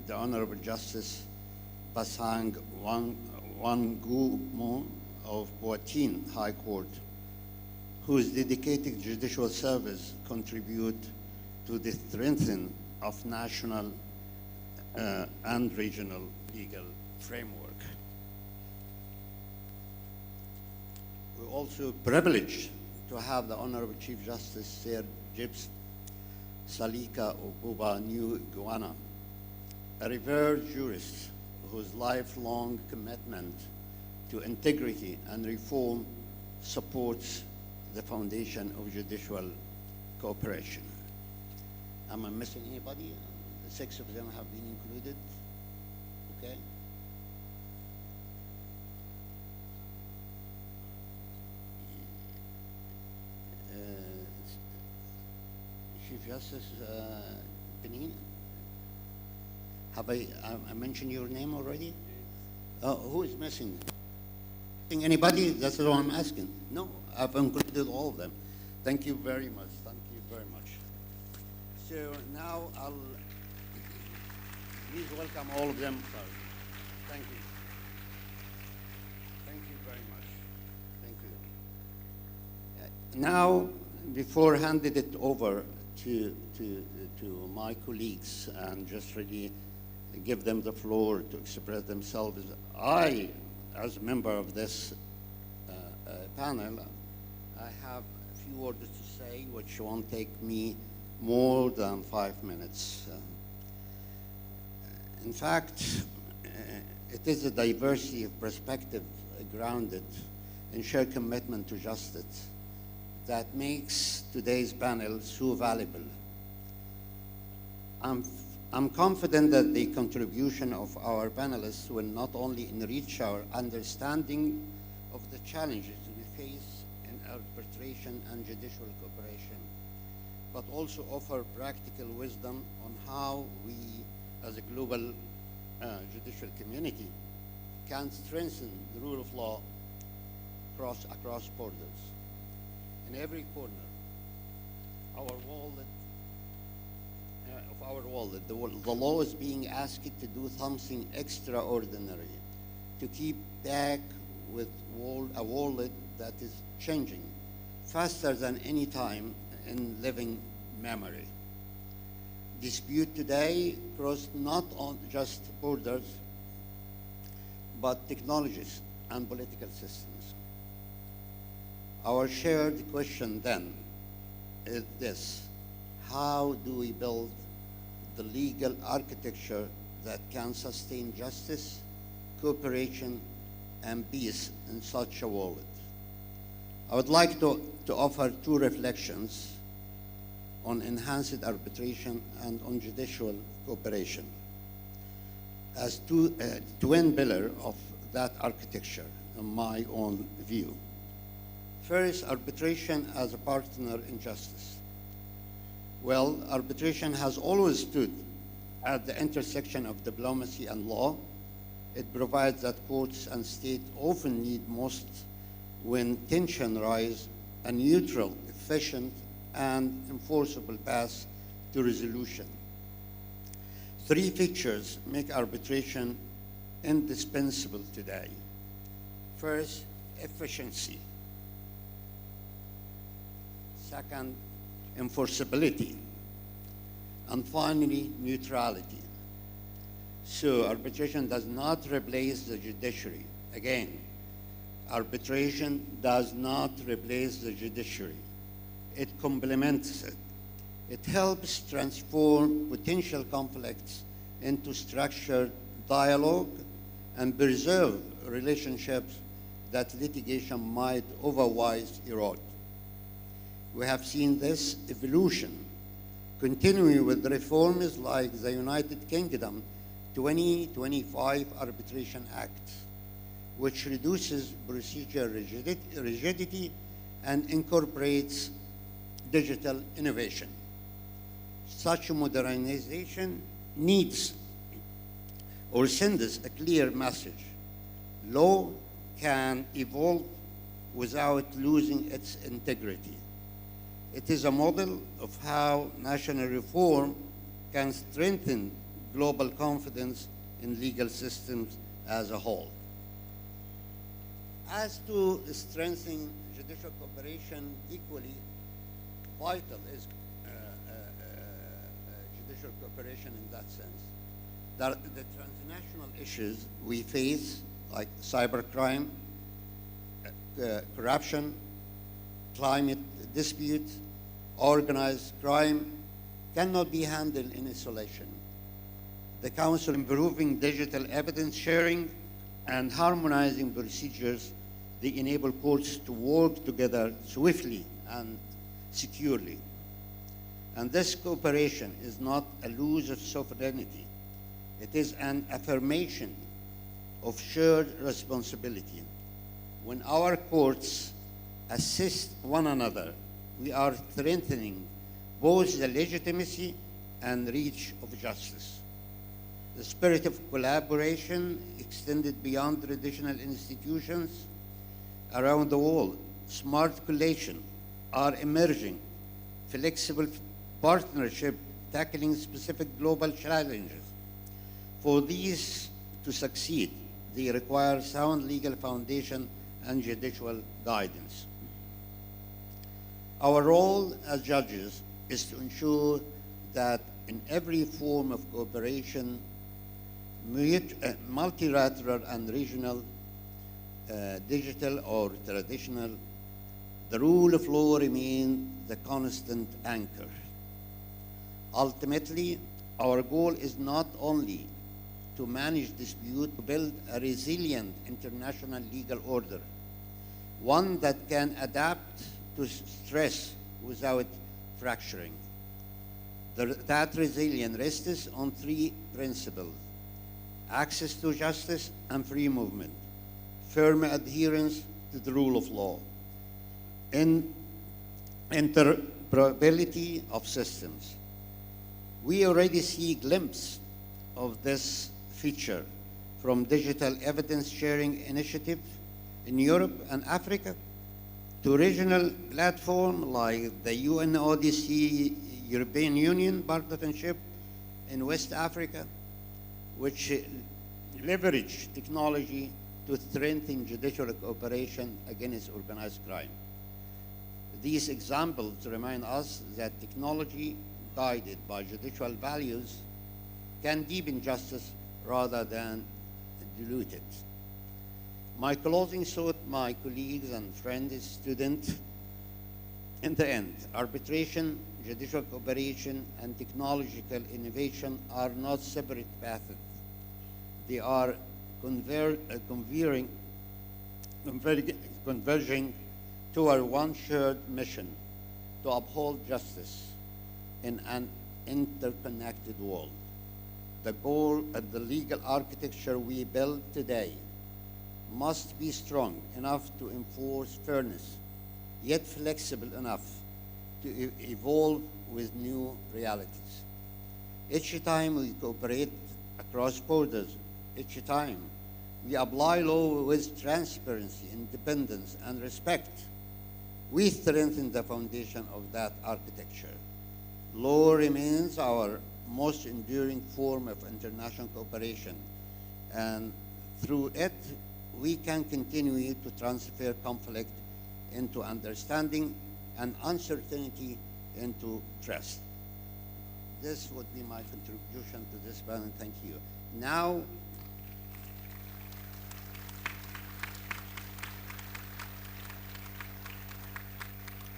the Honorable Justice Pasang Wangumo of Bhutan High Court, whose dedicated judicial service contribute to the strengthening of national and regional legal framework. We're also privileged to have the Honorable Chief Justice Sir Gibbs Salika of Papua New Guinea, a revered jurist whose lifelong commitment to integrity and reform supports the foundation of judicial cooperation. Am I missing anybody? 6 of them have been included. Okay. Chief Justice Benin, have I mentioned your name already? Who is missing? Anybody? That's what I'm asking. No, I've included all of them. Thank you very much. Thank you very much. So now I'll please welcome all of them. Sorry. Thank you. Thank you very much. Thank you. Now, before handing it over to my colleagues and just really give them the floor to express themselves, I, as a member of this panel, I have a few words to say, which won't take me more than 5 minutes. In fact, it is a diversity of perspective grounded in shared commitment to justice that makes today's panel so valuable. I'm confident that the contribution of our panelists will not only enrich our understanding of the challenges we face in arbitration and judicial cooperation, but also offer practical wisdom on how we, as a global judicial community, can strengthen the rule of law across borders. In every corner of our wallet, the law is being asked to do something extraordinary, to keep back with a wallet that is changing faster than any time in living memory. Dispute today cross not on just borders, but technologies and political systems. Our shared question then is this: how do we build the legal architecture that can sustain justice, cooperation, and peace in such a world? I would like to offer 2 reflections on enhanced arbitration and on judicial cooperation as twin pillars of that architecture, in my own view. First, arbitration as a partner in justice. Well, arbitration has always stood at the intersection of diplomacy and law. It provides that courts and states often need most when tension rise a neutral, efficient, and enforceable path to resolution. 3 features make arbitration indispensable today. First, efficiency. Second, enforceability. And finally, neutrality. So arbitration does not replace the judiciary. Again, arbitration does not replace the judiciary. It complements it. It helps transform potential conflicts into structured dialogue and preserve relationships that litigation might otherwise erode. We have seen this evolution, continuing with reforms like the United Kingdom 2025 Arbitration Act, which reduces procedural rigidity and incorporates digital innovation. Such modernization needs or sends a clear message. Law can evolve without losing its integrity. It is a model of how national reform can strengthen global confidence in legal systems as a whole. As to strengthening judicial cooperation, equally vital is judicial cooperation in that sense. The transnational issues we face, like cybercrime, corruption, climate disputes, organized crime, cannot be handled in isolation. The Council improving digital evidence sharing and harmonizing procedures, they enable courts to work together swiftly and securely. And this cooperation is not a loss of sovereignty. It is an affirmation of shared responsibility. When our courts assist one another, we are strengthening both the legitimacy and reach of justice. The spirit of collaboration extended beyond traditional institutions around the world. Smart collation are emerging, flexible partnership tackling specific global challenges. For these to succeed, they require sound legal foundation and judicial guidance. Our role as judges is to ensure that in every form of cooperation, multilateral and regional, digital or traditional, the rule of law remains the constant anchor. Ultimately, our goal is not only to manage dispute, to build a resilient international legal order, one that can adapt to stress without fracturing. That resilience rests on three principles: access to justice and free movement, firm adherence to the rule of law, and interoperability of systems. We already see glimpses of this feature from digital evidence sharing initiative in Europe and Africa to regional platforms like the UNODC European Union partnership in West Africa, which leverage technology to strengthen judicial cooperation against organized crime. These examples remind us that technology guided by judicial values can deepen justice rather than dilute it. My closing thought, my colleagues and friends, students, in the end, arbitration, judicial cooperation, and technological innovation are not separate paths. They are converging toward one shared mission: to uphold justice in an interconnected world. The goal of the legal architecture we build today must be strong enough to enforce fairness, yet flexible enough to evolve with new realities. Each time we cooperate across borders, each time we apply law with transparency, independence, and respect, we strengthen the foundation of that architecture. Law remains our most enduring form of international cooperation, and through it, we can continue to transfer conflict into understanding and uncertainty into trust. This would be my contribution to this panel. Thank you. Now,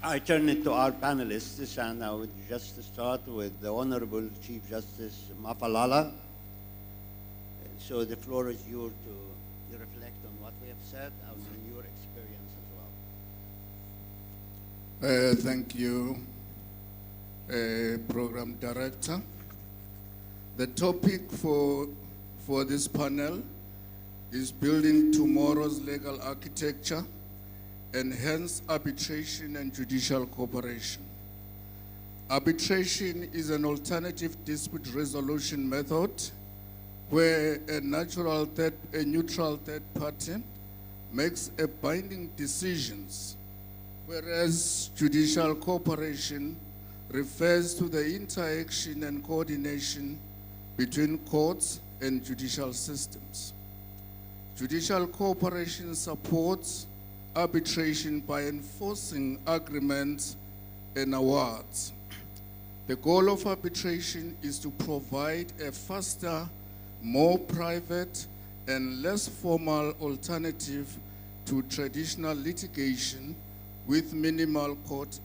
I turn it to our panelists, and I would just start with the Honorable Chief Justice Mafalala. So the floor is yours to reflect on what we have said and on your experience as well. Thank you, Program Director. The topic for this panel is building tomorrow's legal architecture, enhance arbitration and judicial cooperation. Arbitration is an alternative dispute resolution method where a neutral third party makes a binding decisions, whereas judicial cooperation refers to the interaction and coordination between courts and judicial systems. Judicial cooperation supports arbitration by enforcing agreements and awards. The goal of arbitration is to provide a faster, more private, and less formal alternative to traditional litigation with minimal court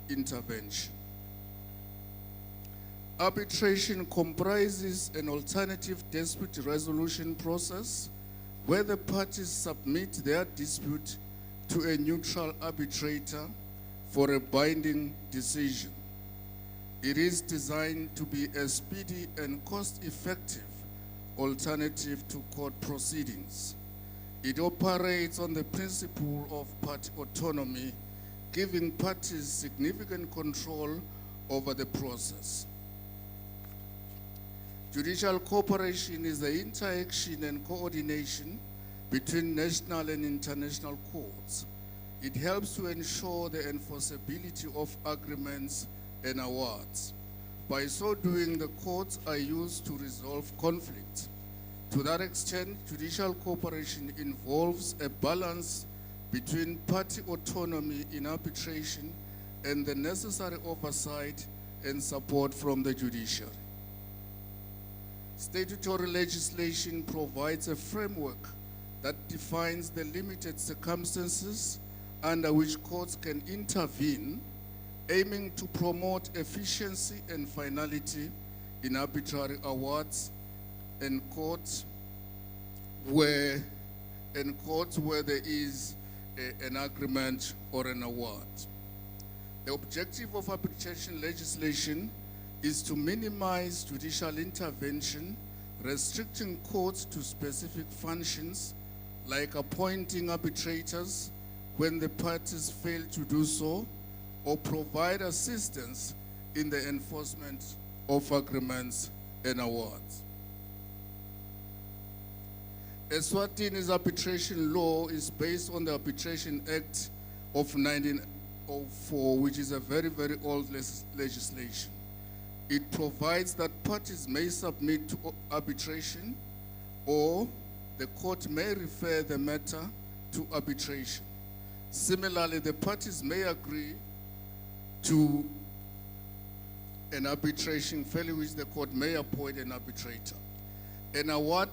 intervention. Arbitration comprises an alternative dispute resolution process where the parties submit their dispute to a neutral arbitrator for a binding decision. It is designed to be a speedy and cost-effective alternative to court proceedings. It operates on the principle of party autonomy, giving parties significant control over the process. Judicial cooperation is the interaction and coordination between national and international courts. It helps to ensure the enforceability of agreements and awards. By so doing, the courts are used to resolve conflicts. To that extent, judicial cooperation involves a balance between party autonomy in arbitration and the necessary oversight and support from the judiciary. Statutory legislation provides a framework that defines the limited circumstances under which courts can intervene, aiming to promote efficiency and finality in arbitrary awards and courts where there is an agreement or an award. The objective of arbitration legislation is to minimize judicial intervention, restricting courts to specific functions like appointing arbitrators when the parties fail to do so, or provide assistance in the enforcement of agreements and awards. Eswatini's arbitration law is based on the Arbitration Act of 1904, which is a very, very old legislation. It provides that parties may submit to arbitration, or the court may refer the matter to arbitration. Similarly, the parties may agree to an arbitration failure which the court may appoint an arbitrator. An award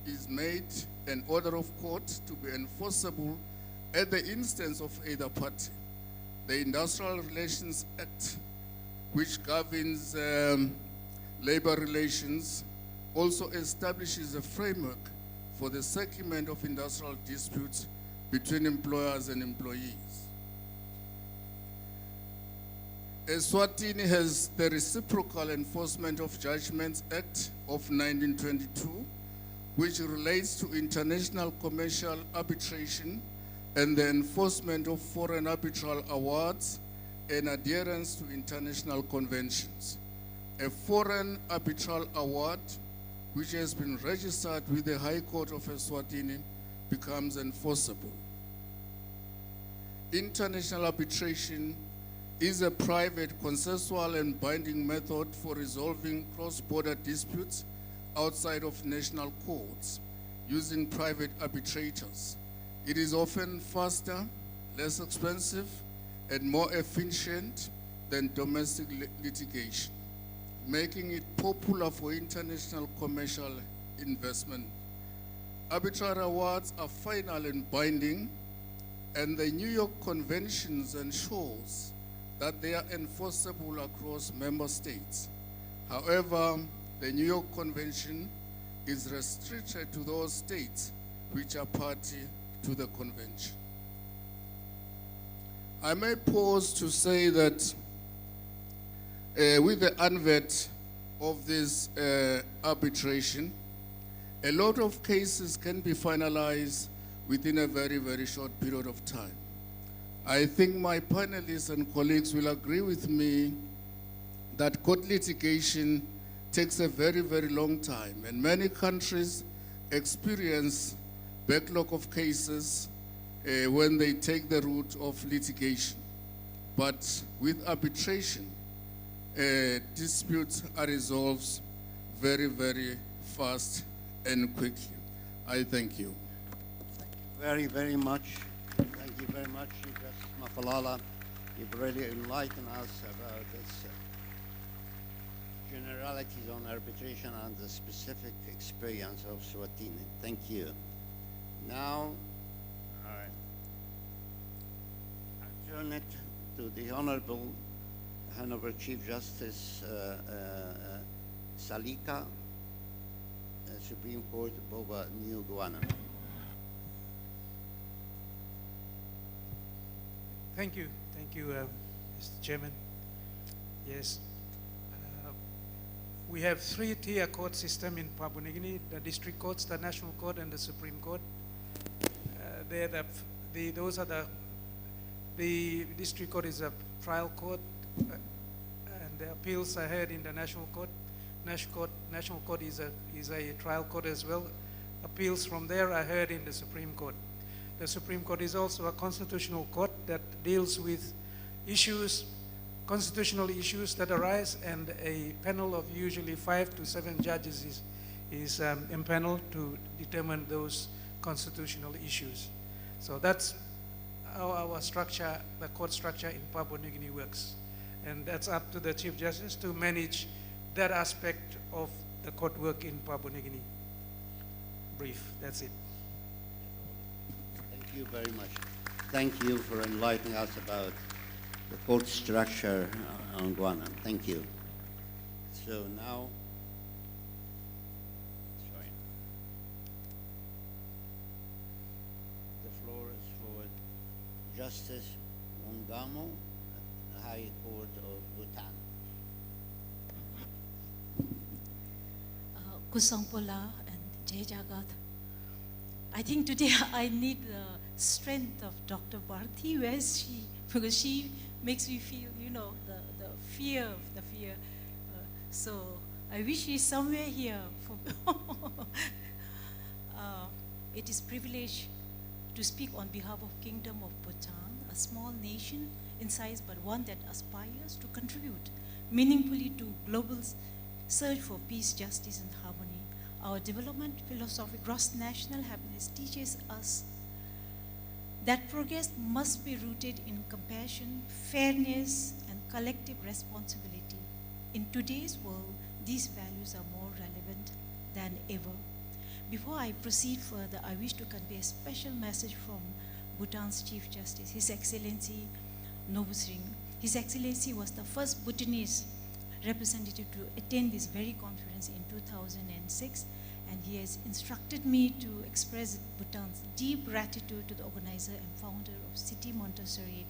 is made an order of court to be enforceable at the instance of either party. The Industrial Relations Act, which governs labor relations, also establishes a framework for the settlement of industrial disputes between employers and employees. Eswatini has the Reciprocal Enforcement of Judgments Act of 1922, which relates to international commercial arbitration and the enforcement of foreign arbitral awards and adherence to international conventions. A foreign arbitral award, which has been registered with the High Court of Eswatini, becomes enforceable. International arbitration is a private, consensual, and binding method for resolving cross-border disputes outside of national courts using private arbitrators. It is often faster, less expensive, and more efficient than domestic litigation, making it popular for international commercial investment. Arbitral awards are final and binding, and the New York Conventions ensures that they are enforceable across member states. However, the New York Convention is restricted to those states which are party to the convention. I may pause to say that with the advent of this arbitration, a lot of cases can be finalized within a very, very short period of time. I think my panelists and colleagues will agree with me that court litigation takes a very, very long time, and many countries experience backlog of cases when they take the route of litigation. But with arbitration, disputes are resolved very, very fast and quickly. I thank you. Very, very much. Thank you very much, Chief Justice Mafalala. You've really enlightened us about this generalities on arbitration and the specific experience of Eswatini. Thank you. Now, I turn it to the Honorable Chief Justice Salika, Supreme Court, Papua New Guinea. Thank you, Mr. Chairman. Yes, we have three-tier court system in Papua New Guinea: the district courts, the national court, and the Supreme Court. The district court is a trial court, and the appeals are heard in the national court. National court is a trial court as well. Appeals from there are heard in the Supreme Court. The Supreme Court is also a constitutional court that deals with constitutional issues that arise, and a panel of usually 5 to 7 judges is empaneled to determine those constitutional issues. So that's how our structure, the court structure in Papua New Guinea works. And that's up to the Chief Justice to manage that aspect of the court work in Papua New Guinea. Brief, that's it. Thank you very much. Thank you for enlightening us about the court structure on Guam. Thank you. So now, the floor is for Justice Wongamo, High Court of Bhutan. Kusangpola and Jai Jagat. I think today I need the strength of Dr. Bharti. Where is she? Because she makes me feel, the fear. So I wish she's somewhere here. It is a privilege to speak on behalf of Kingdom of Bhutan, a small nation in size, but one that aspires to contribute meaningfully to global search for peace, justice, and harmony. Our development philosophy, gross national happiness, teaches us that progress must be rooted in compassion, fairness, and collective responsibility. In today's world, these values are more relevant than ever. Before I proceed further, I wish to convey a special message from Bhutan's Chief Justice, His Excellency Nobusring. His Excellency was the first Bhutanese representative to attend this very conference in 2006, and he has instructed me to express Bhutan's deep gratitude to the organizer and founder of City Montessori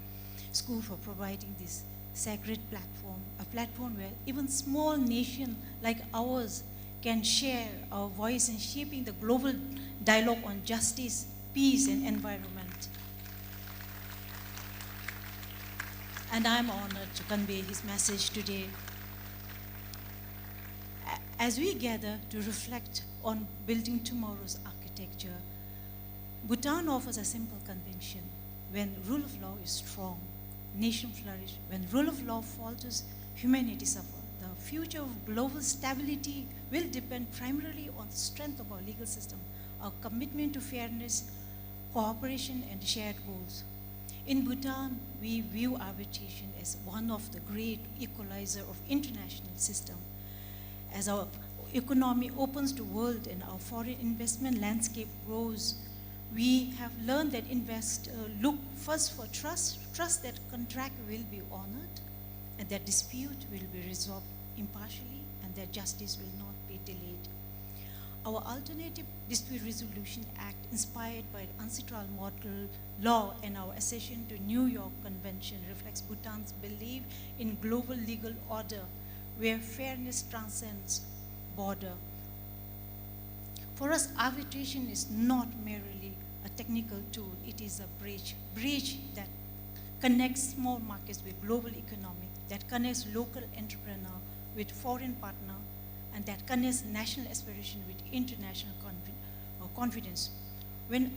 School for providing this sacred platform, a platform where even small nation like ours can share our voice in shaping the global dialogue on justice, peace, and environment. And I'm honored to convey his message today. As we gather to reflect on building tomorrow's architecture, Bhutan offers a simple conviction: when rule of law is strong, nation flourish. When rule of law falters, humanity suffers. The future of global stability will depend primarily on the strength of our legal system, our commitment to fairness, cooperation, and shared goals. In Bhutan, we view arbitration as one of the great equalizer of international system. As our economy opens to the world and our foreign investment landscape grows, we have learned that investors look first for trust that contract will be honored, and that dispute will be resolved impartially, and that justice will not be delayed. Our Alternative Dispute Resolution Act, inspired by the ancestral model law and our accession to New York Convention, reflects Bhutan's belief in global legal order, where fairness transcends border. For us, arbitration is not merely a technical tool, it is a bridge that connects small markets with global economy, that connects local entrepreneur with foreign partner, and that connects national aspiration with international confidence. While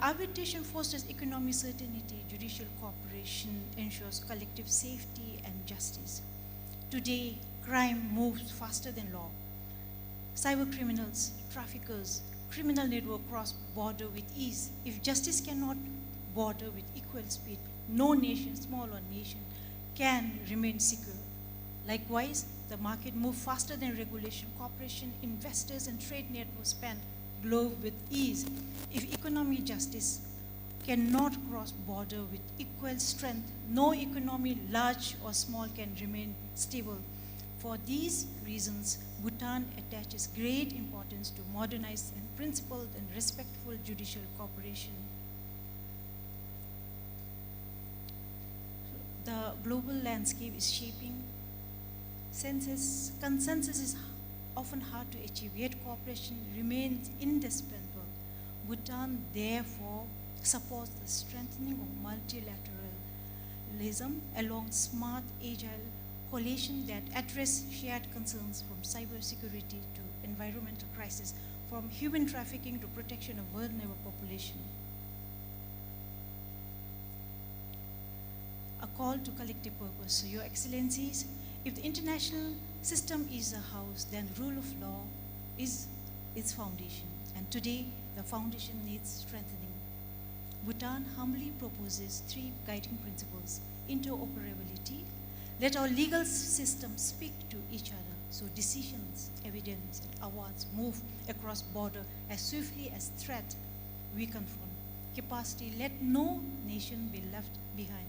arbitration fosters economic certainty, judicial cooperation ensures collective safety and justice. Today, crime moves faster than law. Cyber criminals, traffickers, criminal network cross border with ease. If justice cannot border with equal speed, no nation, small or nation, can remain secure. Likewise, the market moves faster than regulation. Corporation, investors, and trade networks span globe with ease. If economic justice cannot cross border with equal strength, no economy, large or small, can remain stable. For these reasons, Bhutan attaches great importance to modernized and principled and respectful judicial cooperation. The global landscape is shaping. Consensus is often hard to achieve, yet cooperation remains indispensable. Bhutan, therefore, supports the strengthening of multilateralism along smart, agile coalitions that address shared concerns from cybersecurity to environmental crisis, from human trafficking to protection of vulnerable population. A call to collective purpose. So, Your Excellencies, if the international system is a house, then rule of law is its foundation. And today, the foundation needs strengthening. Bhutan humbly proposes 3 guiding principles: interoperability. Let our legal systems speak to each other, so decisions, evidence, and awards move across border as swiftly as threat we confront. Capacity, let no nation be left behind.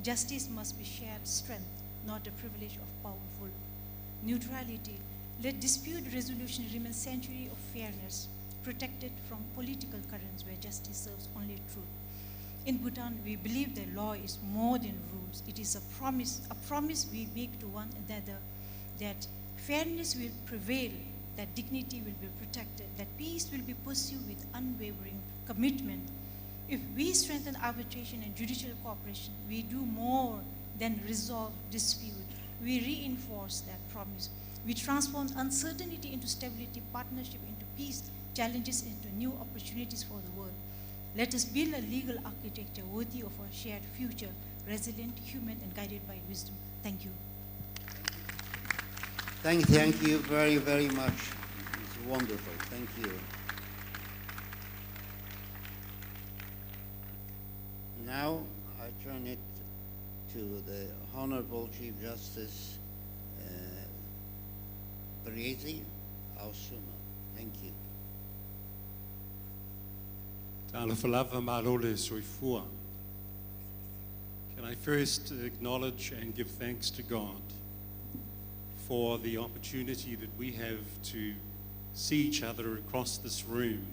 Justice must be shared strength, not a privilege of powerful. Neutrality, let dispute resolution remain sanctuary of fairness, protected from political currents where justice serves only truth. In Bhutan, we believe that law is more than rules. It is a promise we make to one another that fairness will prevail, that dignity will be protected, that peace will be pursued with unwavering commitment. If we strengthen arbitration and judicial cooperation, we do more than resolve dispute. We reinforce that promise. We transform uncertainty into stability, partnership into peace, challenges into new opportunities for the world. Let us build a legal architecture worthy of our shared future, resilient, human, and guided by wisdom. Thank you. Thank you very, very much. It's wonderful. Thank you. Now I turn it to the Honorable Chief Justice Briezi Ausuma. Thank you. Can I first acknowledge and give thanks to God for the opportunity that we have to see each other across this room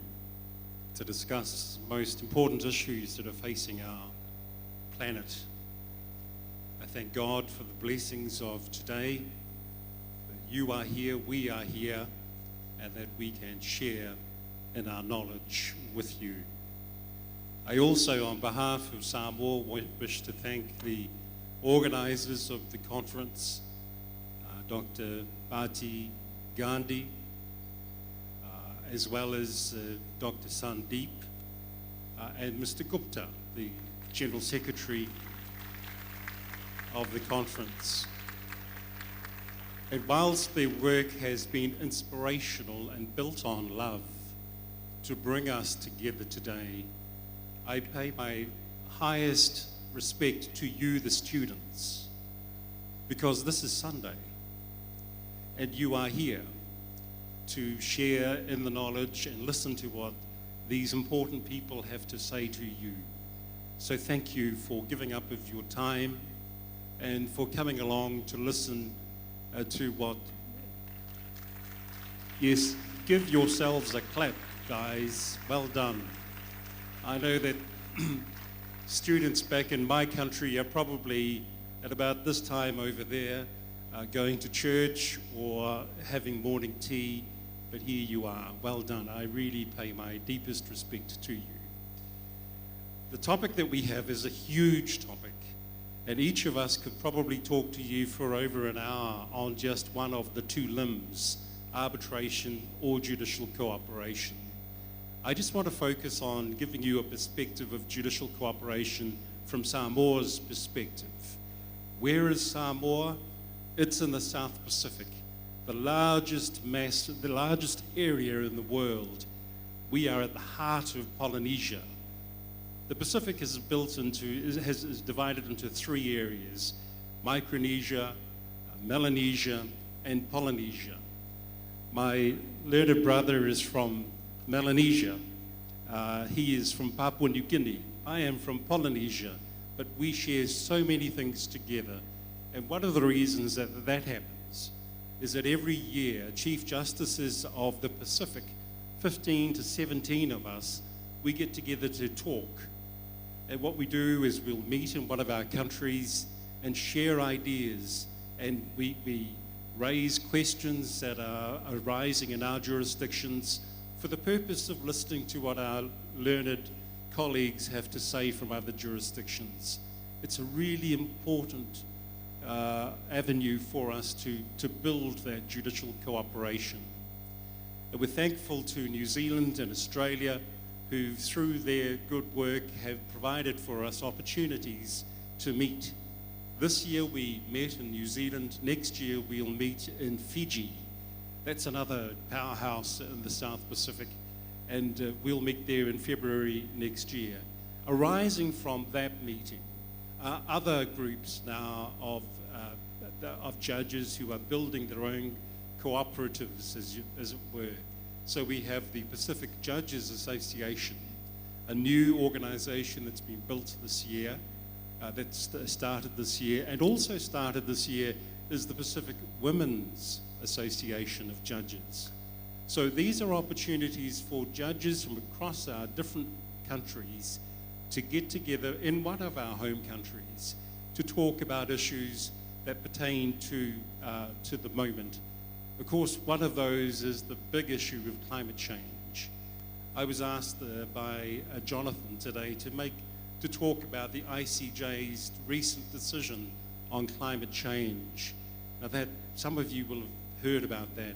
to discuss most important issues that are facing our planet. I thank God for the blessings of today, that you are here, we are here, and that we can share in our knowledge with you. I also, on behalf of Samoa, wish to thank the organizers of the conference, Dr. Bati Gandhi, as well as Dr. Sandeep and Mr. Gupta, the General Secretary of the conference. And whilst their work has been inspirational and built on love to bring us together today, I pay my highest respect to you, the students, because this is Sunday, and you are here to share in the knowledge and listen to what these important people have to say to you. So thank you for giving up of your time and for coming along to listen to what... Yes, give yourselves a clap, guys. Well done. I know that students back in my country are probably at about this time over there going to church or having morning tea, but here you are. Well done. I really pay my deepest respect to you. The topic that we have is a huge topic, and each of us could probably talk to you for over an hour on just one of the 2 limbs, arbitration or judicial cooperation. I just want to focus on giving you a perspective of judicial cooperation from Samoa's perspective. Where is Samoa? It's in the South Pacific, the largest area in the world. We are at the heart of Polynesia. The Pacific is divided into 3 areas: Micronesia, Melanesia, and Polynesia. My learned brother is from Melanesia. He is from Papua New Guinea. I am from Polynesia, but we share so many things together. And one of the reasons that happens is that every year, Chief Justices of the Pacific, 15 to 17 of us, we get together to talk. And what we do is we'll meet in one of our countries and share ideas, and we raise questions that are arising in our jurisdictions for the purpose of listening to what our learned colleagues have to say from other jurisdictions. It's a really important avenue for us to build that judicial cooperation. And we're thankful to New Zealand and Australia, who through their good work have provided for us opportunities to meet. This year we met in New Zealand. Next year we'll meet in Fiji. That's another powerhouse in the South Pacific, and we'll meet there in February next year. Arising from that meeting are other groups now of judges who are building their own cooperatives, as it were. So we have the Pacific Judges Association, a new organization that's been built this year, that's started this year, and also started this year is the Pacific Women's Association of Judges. So these are opportunities for judges from across our different countries to get together in one of our home countries to talk about issues that pertain to the moment. Of course, one of those is the big issue of climate change. I was asked by Jonathan today to talk about the ICJ's recent decision on climate change. Now that some of you will have heard about that.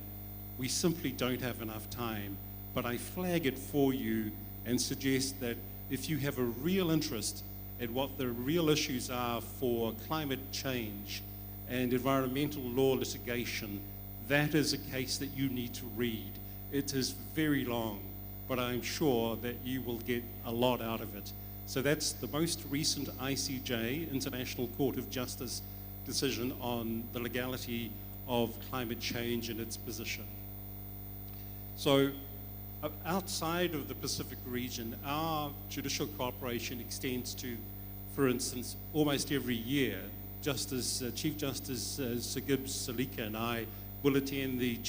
We simply don't have enough time, but I flag it for you and suggest that if you have a real interest in what the real issues are for climate change and environmental law litigation, that is a case that you need to read. It is very long, but I'm sure that you will get a lot out of it. So that's the most recent ICJ, International Court of Justice, decision on the legality of climate change and its position. So outside of the Pacific region, our judicial cooperation extends to, for instance, almost every year, Chief Justice Sagib Salika and I will attend the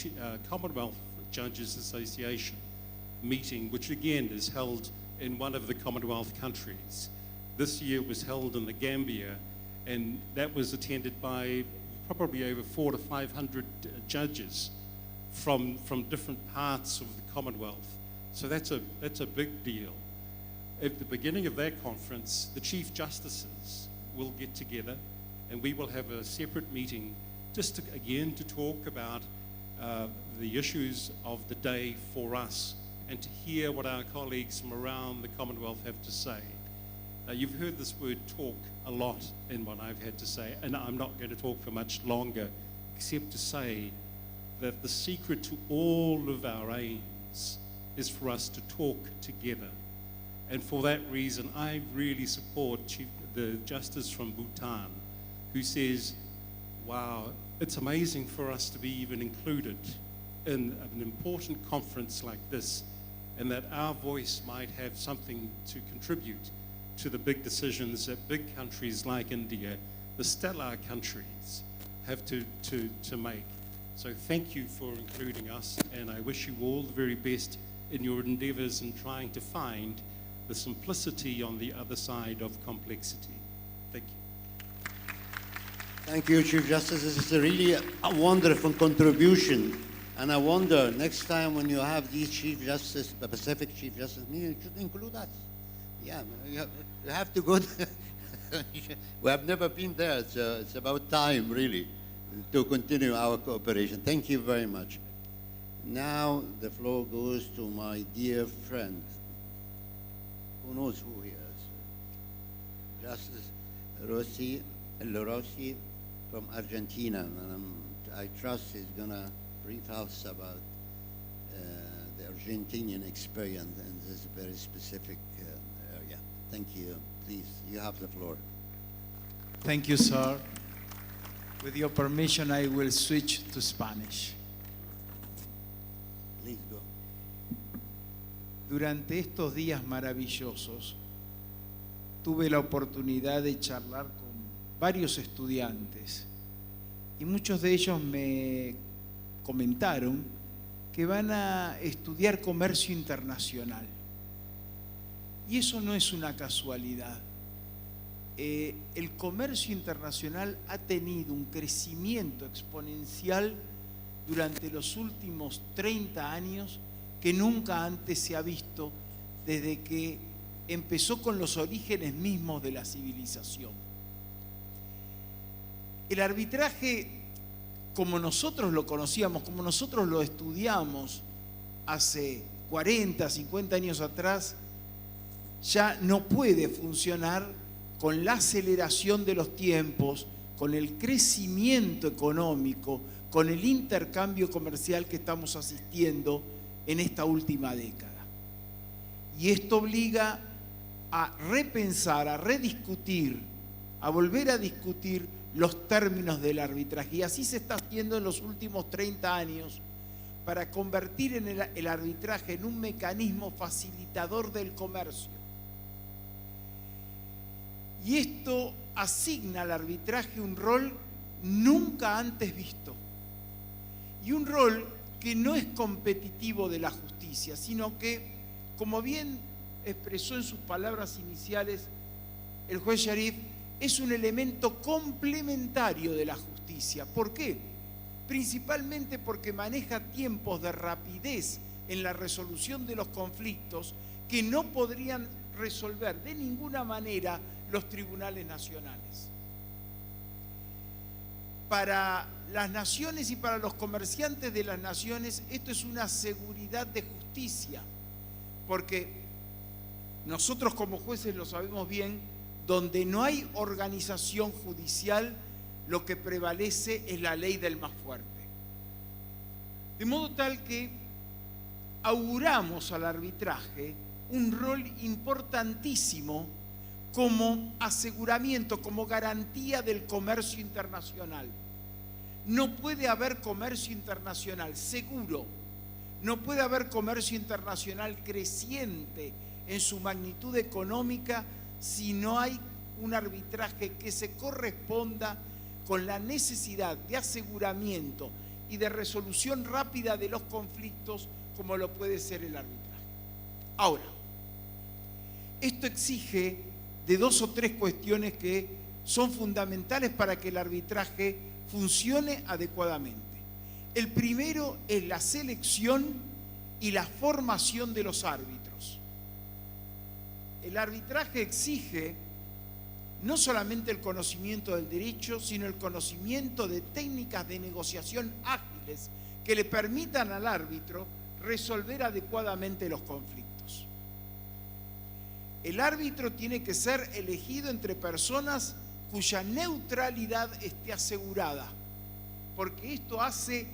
Commonwealth Judges Association meeting, which again is held in one of the Commonwealth countries. This year was held in the Gambia, and that was attended by probably over 400 to 500 judges from different parts of the Commonwealth. So that's a big deal. At the beginning of that conference, the Chief Justices will get together, and we will have a separate meeting just to talk about the issues of the day for us and to hear what our colleagues from around the Commonwealth have to say. You've heard this word talk a lot in what I've had to say, and I'm not going to talk for much longer, except to say that the secret to all of our aims is for us to talk together. And for that reason, I really support the Justice from Bhutan, who says, wow, it's amazing for us to be even included in an important conference like this, and that our voice might have something to contribute to the big decisions that big countries like India, the stellar countries, have to make. So thank you for including us, and I wish you all the very best in your endeavors in trying to find the simplicity on the other side of complexity. Thank you. Thank you, Chief Justice. This is really a wonderful contribution. And I wonder, next time when you have these Chief Justice, the Pacific Chief Justice meeting, you should include us. Yeah, you have to go. We have never been there, so it's about time, really, to continue our cooperation. Thank you very much. Now the floor goes to my dear friend. Who knows who he is? Justice Rossi from Argentina, and I trust he's going to brief us about the Argentinian experience in this very specific area. Thank you. Please, you have the floor. Thank you, sir. With your permission, I will switch to Spanish. Please go. Durante estos días maravillosos, tuve la oportunidad de charlar con varios estudiantes y muchos de ellos me comentaron que van a estudiar comercio internacional. Y eso no es una casualidad. El comercio internacional ha tenido un crecimiento exponencial durante los últimos 30 años que nunca antes se ha visto desde que empezó con los orígenes mismos de la civilización. El arbitraje, como nosotros lo conocíamos, como nosotros lo estudiamos hace 40, 50 años atrás, ya no puede funcionar con la aceleración de los tiempos, con el crecimiento económico, con el intercambio comercial que estamos asistiendo en esta última década. Y esto obliga a repensar, a rediscutir, a volver a discutir los términos del arbitraje. Y así se está haciendo en los últimos 30 años para convertir el arbitraje en un mecanismo facilitador del comercio. Y esto asigna al arbitraje un rol nunca antes visto. Y un rol que no es competitivo de la justicia, sino que, como bien expresó en sus palabras iniciales el juez Sharif, es un elemento complementario de la justicia. ¿Por qué? Principalmente porque maneja tiempos de rapidez en la resolución de los conflictos que no podrían resolver de ninguna manera los tribunales nacionales. Para las naciones y para los comerciantes de las naciones, esto es una seguridad de justicia, porque nosotros como jueces lo sabemos bien, donde no hay organización judicial, lo que prevalece es la ley del más fuerte. De modo tal que auguramos al arbitraje un rol importantísimo como aseguramiento, como garantía del comercio internacional. No puede haber comercio internacional seguro, no puede haber comercio internacional creciente en su magnitud económica si no hay un arbitraje que se corresponda con la necesidad de aseguramiento y de resolución rápida de los conflictos como lo puede ser el arbitraje. Ahora, esto exige de dos o tres cuestiones que son fundamentales para que el arbitraje funcione adecuadamente. El primero es la selección y la formación de los árbitros. El arbitraje exige no solamente el conocimiento del derecho, sino el conocimiento de técnicas de negociación ágiles que le permitan al árbitro resolver adecuadamente los conflictos. El árbitro tiene que ser elegido entre personas cuya neutralidad esté asegurada, porque esto hace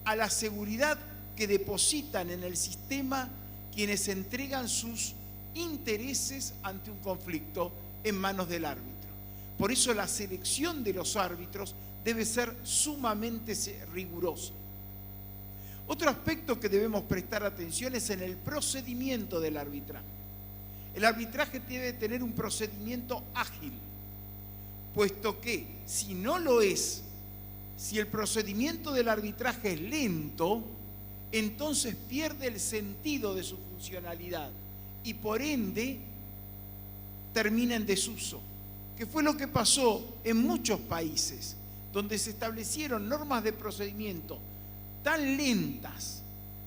a la seguridad que depositan en el sistema quienes entregan sus intereses ante un conflicto en manos del árbitro. Por eso la selección de los árbitros debe ser sumamente rigurosa. Otro aspecto que debemos prestar atención es en el procedimiento del arbitraje. El arbitraje debe tener un procedimiento ágil, puesto que si no lo es, si el procedimiento del arbitraje es lento, entonces pierde el sentido de su funcionalidad y por ende termina en desuso, que fue lo que pasó en muchos países, donde se establecieron normas de procedimiento tan lentas,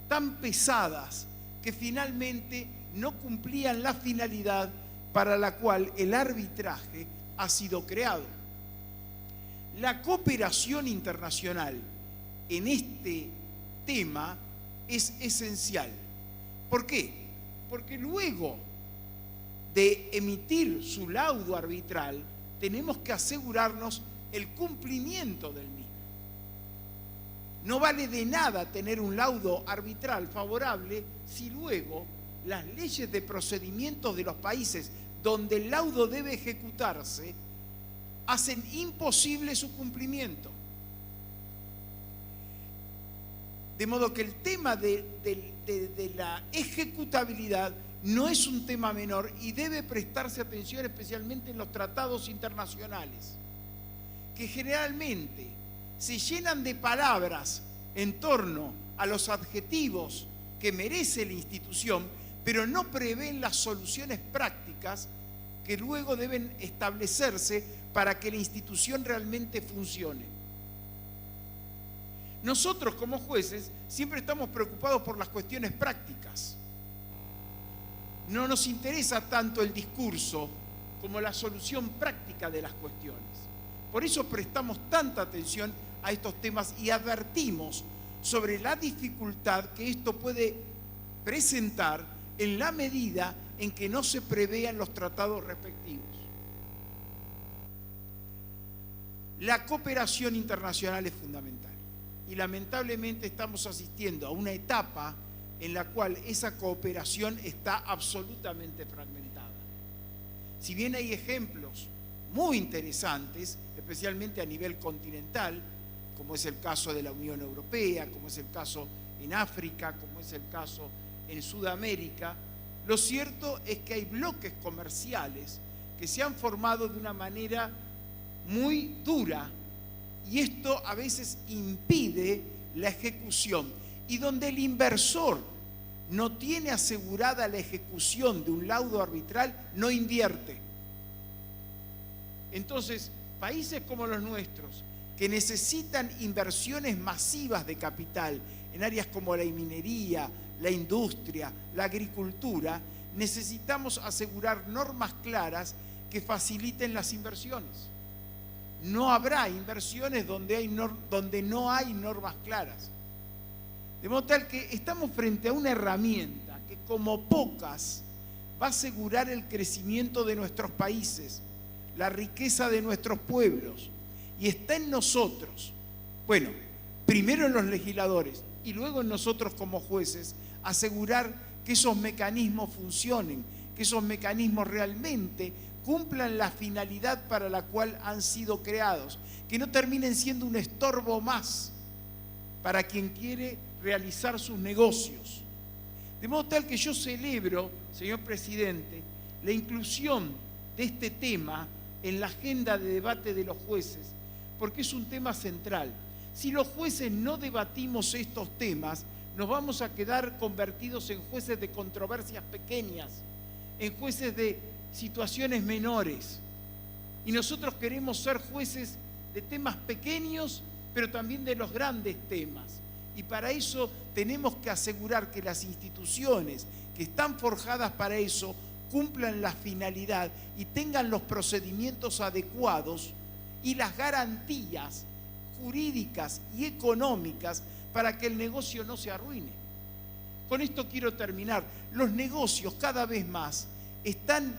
tan pesadas, que finalmente no cumplían la finalidad para la cual el arbitraje ha sido creado. La cooperación internacional en este tema es esencial. ¿Por qué? Porque luego de emitir su laudo arbitral, tenemos que asegurarnos el cumplimiento del mismo. No vale de nada tener un laudo arbitral favorable si luego las leyes de procedimientos de los países donde el laudo debe ejecutarse hacen imposible su cumplimiento. De modo que el tema de la ejecutabilidad no es un tema menor y debe prestarse atención especialmente en los tratados internacionales, que generalmente se llenan de palabras en torno a los adjetivos que merece la institución, pero no prevén las soluciones prácticas que luego deben establecerse para que la institución realmente funcione. Nosotros como jueces siempre estamos preocupados por las cuestiones prácticas. No nos interesa tanto el discurso como la solución práctica de las cuestiones. Por eso prestamos tanta atención a estos temas y advertimos sobre la dificultad que esto puede presentar en la medida en que no se prevean los tratados respectivos. La cooperación internacional es fundamental y lamentablemente estamos asistiendo a una etapa en la cual esa cooperación está absolutamente fragmentada. Si bien hay ejemplos muy interesantes, especialmente a nivel continental, como es el caso de la Unión Europea, como es el caso en África, como es el caso en Sudamérica, lo cierto es que hay bloques comerciales que se han formado de una manera muy dura y esto a veces impide la ejecución. Y donde el inversor no tiene asegurada la ejecución de un laudo arbitral, no invierte. Entonces, países como los nuestros, que necesitan inversiones masivas de capital en áreas como la minería, la industria, la agricultura, necesitamos asegurar normas claras que faciliten las inversiones. No habrá inversiones donde no hay normas claras. De modo tal que estamos frente a una herramienta que como pocas va a asegurar el crecimiento de nuestros países, la riqueza de nuestros pueblos, y está en nosotros, bueno, primero en los legisladores y luego en nosotros como jueces, asegurar que esos mecanismos funcionen, que esos mecanismos realmente cumplan la finalidad para la cual han sido creados, que no terminen siendo un estorbo más para quien quiere realizar sus negocios. De modo tal que yo celebro, señor presidente, la inclusión de este tema en la agenda de debate de los jueces, porque es un tema central. Si los jueces no debatimos estos temas, nos vamos a quedar convertidos en jueces de controversias pequeñas, en jueces de situaciones menores. Y nosotros queremos ser jueces de temas pequeños, pero también de los grandes temas. Y para eso tenemos que asegurar que las instituciones que están forjadas para eso cumplan la finalidad y tengan los procedimientos adecuados y las garantías jurídicas y económicas para que el negocio no se arruine. Con esto quiero terminar. Los negocios cada vez más están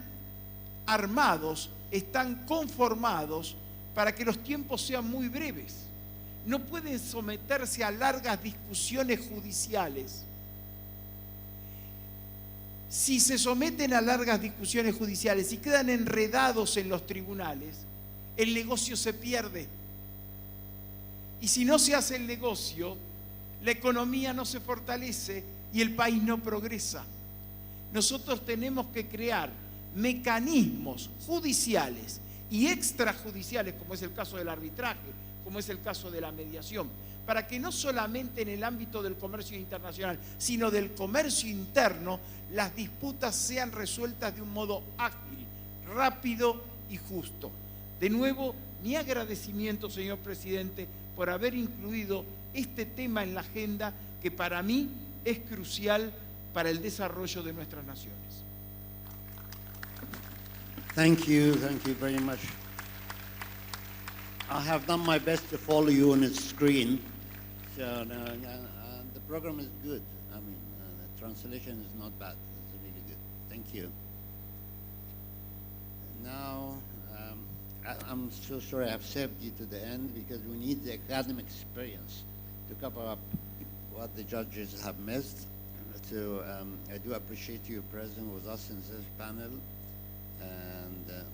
armados, están conformados para que los tiempos sean muy breves. No pueden someterse a largas discusiones judiciales. Si se someten a largas discusiones judiciales y quedan enredados en los tribunales, el negocio se pierde. Y si no se hace el negocio, la economía no se fortalece y el país no progresa. Nosotros tenemos que crear mecanismos judiciales y extrajudiciales, como es el caso del arbitraje, como es el caso de la mediación, para que no solamente en el ámbito del comercio internacional, sino del comercio interno, las disputas sean resueltas de un modo ágil, rápido y justo. De nuevo, mi agradecimiento, señor presidente, por haber incluido este tema en la agenda que para mí es crucial para el desarrollo de nuestras naciones. Thank you very much. I have done my best to follow you on the screen. So, the program is good. I mean, the translation is not bad. It's really good. Thank you. Now, I'm so sorry I have saved you to the end because we need the academic experience to cover up what the judges have missed. So I do appreciate you present with us in this panel. And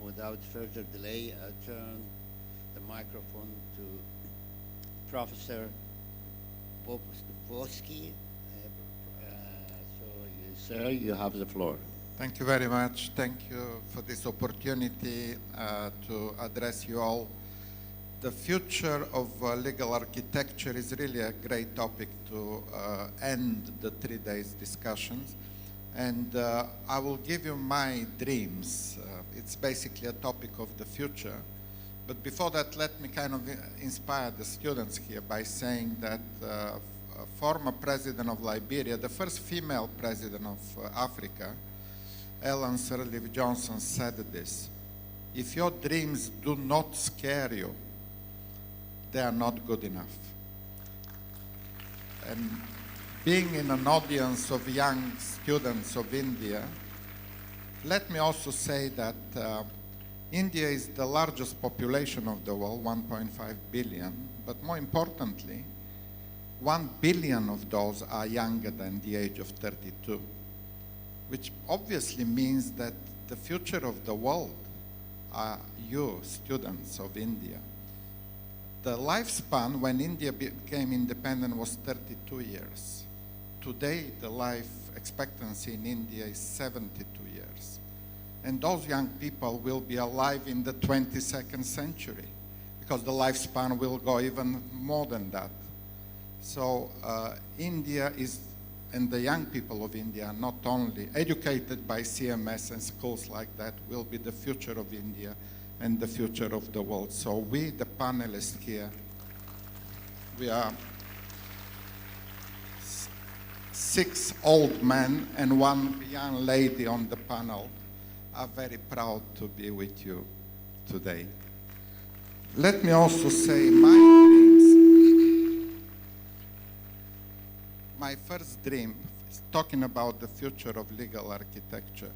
without further delay, I turn the microphone to Professor Boski. Sir, you have the floor. Thank you very much. Thank you for this opportunity to address you all. The future of legal architecture is really a great topic to end the 3 days discussions. And I will give you my dreams. It's basically a topic of the future. But before that, let me kind of inspire the students here by saying that a former president of Liberia, the first female president of Africa, Ellen Sirleaf Johnson, said this: if your dreams do not scare you, they are not good enough. And being in an audience of young students of India, let me also say that India is the largest population of the world, 1.5 billion, but more importantly, 1 billion of those are younger than the age of 32, which obviously means that the future of the world are you, students of India. The lifespan when India became independent was 32 years. Today, the life expectancy in India is 72 years. And those young people will be alive in the 22nd century because the lifespan will go even more than that. So India is, and the young people of India are not only educated by CMS and schools like that, will be the future of India and the future of the world. So we, the panelists here, we are 6 old men and 1 young lady on the panel, are very proud to be with you today. Let me also say my dreams. My first dream, talking about the future of legal architecture,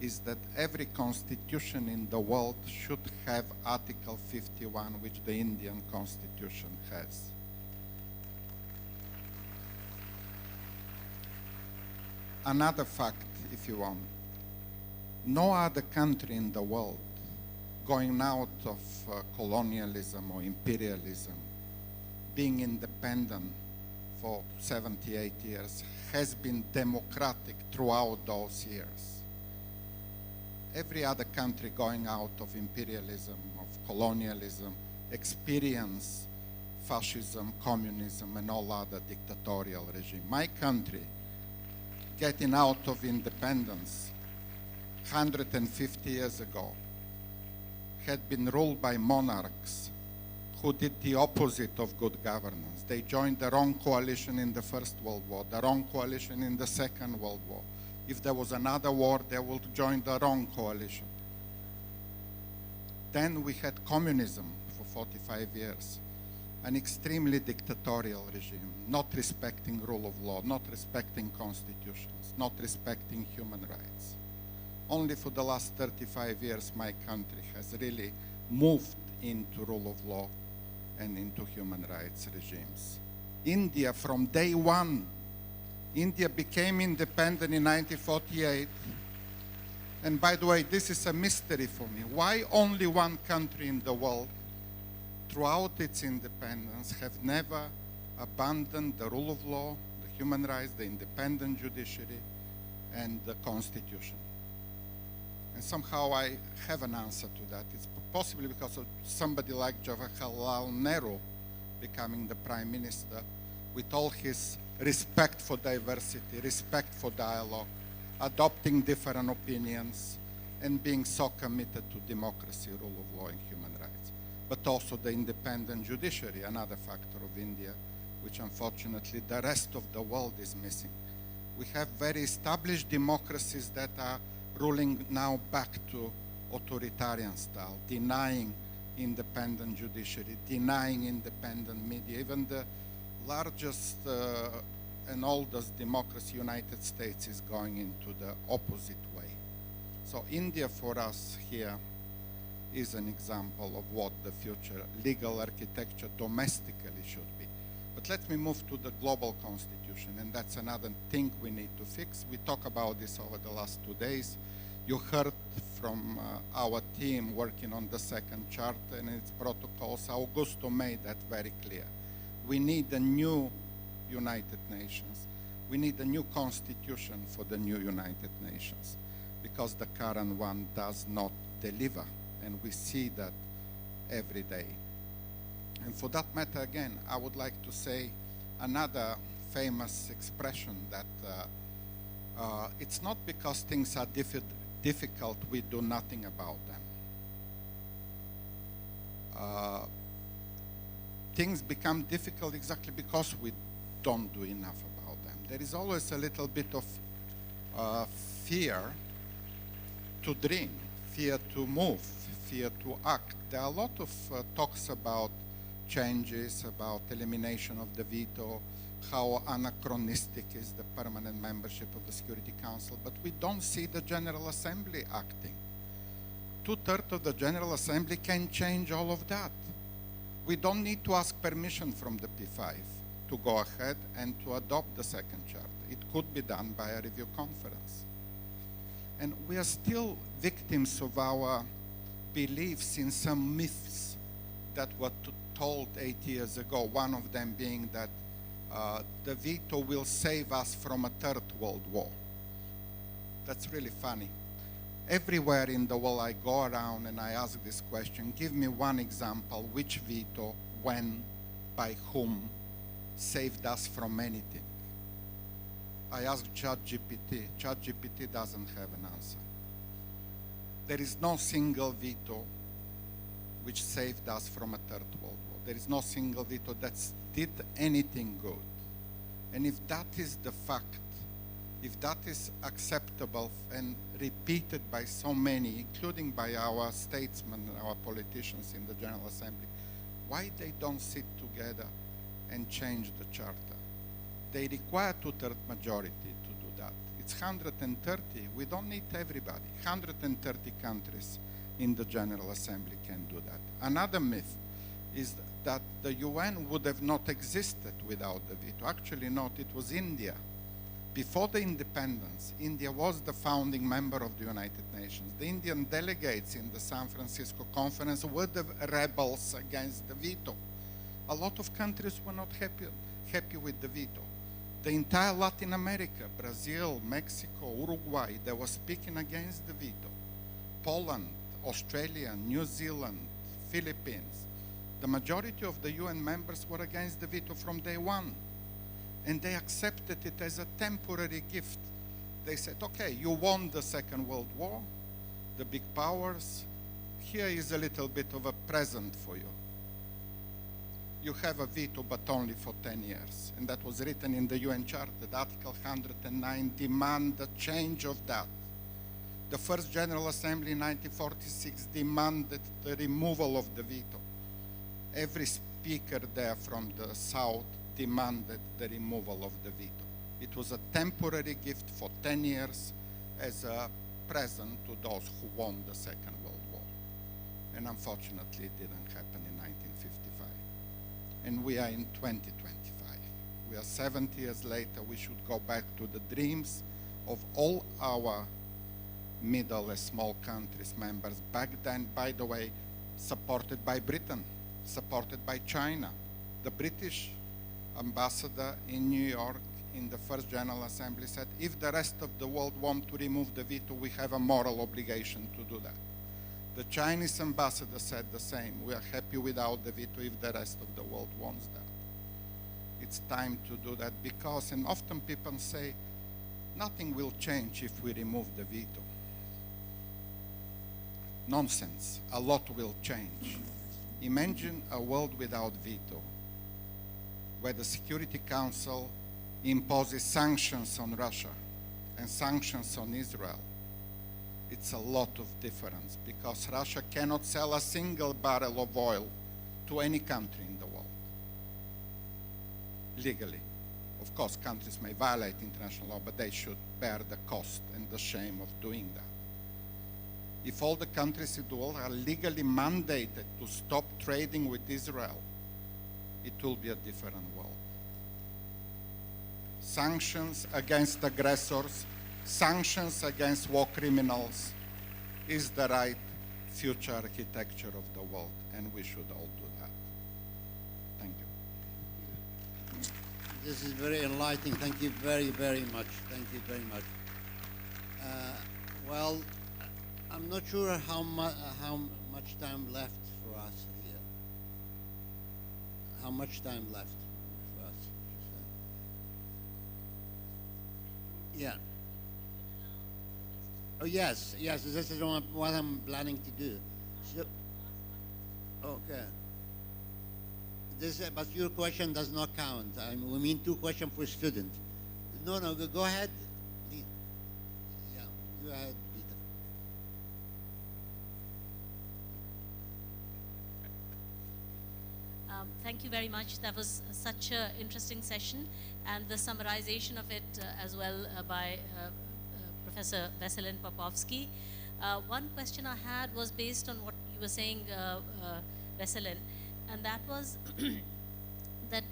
is that every constitution in the world should have Article 51, which the Indian Constitution has. Another fact, if you want, no other country in the world going out of colonialism or imperialism, being independent for 78 years, has been democratic throughout those years. Every other country going out of imperialism, of colonialism, experience fascism, communism, and all other dictatorial regime. My country, getting out of independence 150 years ago, had been ruled by monarchs who did the opposite of good governance. They joined the wrong coalition in the First World War, the wrong coalition in the Second World War. If there was another war, they would join the wrong coalition. Then we had communism for 45 years, an extremely dictatorial regime, not respecting rule of law, not respecting constitutions, not respecting human rights. Only for the last 35 years, my country has really moved into rule of law and into human rights regimes. India, from day one, India became independent in 1948. And by the way, this is a mystery for me. Why only one country in the world, throughout its independence, have never abandoned the rule of law, the human rights, the independent judiciary, and the constitution? And somehow I have an answer to that. It's possibly because of somebody like Jawaharlal Nehru becoming the prime minister, with all his respect for diversity, respect for dialogue, adopting different opinions, and being so committed to democracy, rule of law, and human rights. But also the independent judiciary, another factor of India, which unfortunately the rest of the world is missing. We have very established democracies that are ruling now back to authoritarian style, denying independent judiciary, denying independent media. Even the largest and oldest democracy, United States, is going into the opposite way. So India for us here is an example of what the future legal architecture domestically should be. But let me move to the global constitution, and that's another thing we need to fix. We talked about this over the last 2 days. You heard from our team working on the second charter and its protocols. Augusto made that very clear. We need a new United Nations. We need a new constitution for the new United Nations, because the current one does not deliver, and we see that every day. And for that matter, again, I would like to say another famous expression that it's not because things are difficult we do nothing about them. Things become difficult exactly because we don't do enough about them. There is always a little bit of fear to dream, fear to move, fear to act. There are a lot of talks about changes, about elimination of the veto, how anachronistic is the permanent membership of the Security Council, but we don't see the General Assembly acting. 2/3 of the General Assembly can change all of that. We don't need to ask permission from the P5 to go ahead and to adopt the second charter. It could be done by a review conference. And we are still victims of our beliefs in some myths that were told 8 years ago, one of them being that the veto will save us from a third world war. That's really funny. Everywhere in the world I go around and I ask this question, give me one example, which veto, when, by whom, saved us from anything. I asked ChatGPT. ChatGPT doesn't have an answer. There is no single veto which saved us from a third world war. There is no single veto that did anything good. And if that is the fact, if that is acceptable and repeated by so many, including by our statesmen, our politicians in the General Assembly, why they don't sit together and change the charter? They require 2/3 majority to do that. It's 130. We don't need everybody. 130 countries in the General Assembly can do that. Another myth is that the UN would have not existed without the veto. Actually not, it was India. Before the independence, India was the founding member of the United Nations. The Indian delegates in the San Francisco conference were the rebels against the veto. A lot of countries were not happy with the veto. The entire Latin America, Brazil, Mexico, Uruguay, they were speaking against the veto. Poland, Australia, New Zealand, Philippines. The majority of the UN members were against the veto from day one. And they accepted it as a temporary gift. They said, okay, you won the Second World War, the big powers, here is a little bit of a present for you. You have a veto, but only for 10 years. And that was written in the UN Charter. Article 109 demanded the change of that. The first General Assembly in 1946 demanded the removal of the veto. Every speaker there from the South demanded the removal of the veto. It was a temporary gift for 10 years as a present to those who won the Second World War. And unfortunately, it didn't happen in 1955. And we are in 2025. We are 70 years later. We should go back to the dreams of all our middle and small countries members. Back then, by the way, supported by Britain, supported by China. The British ambassador in New York in the first General Assembly said, if the rest of the world want to remove the veto, we have a moral obligation to do that. The Chinese ambassador said the same. We are happy without the veto if the rest of the world wants that. It's time to do that because, and often people say, nothing will change if we remove the veto. Nonsense. A lot will change. Imagine a world without veto, where the Security Council imposes sanctions on Russia and sanctions on Israel. It's a lot of difference because Russia cannot sell a single barrel of oil to any country in the world, legally. Of course, countries may violate international law, but they should bear the cost and the shame of doing that. if all the countries in the world are legally mandated to stop trading with Israel, it will be a different world. Sanctions against aggressors, sanctions against war criminals is the right future architecture of the world, and we should all do that. Thank you. This is very enlightening. Thank you very, very much. Thank you very much. Well, I'm not sure how much time left for us here. How much time left for us? Yeah. Oh, yes, yes, this is what I'm planning to do. So, okay. But your question does not count. We mean 2 questions per student. No, go ahead. Yeah, go ahead, Peter. Thank you very much. That was such an interesting session, and the summarization of it as well by Professor Veselin Popovsky. One question I had was based on what you were saying, Veselin, and that was that,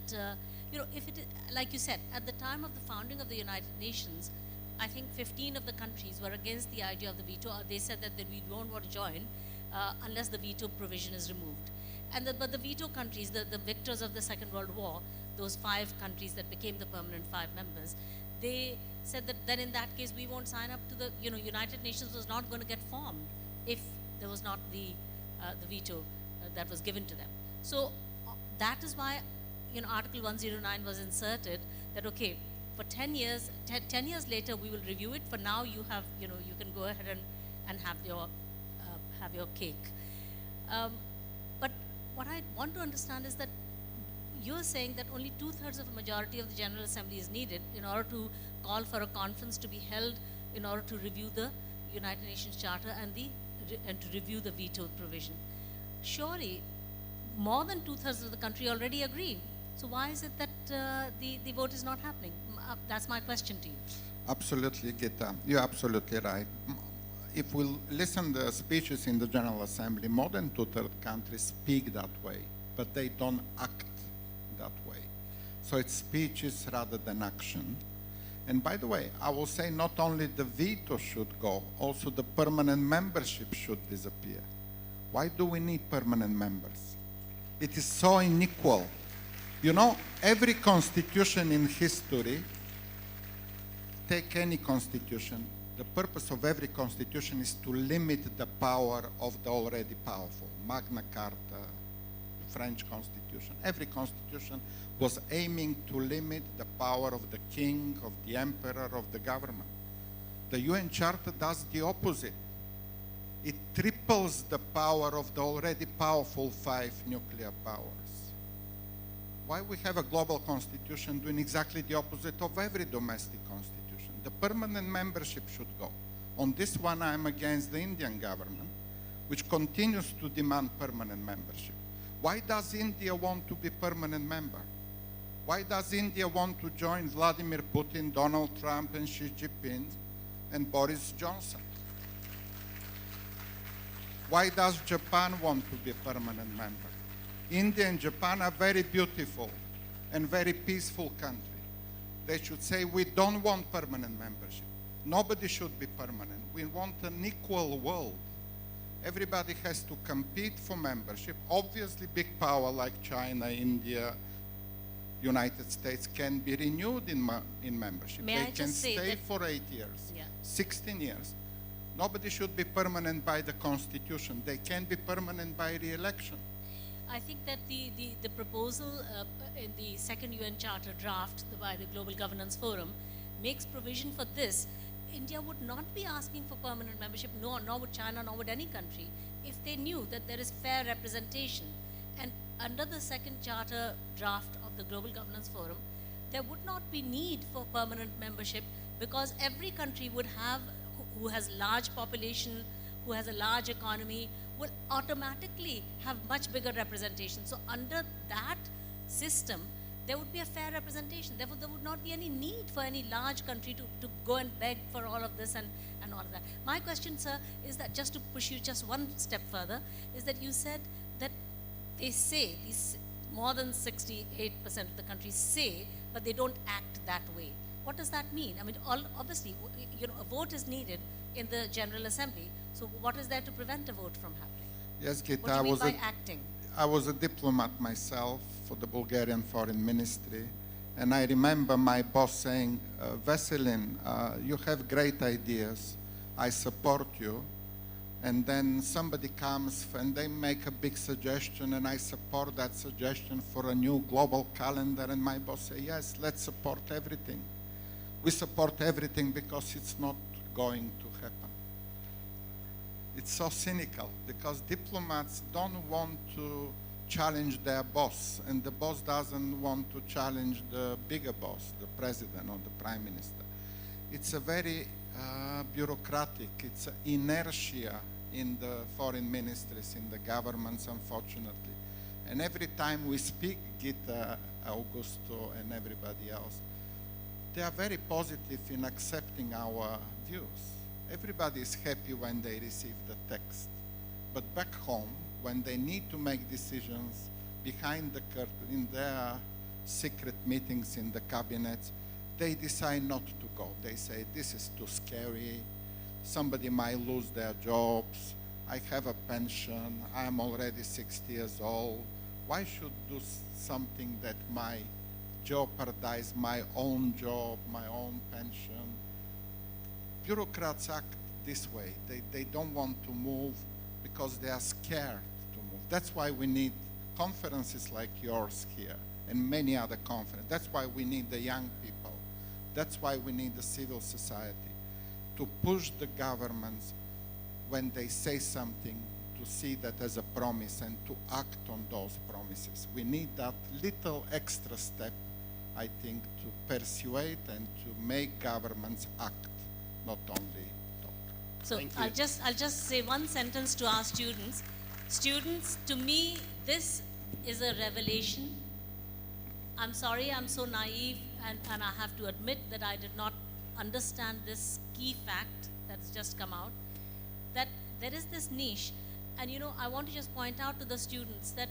if it, like you said, at the time of the founding of the United Nations, I think 15 of the countries were against the idea of the veto. They said that we don't want to join unless the veto provision is removed. But the veto countries, the victors of the Second World War, those 5 countries that became the permanent 5 members, they said that then in that case we won't sign up to the, United Nations was not going to get formed if there was not the veto that was given to them. So that is why, Article 109 was inserted that, okay, for 10 years, 10 years later we will review it. For now you have, you can go ahead and have your cake. But what I want to understand is that you're saying that only 2/3 of a majority of the General Assembly is needed in order to call for a conference to be held in order to review the United Nations Charter and to review the veto provision. Surely, more than 2/3 of the country already agree. So why is it that the vote is not happening? That's my question to you. Absolutely, Gita. You're absolutely right. If we listen to the speeches in the General Assembly, more than 2/3 countries speak that way, but they don't act that way. So it's speeches rather than action. And by the way, I will say not only the veto should go, also the permanent membership should disappear. Why do we need permanent members? It is so unequal. Every constitution in history, take any constitution, the purpose of every constitution is to limit the power of the already powerful. Magna Carta, French Constitution, every constitution was aiming to limit the power of the king, of the emperor, of the government. The UN Charter does the opposite. It triples the power of the already powerful 5 nuclear powers. Why we have a global constitution doing exactly the opposite of every domestic constitution? The permanent membership should go. On this one, I'm against the Indian government, which continues to demand permanent membership. Why does India want to be permanent member? Why does India want to join Vladimir Putin, Donald Trump, and Xi Jinping, and Boris Johnson? Why does Japan want to be a permanent member? India and Japan are very beautiful and very peaceful countries. They should say, we don't want permanent membership. Nobody should be permanent. We want an equal world. Everybody has to compete for membership. Obviously, big power like China, India, United States can be renewed in membership. May they I can just say stay that, for 8 years, yeah. 16 years. Nobody should be permanent by the constitution. They can be permanent by re-election. I think that the proposal in the second UN Charter draft by the Global Governance Forum makes provision for this. India would not be asking for permanent membership, nor would China, nor would any country, if they knew that there is fair representation. And under the second Charter draft of the Global Governance Forum, there would not be need for permanent membership because every country would have, who has large population, who has a large economy, will automatically have much bigger representation. So under that system, there would be a fair representation. Therefore, there would not be any need for any large country to go and beg for all of this and all of that. My question, sir, is that just to push you just one step further, is that you said that they say, these more than 68% of the countries say, but they don't act that way. What does that mean? I mean, obviously, you know, a vote is needed in the General Assembly. So what is there to prevent a vote from happening? Yes, Gita, What do you mean by acting? I was a diplomat myself for the Bulgarian Foreign Ministry, and I remember my boss saying, Veselin, you have great ideas, I support you, and then somebody comes and they make a big suggestion and I support that suggestion for a new global calendar, and my boss says, yes, let's support everything. We support everything because it's not going to happen. It's so cynical because diplomats don't want to challenge their boss, and the boss doesn't want to challenge the bigger boss, the president or the prime minister. It's a very bureaucratic, it's inertia in the foreign ministries, in the governments, unfortunately. And every time we speak, Gita, Augusto, and everybody else, they are very positive in accepting our views. Everybody is happy when they receive the text. But back home, when they need to make decisions behind the curtain, in their secret meetings in the cabinets, they decide not to go. They say, this is too scary. Somebody might lose their jobs. I have a pension. I'm already 60 years old. Why should do something that might jeopardize my own job, my own pension? Bureaucrats act this way. They don't want to move because they are scared to move. That's why we need conferences like yours here and many other conferences. That's why we need the young people. That's why we need the civil society to push the governments when they say something to see that as a promise and to act on those promises. We need that little extra step, I think, to persuade and to make governments act, not only talk. So I'll just say one sentence to our students. Students, to me, this is a revelation. I'm sorry I'm so naive, and I have to admit that I did not understand this key fact that's just come out, that there is this niche. And you know, I want to just point out to the students that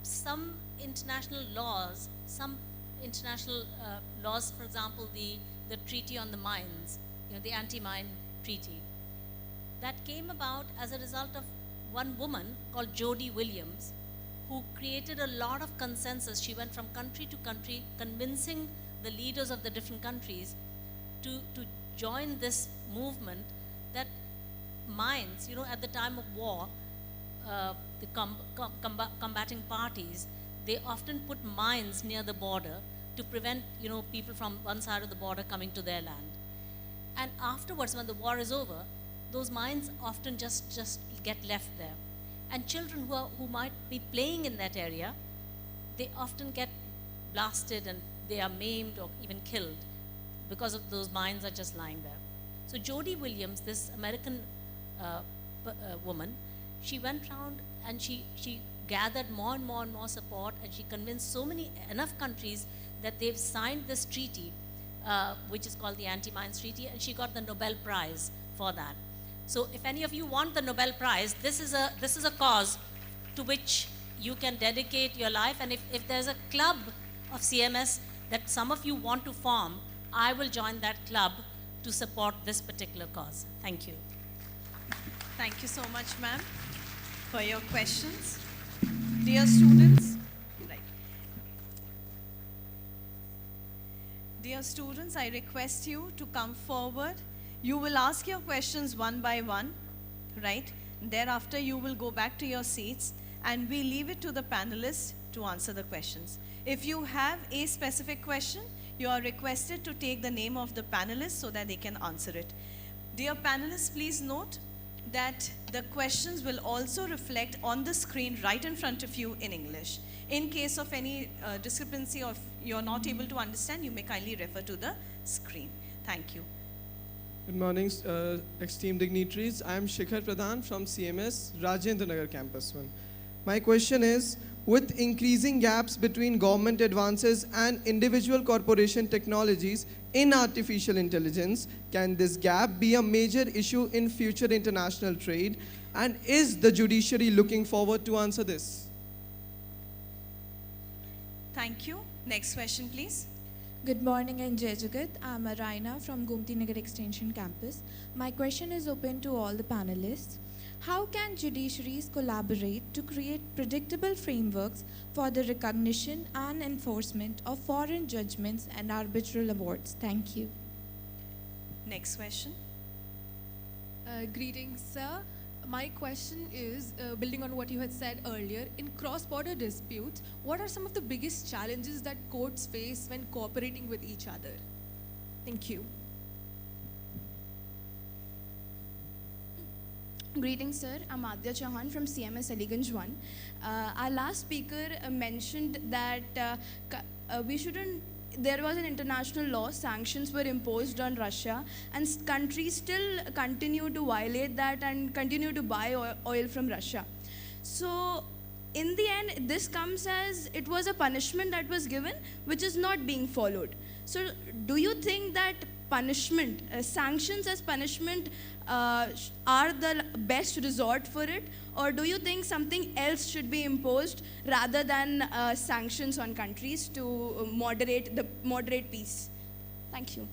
some international laws, for example, the Treaty on the Mines, you know, the anti-mine treaty, that came about as a result of one woman called Jody Williams, who created a lot of consensus. She went from country to country, convincing the leaders of the different countries to join this movement that mines, you know, at the time of war, the combating parties, they often put mines near the border to prevent, you know, people from one side of the border coming to their land. And afterwards, when the war is over, those mines often just get left there. And children who might be playing in that area, they often get blasted and they are maimed or even killed because of those mines are just lying there. So Jody Williams, this American woman, she went around and she gathered more and more support, and she convinced enough countries that they've signed this treaty, which is called the Anti-Mines Treaty, and she got the Nobel Prize for that. So if any of you want the Nobel Prize, this is a cause to which you can dedicate your life. And if there's a club of CMS that some of you want to form, I will join that club to support this particular cause. Thank you. Thank you so much, ma'am, for your questions. Dear students, Dear students, I request you to come forward. You will ask your questions one by one, right? Thereafter, you will go back to your seats, and we leave it to the panelists to answer the questions. If you have a specific question, you are requested to take the name of the panelist so that they can answer it. Dear panelists, please note that the questions will also reflect on the screen right in front of you in English. In case of any discrepancy or if you're not able to understand, you may kindly refer to the screen. Thank you. Good morning, esteemed dignitaries. I am Shikhar Pradhan from CMS, Rajendra Nagar Campus 1. My question is, with increasing gaps between government advances and individual corporation technologies in artificial intelligence, can this gap be a major issue in future international trade? And is the judiciary looking forward to answer this? Thank you. Next question, please. Good morning and Jai Jagat. I'm Araina from Gomti Nagar Extension Campus. My question is open to all the panelists. How can judiciaries collaborate to create predictable frameworks for the recognition and enforcement of foreign judgments and arbitral awards? Thank you. Next question. Greetings, sir. My question is, building on what you had said earlier, in cross-border disputes, what are some of the biggest challenges that courts face when cooperating with each other? Thank you. Greetings, sir. I'm Adya Chauhan from CMS Aliganj 1. Our last speaker mentioned that there was an international law, sanctions were imposed on Russia, and countries still continue to violate that and continue to buy oil from Russia. So, in the end, this comes as it was a punishment that was given, which is not being followed. So, do you think that punishment, sanctions as punishment, are the best resort for it, or do you think something else should be imposed rather than sanctions on countries to moderate peace? Thank you.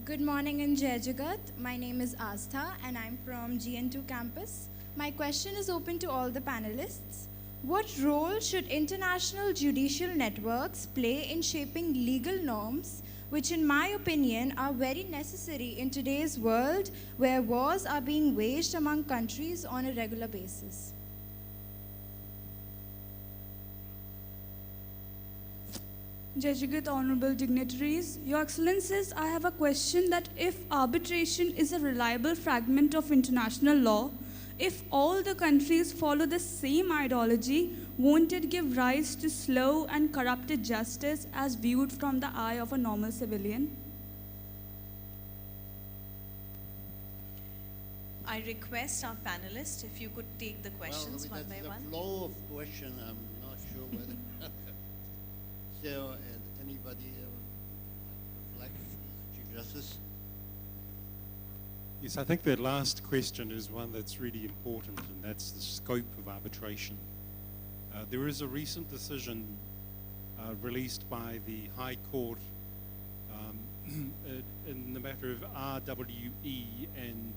Good morning in Jai Jagat. My name is Astha and I'm from GN2 campus. My question is open to all the panelists. What role should international judicial networks play in shaping legal norms, which in my opinion are very necessary in today's world where wars are being waged among countries on a regular basis? Jai Jagat, honorable dignitaries, Your Excellencies, I have a question that if arbitration is a reliable fragment of international law, if all the countries follow the same ideology, won't it give rise to slow and corrupted justice as viewed from the eye of a normal civilian? I request our panelists if you could take the questions one by one. The flow of question, I'm not sure whether. So, anybody reflect, Chief Justice? Yes, I think that last question is one that's really important, and that's the scope of arbitration. There is a recent decision released by the High Court in the matter of RWE and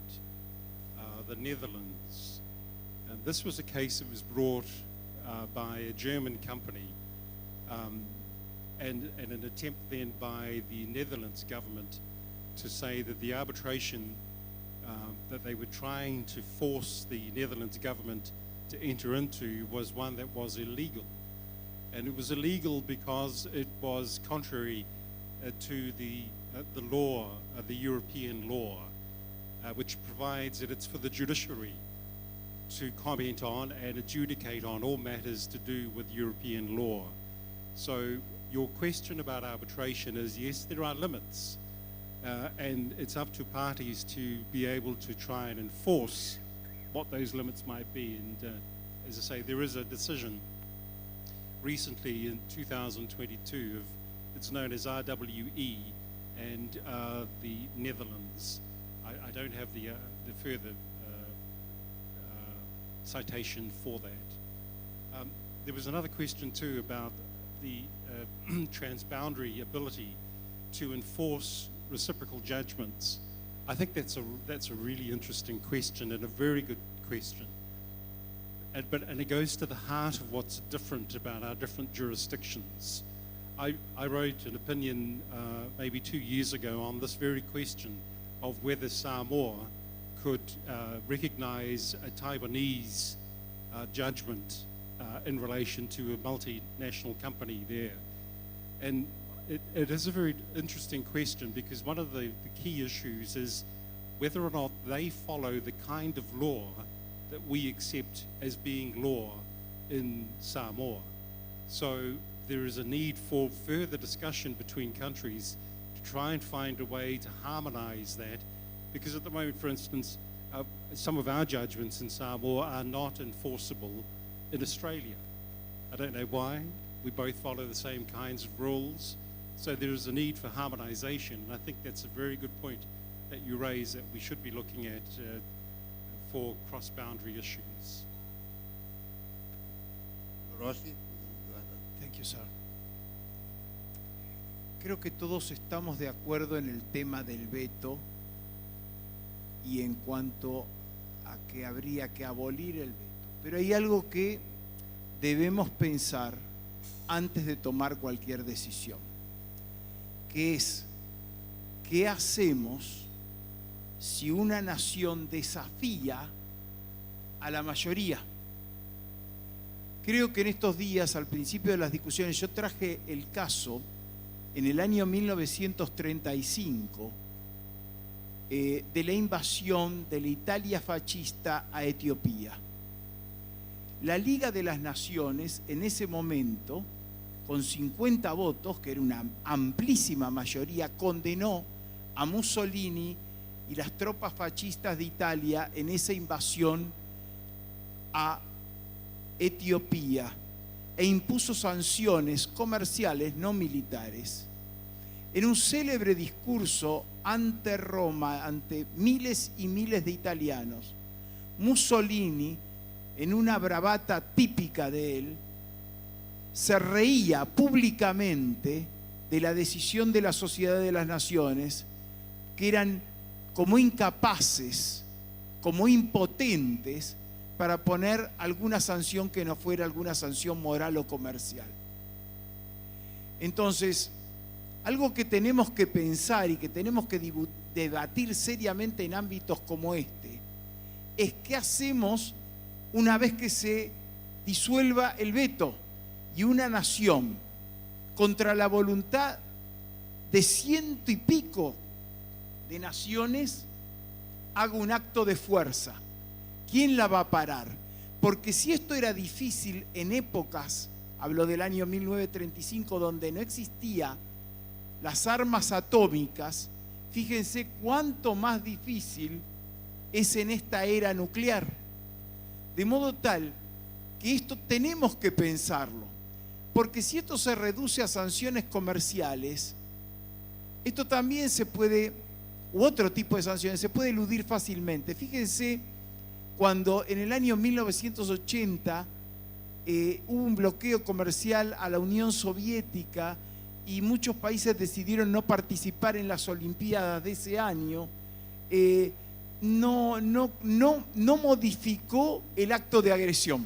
the Netherlands. And this was a case that was brought by a German company and an attempt then by the Netherlands government to say that the arbitration that they were trying to force the Netherlands government to enter into was one that was illegal. And it was illegal because it was contrary to the law, the European law, which provides that it's for the judiciary to comment on and adjudicate on all matters to do with European law. So your question about arbitration is, yes, there are limits. And it's up to parties to be able to try and enforce what those limits might be. And as I say, there is a decision recently in 2022 it's known as RWE and the Netherlands. I don't have the further citation for that. There was another question too about the transboundary ability to enforce reciprocal judgments. I think that's a really interesting question and a very good question. And it goes to the heart of what's different about our different jurisdictions. I wrote an opinion maybe 2 years ago on this very question of whether Samoa could recognize a Taiwanese judgment in relation to a multinational company there. And it is a very interesting question because one of the key issues is whether or not they follow the kind of law that we accept as being law in Samoa. So there is a need for further discussion between countries to try and find a way to harmonize that, because at the moment, for instance, some of our judgments in Samoa are not enforceable in Australia. I don't know why. We both follow the same kinds of rules. So there is a need for harmonization. And I think that's a very good point that you raise, that we should be looking at for cross-boundary issues. Rossi? Thank you, sir. Creo que todos estamos de acuerdo en el tema del veto y en cuanto a que habría que abolir el veto. Pero hay algo que debemos pensar antes de tomar cualquier decisión, que es, ¿qué hacemos si una nación desafía a la mayoría? Creo que en estos días, al principio de las discusiones, yo traje el caso en el año 1935 de la invasión de la Italia fascista a Etiopía. La Liga de las Naciones, en ese momento, con 50 votos, que era una amplísima mayoría, condenó a Mussolini y las tropas fascistas de Italia en esa invasión a Etiopía e impuso sanciones comerciales, no militares. En un célebre discurso ante Roma, ante miles y miles de italianos, Mussolini, en una bravata típica de él, se reía públicamente de la decisión de la Sociedad de las Naciones, que eran como incapaces, como impotentes para poner alguna sanción que no fuera alguna sanción moral o comercial. Entonces, algo que tenemos que pensar y que tenemos que debatir seriamente en ámbitos como este, es qué hacemos una vez que se disuelva el veto y una nación, contra la voluntad de 100 y pico de naciones, haga un acto de fuerza. ¿Quién la va a parar? Porque si esto era difícil en épocas, hablo del año 1935, donde no existían las armas atómicas, fíjense cuánto más difícil es en esta era nuclear. De modo tal que esto tenemos que pensarlo, porque si esto se reduce a sanciones comerciales, esto también se puede, u otro tipo de sanciones, se puede eludir fácilmente. Fíjense cuando en el año 1980 hubo un bloqueo comercial a la Unión Soviética y muchos países decidieron no participar en las Olimpiadas de ese año, no modificó el acto de agresión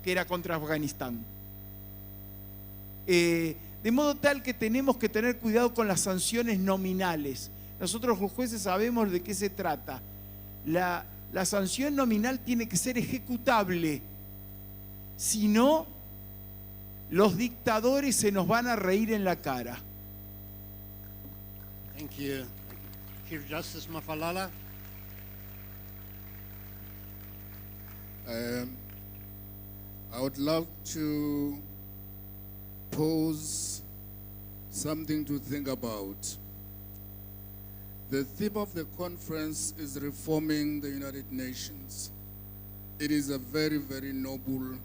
que era contra Afganistán. De modo tal que tenemos que tener cuidado con las sanciones nominales. Nosotros los jueces sabemos de qué se trata. La sanción nominal tiene que ser ejecutable. Si no, los dictadores se nos van a reír en la cara. Thank you. Chief Justice Mafalala. I would love to pose something to think about. The theme of the conference is reforming the United Nations. It is a very, very noble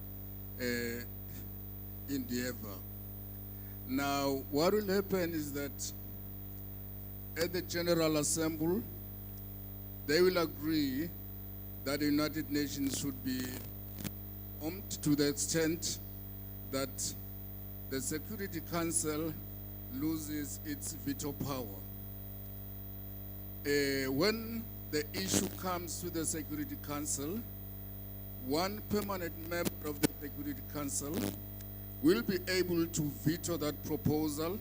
endeavor. Now, what will happen is that at the General Assembly, they will agree that the United Nations should be armed to the extent that the Security Council loses its veto power. When the issue comes to the Security Council, one permanent member of the Security Council will be able to veto that proposal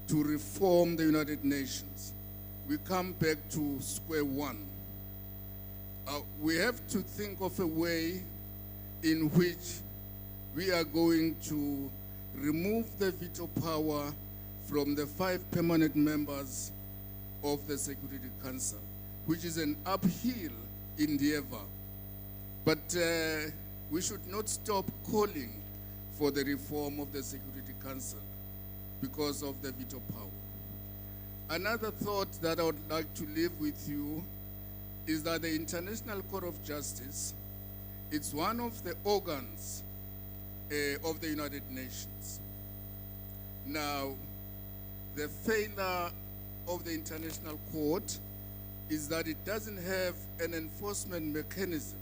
to reform the United Nations. We come back to square one. We have to think of a way in which we are going to remove the veto power from the 5 permanent members of the Security Council, which is an uphill endeavor. But we should not stop calling for the reform of the Security Council because of the veto power. Another thought that I would like to leave with you is that the International Court of Justice, it's one of the organs of the United Nations. Now, the failure of the International Court is that it doesn't have an enforcement mechanism.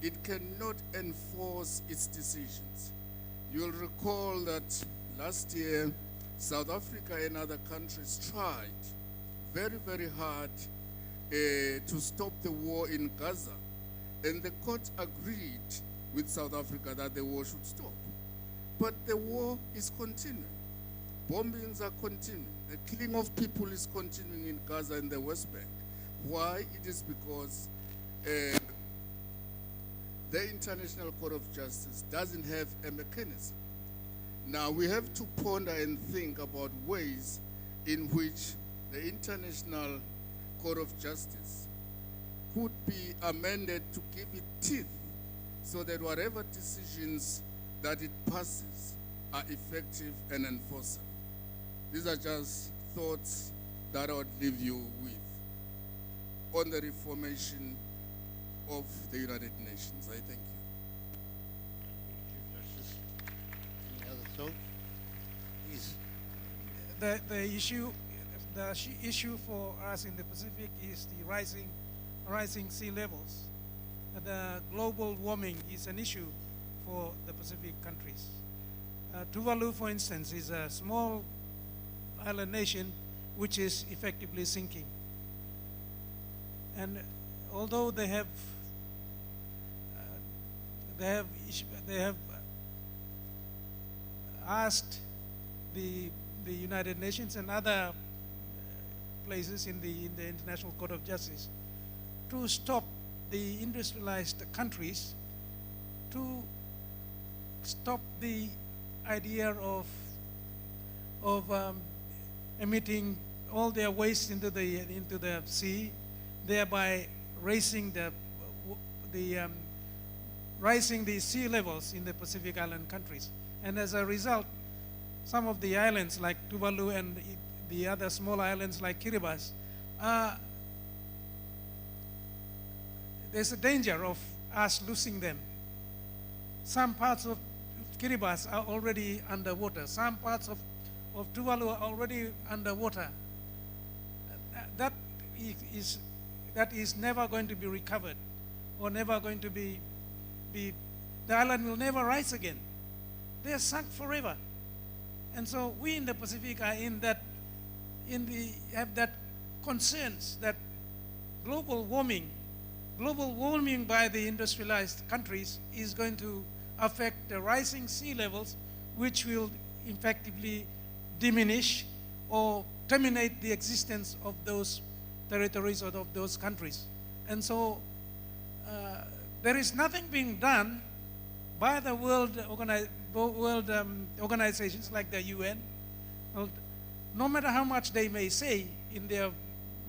It cannot enforce its decisions. You'll recall that last year, South Africa and other countries tried very, very hard to stop the war in Gaza. And the court agreed with South Africa that the war should stop. But the war is continuing. Bombings are continuing. The killing of people is continuing in Gaza and the West Bank. Why? It is because the International Court of Justice doesn't have a mechanism. Now we have to ponder and think about ways in which the International Court of Justice could be amended to give it teeth so that whatever decisions that it passes are effective and enforceable. These are just thoughts that I would leave you with on the reformation of the United Nations. I thank you. Chief Justice, any other thought? Please. The issue for us in the Pacific is the rising sea levels. The global warming is an issue for the Pacific countries. Tuvalu, for instance, is a small island nation which is effectively sinking. And although they have asked the United Nations and other places in the International Court of Justice to stop the industrialized countries, to stop the idea of emitting all their waste into the sea, thereby raising the sea levels in the Pacific Island countries. And as a result, some of the islands like Tuvalu and the other small islands like Kiribati, there's a danger of us losing them. Some parts of Kiribati are already underwater. Some parts of Tuvalu are already underwater. That is never going to be recovered, or never going to be the island will never rise again. They are sunk forever. And so we in the Pacific are have that concerns that global warming by the industrialized countries is going to affect the rising sea levels, which will effectively diminish or terminate the existence of those territories or of those countries. And so there is nothing being done by the world organizations like the UN. Well, no matter how much they may say in their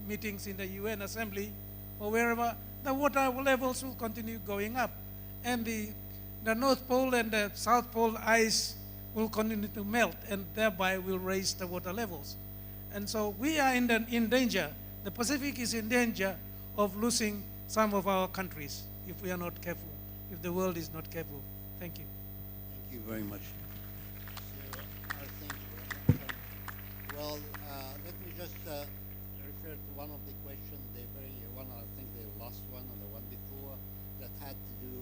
meetings in the UN Assembly or wherever, the water levels will continue going up. And the North Pole and the South Pole ice will continue to melt, and thereby will raise the water levels. And so we are in danger. The Pacific is in danger of losing some of our countries if we are not careful, if the world is not careful. Thank you. Thank you very much. Thank you very much. Well, let me just refer to one of the questions, I think the last one or the one before, that had to do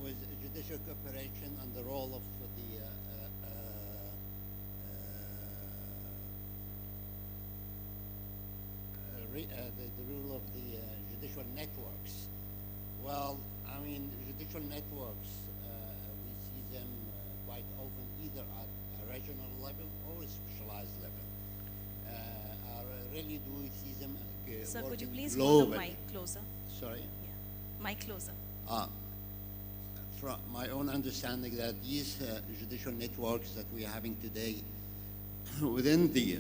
with judicial cooperation and the role of the rule of the judicial networks. Well, I mean, judicial networks, we see them quite often either at a regional level or a specialized level. Really, do we see them Sir, could you working please hold the globally? mic closer? Sorry? Yeah, mic closer. From my own understanding that these judicial networks that we are having today within the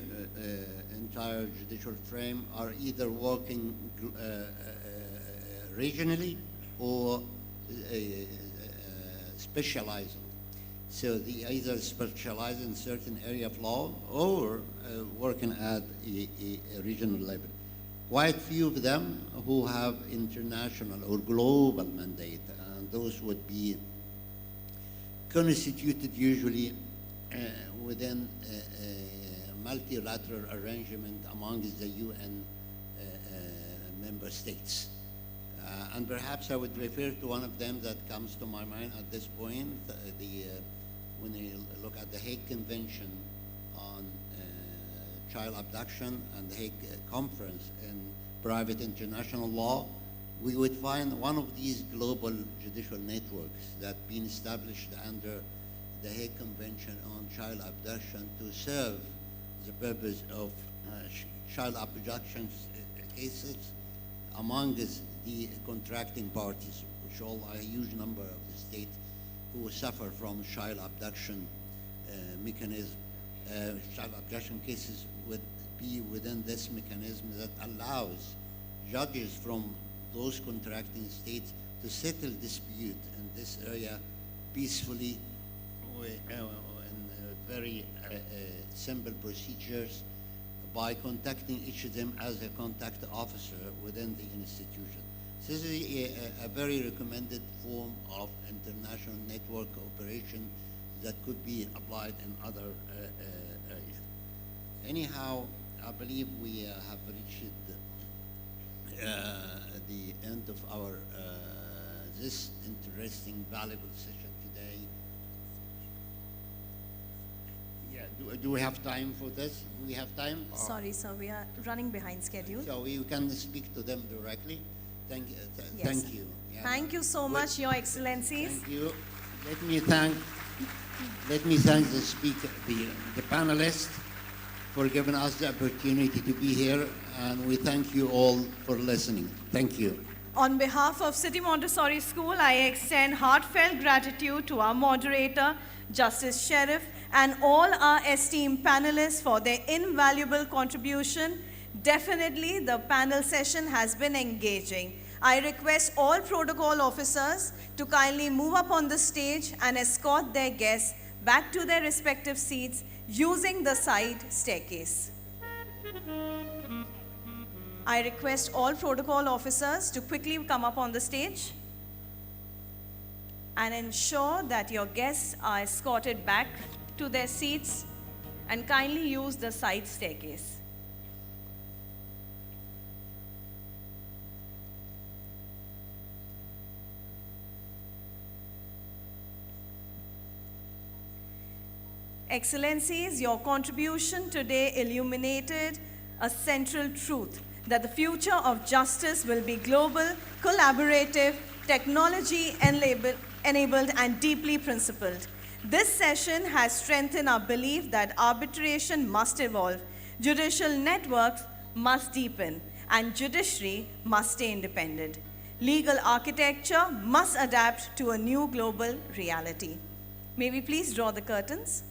entire judicial frame are either working regionally or specializing. So they either specialize in certain area of law or working at a regional level. quite few of them who have international or global mandate, and those would be constituted usually within a multilateral arrangement among the UN member states. And perhaps I would refer to one of them that comes to my mind at this point, when you look at the Hague Convention on Child Abduction and the Hague Conference in Private International Law, we would find one of these global judicial networks that been established under the Hague Convention on Child Abduction to serve the purpose of child abduction cases among the contracting parties, which all are a huge number of the states who suffer from child abduction mechanism. Child abduction cases would be within this mechanism that allows judges from those contracting states to settle dispute in this area peacefully in very simple procedures by contacting each of them as a contact officer within the institution. This is a very recommended form of international network cooperation that could be applied in other areas. Anyhow, I believe we have reached the end of our this interesting, valuable session today. Yeah, do we have time for this? Do we have time? Sorry, sir, we are running behind schedule. So we can speak to them directly. Thank you. Yes. Thank you. Yeah. Thank you so much, Your Excellencies. Thank you. Let me thank the speaker, the panelists, for giving us the opportunity to be here, and we thank you all for listening. Thank you. On behalf of City Montessori School, I extend heartfelt gratitude to our moderator, Justice Sheriff, and all our esteemed panelists for their invaluable contribution. Definitely, the panel session has been engaging. I request all protocol officers to kindly move up on the stage and escort their guests back to their respective seats using the side staircase. I request all protocol officers to quickly come up on the stage and ensure that your guests are escorted back to their seats, and kindly use the side staircase. Excellencies, your contribution today illuminated a central truth, that the future of justice will be global, collaborative, technology-enabled, and deeply principled. This session has strengthened our belief that arbitration must evolve, judicial networks must deepen, and judiciary must stay independent. Legal architecture must adapt to a new global reality. May we please draw the curtains?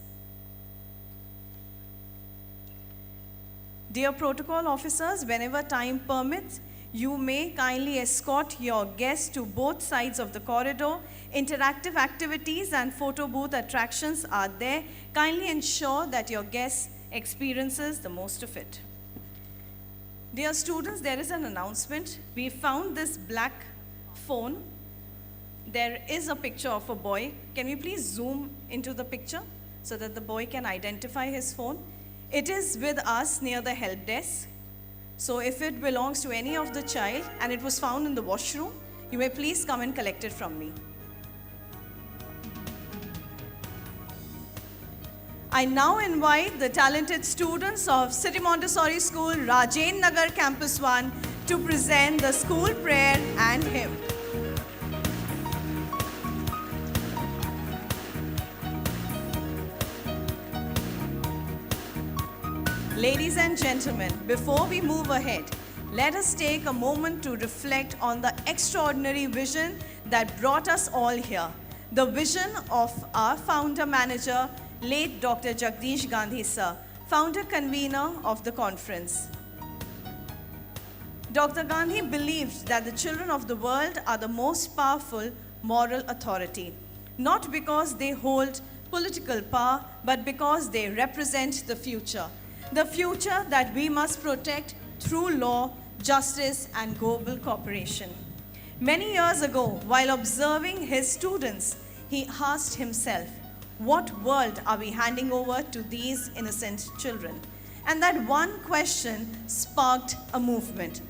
Dear protocol officers, whenever time permits, you may kindly escort your guests to both sides of the corridor. Interactive activities and photo booth attractions are there. Kindly ensure that your guests experiences the most of it. Dear students, there is an announcement. We found this black phone. There is a picture of a boy. Can we please zoom into the picture so that the boy can identify his phone? It is with us near the help desk. So if it belongs to any of the child and it was found in the washroom, you may please come and collect it from me. I now invite the talented students of City Montessori School, Rajen Nagar Campus 1 to present the school prayer and hymn. Ladies and gentlemen, before we move ahead, let us take a moment to reflect on the extraordinary vision that brought us all here. The vision of our founder manager, late Dr. Jagdish Gandhi sir, founder convener of the conference. Dr. Gandhi believed that the children of the world are the most powerful moral authority, not because they hold political power, but because they represent the future. The future that we must protect through law, justice, and global cooperation. Many years ago, while observing his students, he asked himself, what world are we handing over to these innocent children? And that one question sparked a movement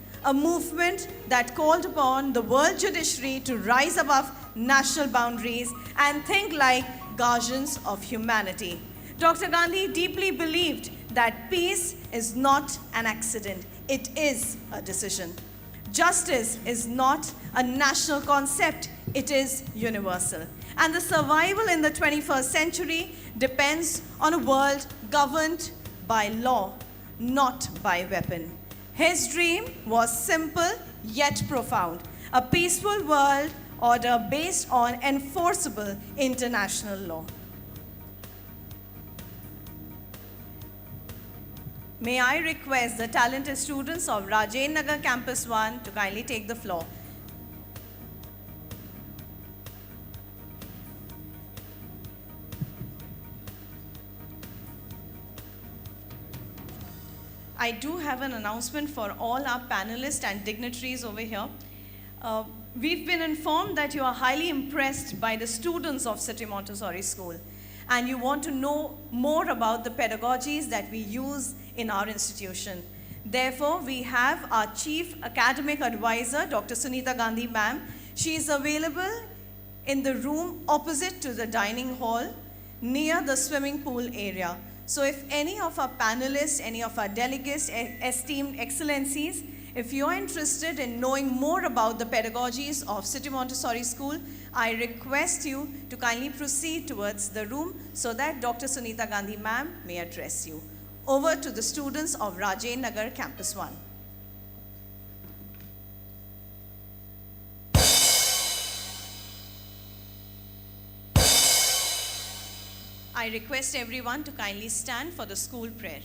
that called upon the world judiciary to rise above national boundaries and think like guardians of humanity. Dr. Gandhi deeply believed that peace is not an accident, it is a decision. Justice is not a national concept, it is universal. And the survival in the 21st century depends on a world governed by law, not by weapon. His dream was simple yet profound, a peaceful world order based on enforceable international law. May I request the talented students of Rajendra Nagar Campus 1 to kindly take the floor. I do have an announcement for all our panelists and dignitaries over here. We've been informed that you are highly impressed by the students of City Montessori School, and you want to know more about the pedagogies that we use in our institution. Therefore, we have our Chief Academic Advisor, Dr. Sunita Gandhi ma'am. She is available in the room opposite to the dining hall near the swimming pool area. So if any of our panelists, any of our delegates, esteemed excellencies, if you're interested in knowing more about the pedagogies of City Montessori School, I request you to kindly proceed towards the room so that Dr. Sunita Gandhi ma'am may address you. Over to the students of Rajendra Nagar Campus 1. I request everyone to kindly stand for the school prayer.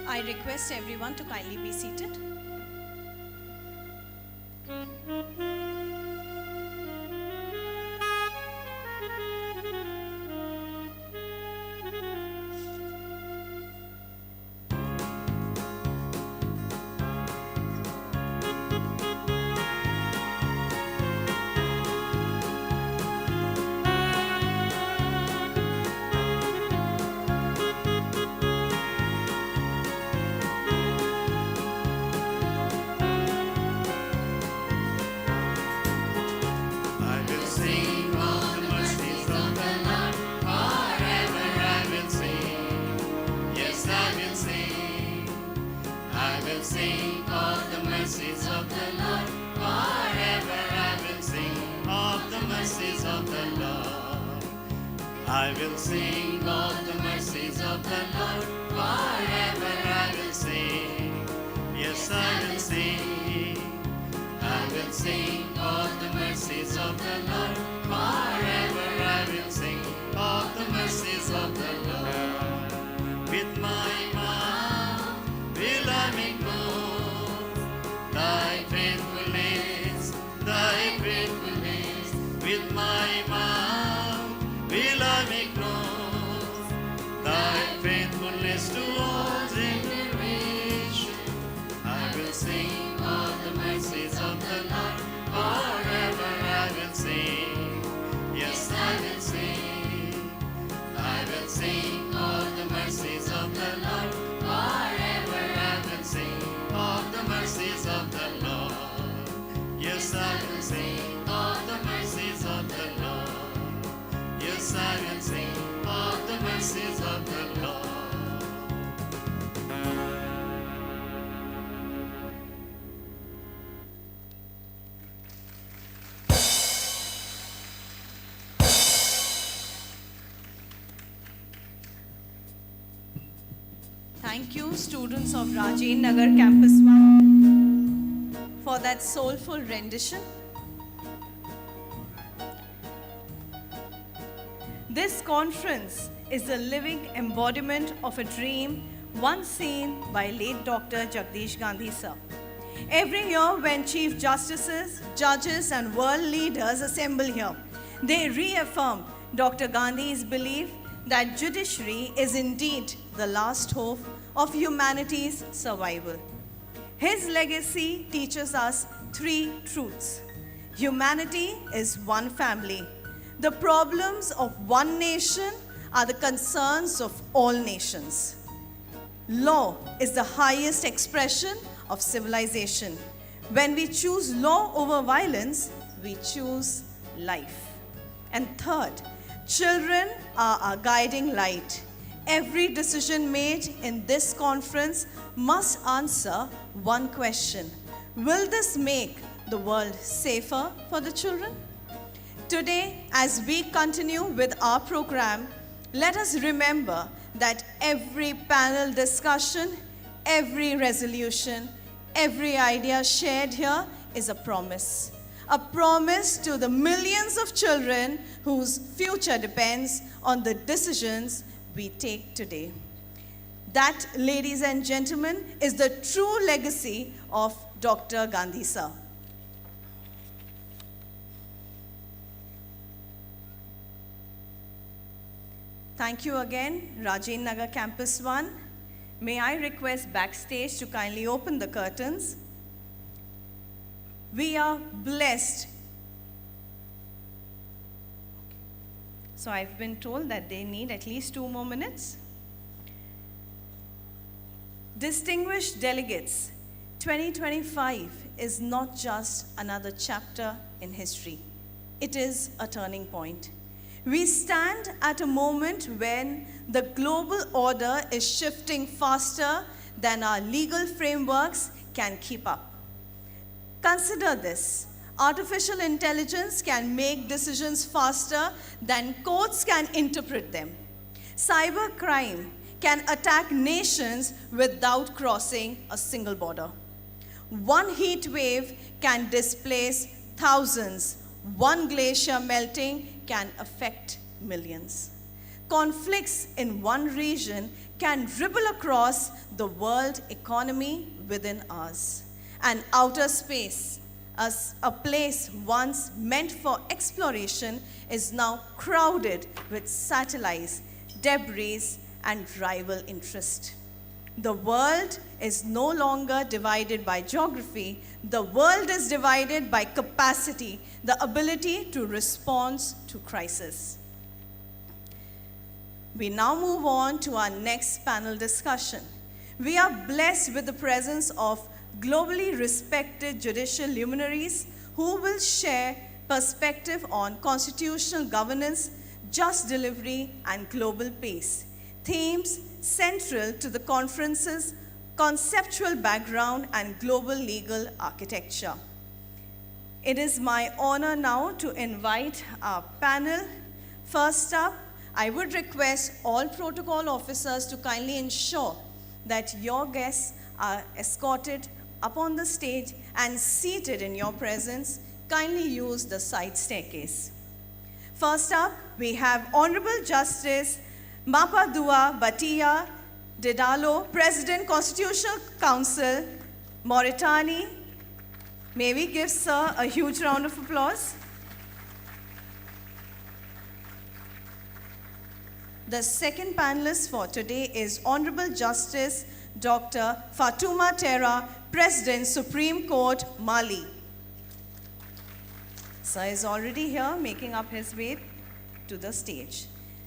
I request everyone to kindly be seated. the Lord. I will sing of the mercies of the Lord, forever I will sing. Yes, I will sing. I will sing of the mercies of the Lord, forever I will sing of the mercies of the Lord. With my mouth will I make known thy faithfulness, thy faithfulness. With my mouth will I make known thy faithfulness to all generations. I will sing of the mercies of the Lord, forever I will sing. Yes, I will sing. I will sing of the mercies of the Lord, forever I will sing of the mercies of the Lord. Yes, I will sing of the mercies of the Lord. Yes, I will sing of the mercies of the Lord. Thank you, students of Rajiv Nagar Campus 1, for that soulful rendition. This conference is a living embodiment of a dream once seen by late Dr. Jagdish Gandhi sir. Every year when Chief Justices, judges and world leaders assemble here, they reaffirm Dr. Gandhi's belief that judiciary is indeed the last hope of humanity's survival. His legacy teaches us three truths. Humanity is one family. The problems of one nation are the concerns of all nations. Law is the highest expression of civilization. When we choose law over violence, we choose life. And third, children are our guiding light. Every decision made in this conference must answer one question. Will this make the world safer for the children? Today, as we continue with our program, let us remember that every panel discussion, every resolution, every idea shared here is a promise. A promise to the millions of children whose future depends on the decisions we take today. That, ladies and gentlemen, is the true legacy of Dr. Gandhi sir. Thank you again, Rajiv Nagar Campus 1. May I request backstage to kindly open the curtains. We are blessed. So I've been told that they need at least 2 more minutes. Distinguished delegates, 2025 is not just another chapter in history. It is a turning point. We stand at a moment when the global order is shifting faster than our legal frameworks can keep up. Consider this. Artificial intelligence can make decisions faster than courts can interpret them. Cybercrime can attack nations without crossing a single border. One heat wave can displace thousands. One glacier melting can affect millions. Conflicts in one region can ripple across the world economy within ours. And outer space, as a place once meant for exploration, is now crowded with satellites, debris, and rival interest. The world is no longer divided by geography. The world is divided by capacity, the ability to respond to crisis. We now move on to our next panel discussion. We are blessed with the presence of globally respected judicial luminaries who will share perspective on constitutional governance, just delivery, and global peace, themes central to the conference's conceptual background and global legal architecture. It is my honor now to invite our panel. First up, I would request all protocol officers to kindly ensure that your guests are escorted up on the stage and seated in your presence. Kindly use the side staircase. First up, we have Honorable Justice Mapadua Batia Dedalo, President, Constitutional Council, Mauritania. May we give Sir a huge round of applause? The second panelist for today is Honorable Justice Dr. Fatuma Tera, President, Supreme Court, Mali. Sir is already here, making up his way to the stage.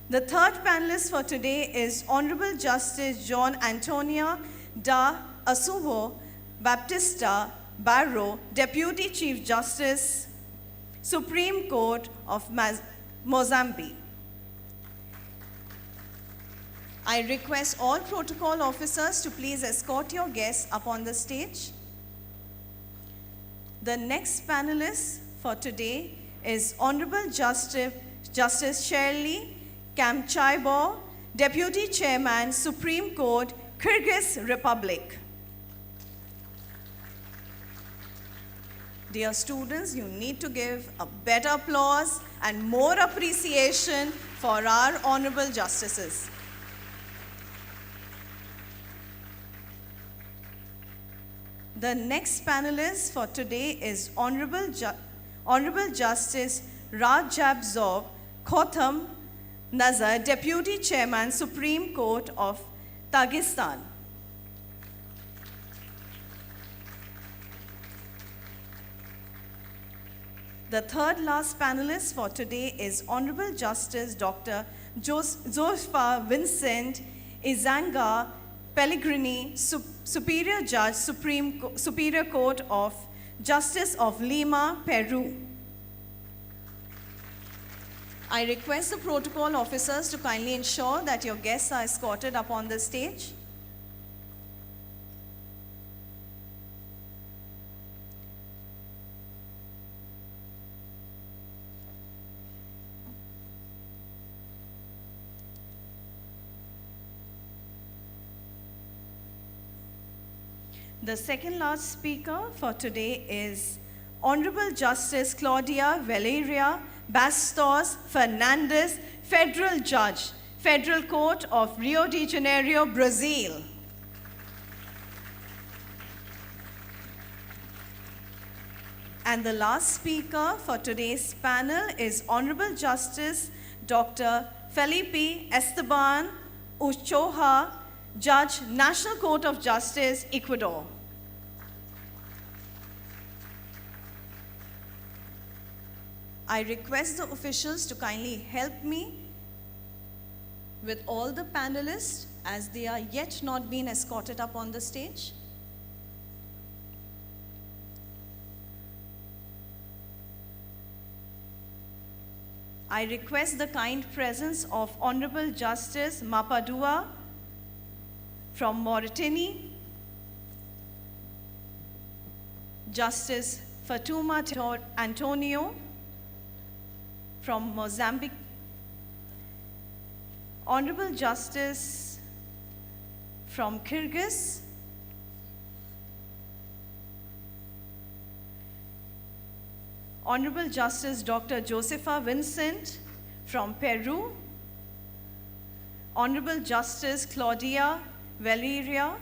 The third panelist for today is Honorable Justice John Antonio da Asubo Baptista Barro, Deputy Chief Justice, Supreme Court of Mozambique. I request all protocol officers to please escort your guests up on the stage. The next panelist for today is Honorable Justice Shirley Kamchaibo, Deputy Chairman, Supreme Court, Kyrgyz Republic. Dear students, you need to give a better applause and more appreciation for our honorable justices. The next panelist for today is Honorable Justice Rajab Zob Khotham Nazar, Deputy Chairman, Supreme Court of Dagestan. The third last panelist for today is Honorable Justice Dr. Josepha Vincent Izanga Pellegrini, Superior Judge, Superior Court of Justice of Lima, Peru. I request the protocol officers to kindly ensure that your guests are escorted up on the stage. The second last speaker for today is Honorable Justice Claudia Valeria Bastos Fernandes, Federal Judge, Federal Court of Rio de Janeiro, Brazil. And the last speaker for today's panel is Honorable Justice Dr. Felipe Esteban Uchoha, Judge, National Court of Justice, Ecuador. I request the officials to kindly help me with all the panelists as they are yet not being escorted up on the stage. I request the kind presence of Honorable Justice Mapadua from Mauritania, Justice Fatuma Antonio from Mozambique, Honorable Justice from Kyrgyz, Honorable Justice Dr. Josepha Vincent from Peru, Honorable Justice Claudia Valeria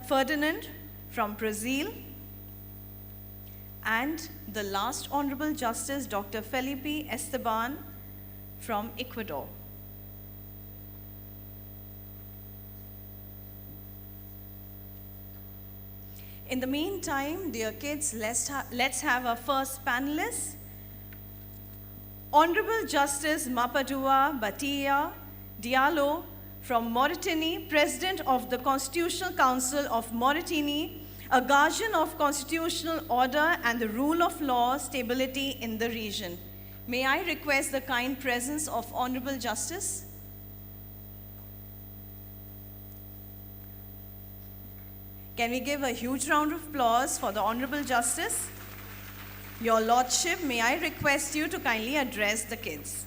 Ferdinand from Brazil, and the last Honorable Justice Dr. Felipe Esteban from Ecuador. In the meantime, dear kids, let's have our first panelist. Honorable Justice Mapadua Batia Diallo from Mauritania, President of the Constitutional Council of Mauritania, a guardian of constitutional order and the rule of law, stability in the region. May I request the kind presence of Honorable Justice? Can we give a huge round of applause for the Honorable Justice? Your Lordship, may I request you to kindly address the kids.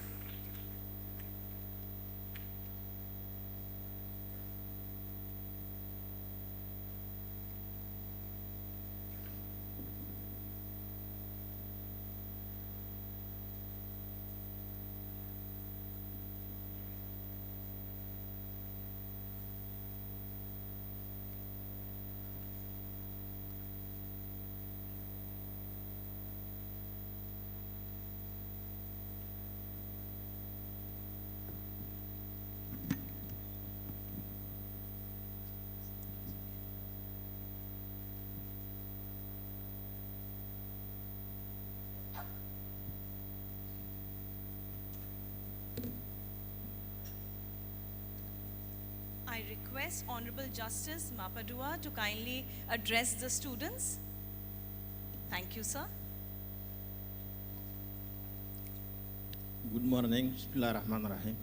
I request Honorable Justice Mapadua to kindly address the students. Thank you, sir. Good morning. Bismillahirrahmanirrahim.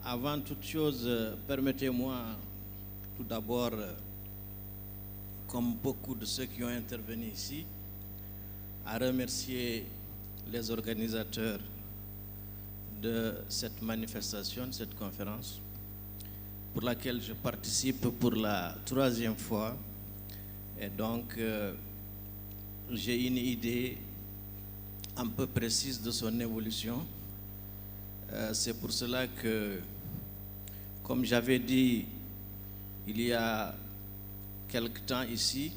Avant toute chose, permettez-moi tout d'abord, comme beaucoup de ceux qui ont intervenu ici, à remercier les organisateurs de cette manifestation, de cette conférence, pour laquelle je participe pour la 3e fois. Et donc, j'ai une idée un peu précise de son évolution. C'est pour cela que, comme j'avais dit il y a quelque temps ici,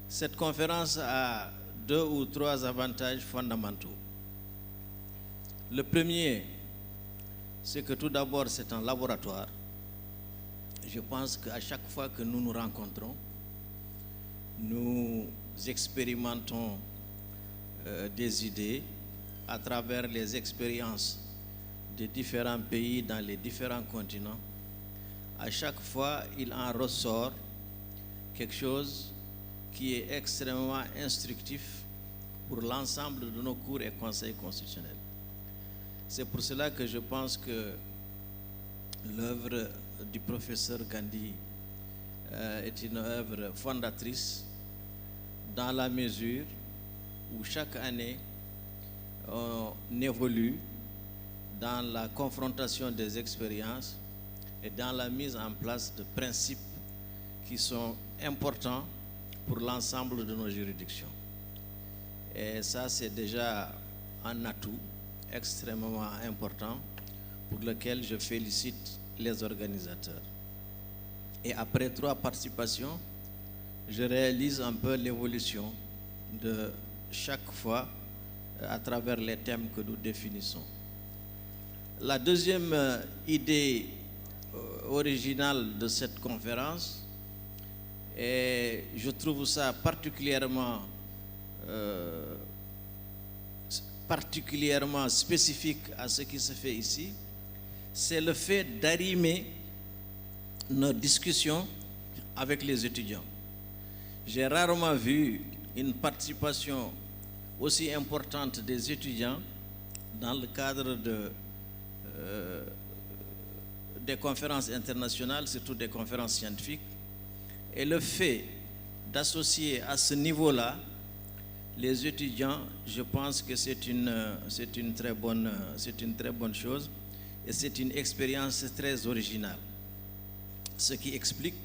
cette conférence a 2 ou 3 avantages fondamentaux. Le premier, c'est que tout d'abord, c'est un laboratoire. Je pense qu'à chaque fois que nous nous rencontrons, nous expérimentons des idées à travers les expériences des différents pays dans les différents continents. À chaque fois, il en ressort quelque chose qui est extrêmement instructif pour l'ensemble de nos cours et conseils constitutionnels. C'est pour cela que je pense que l'œuvre du professeur Gandhi est une œuvre fondatrice dans la mesure où chaque année on évolue dans la confrontation des expériences et dans la mise en place de principes qui sont importants pour l'ensemble de nos juridictions. Et ça, c'est déjà un atout extrêmement important pour lequel je félicite les organisateurs. Et après 3 participations, je réalise un peu l'évolution de chaque fois à travers les thèmes que nous définissons. La deuxième idée originale de cette conférence, et je trouve ça particulièrement spécifique à ce qui se fait ici, c'est le fait d'arrimer nos discussions avec les étudiants. J'ai rarement vu une participation aussi importante des étudiants dans le cadre des conférences internationales, surtout des conférences scientifiques. Et le fait d'associer à ce niveau-là les étudiants, je pense que c'est une très bonne chose et c'est une expérience très originale. Ce qui explique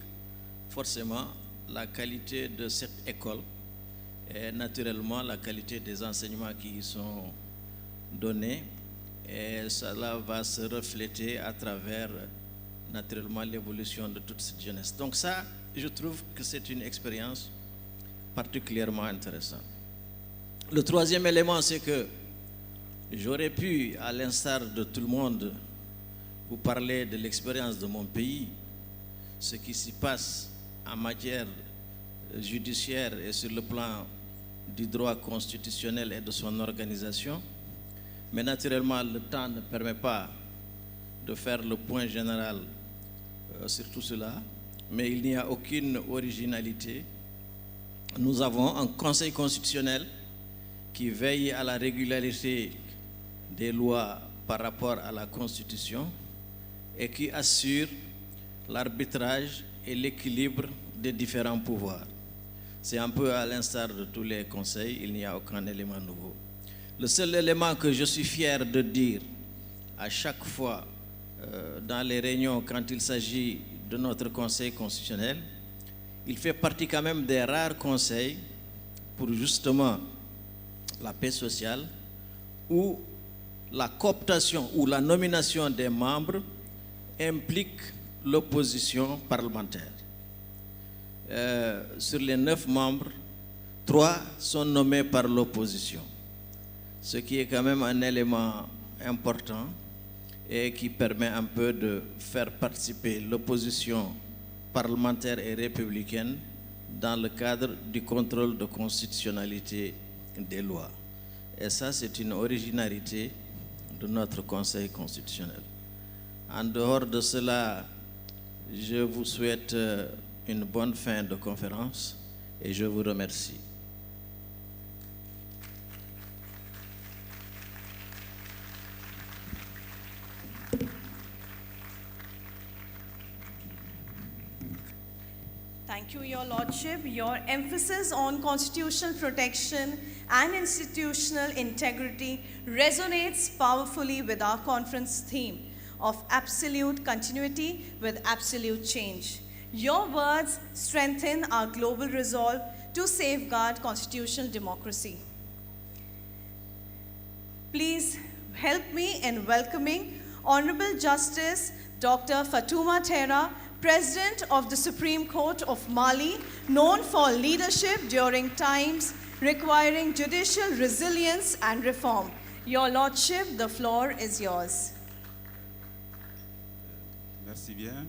forcément la qualité de cette école et naturellement la qualité des enseignements qui y sont donnés, et cela va se refléter à travers naturellement l'évolution de toute cette jeunesse. Donc ça, je trouve que c'est une expérience particulièrement intéressante. Le troisième élément, c'est que j'aurais pu, à l'instar de tout le monde, vous parler de l'expérience de mon pays, ce qui s'y passe en matière judiciaire et sur le plan du droit constitutionnel et de son organisation. Mais naturellement, le temps ne permet pas de faire le point général sur tout cela. Mais il n'y a aucune originalité. Nous avons un Conseil constitutionnel qui veille à la régularité des lois par rapport à la Constitution et qui assure l'arbitrage et l'équilibre des différents pouvoirs. C'est un peu à l'instar de tous les conseils, il n'y a aucun élément nouveau. Le seul élément que je suis fier de dire à chaque fois dans les réunions quand il s'agit de notre Conseil constitutionnel, il fait partie quand même des rares conseils pour justement la paix sociale où la cooptation ou la nomination des membres implique l'opposition parlementaire. Sur les 9 membres, 3 sont nommés par l'opposition, ce qui est quand même un élément important et qui permet un peu de faire participer l'opposition parlementaire et républicaine dans le cadre du contrôle de constitutionnalité des lois. Et ça, c'est une originalité de notre Conseil constitutionnel. En dehors de cela, je vous souhaite une bonne fin de conférence et je vous remercie. Thank you, Your Lordship. Your emphasis on constitutional protection and institutional integrity resonates powerfully with our conference theme of absolute continuity with absolute change. Your words strengthen our global resolve to safeguard constitutional democracy. Please help me in welcoming Honorable Justice Dr. Fatouma Terra, President of the Supreme Court of Mali, known for leadership during times requiring judicial resilience and reform. Your Lordship, the floor is yours. Merci bien.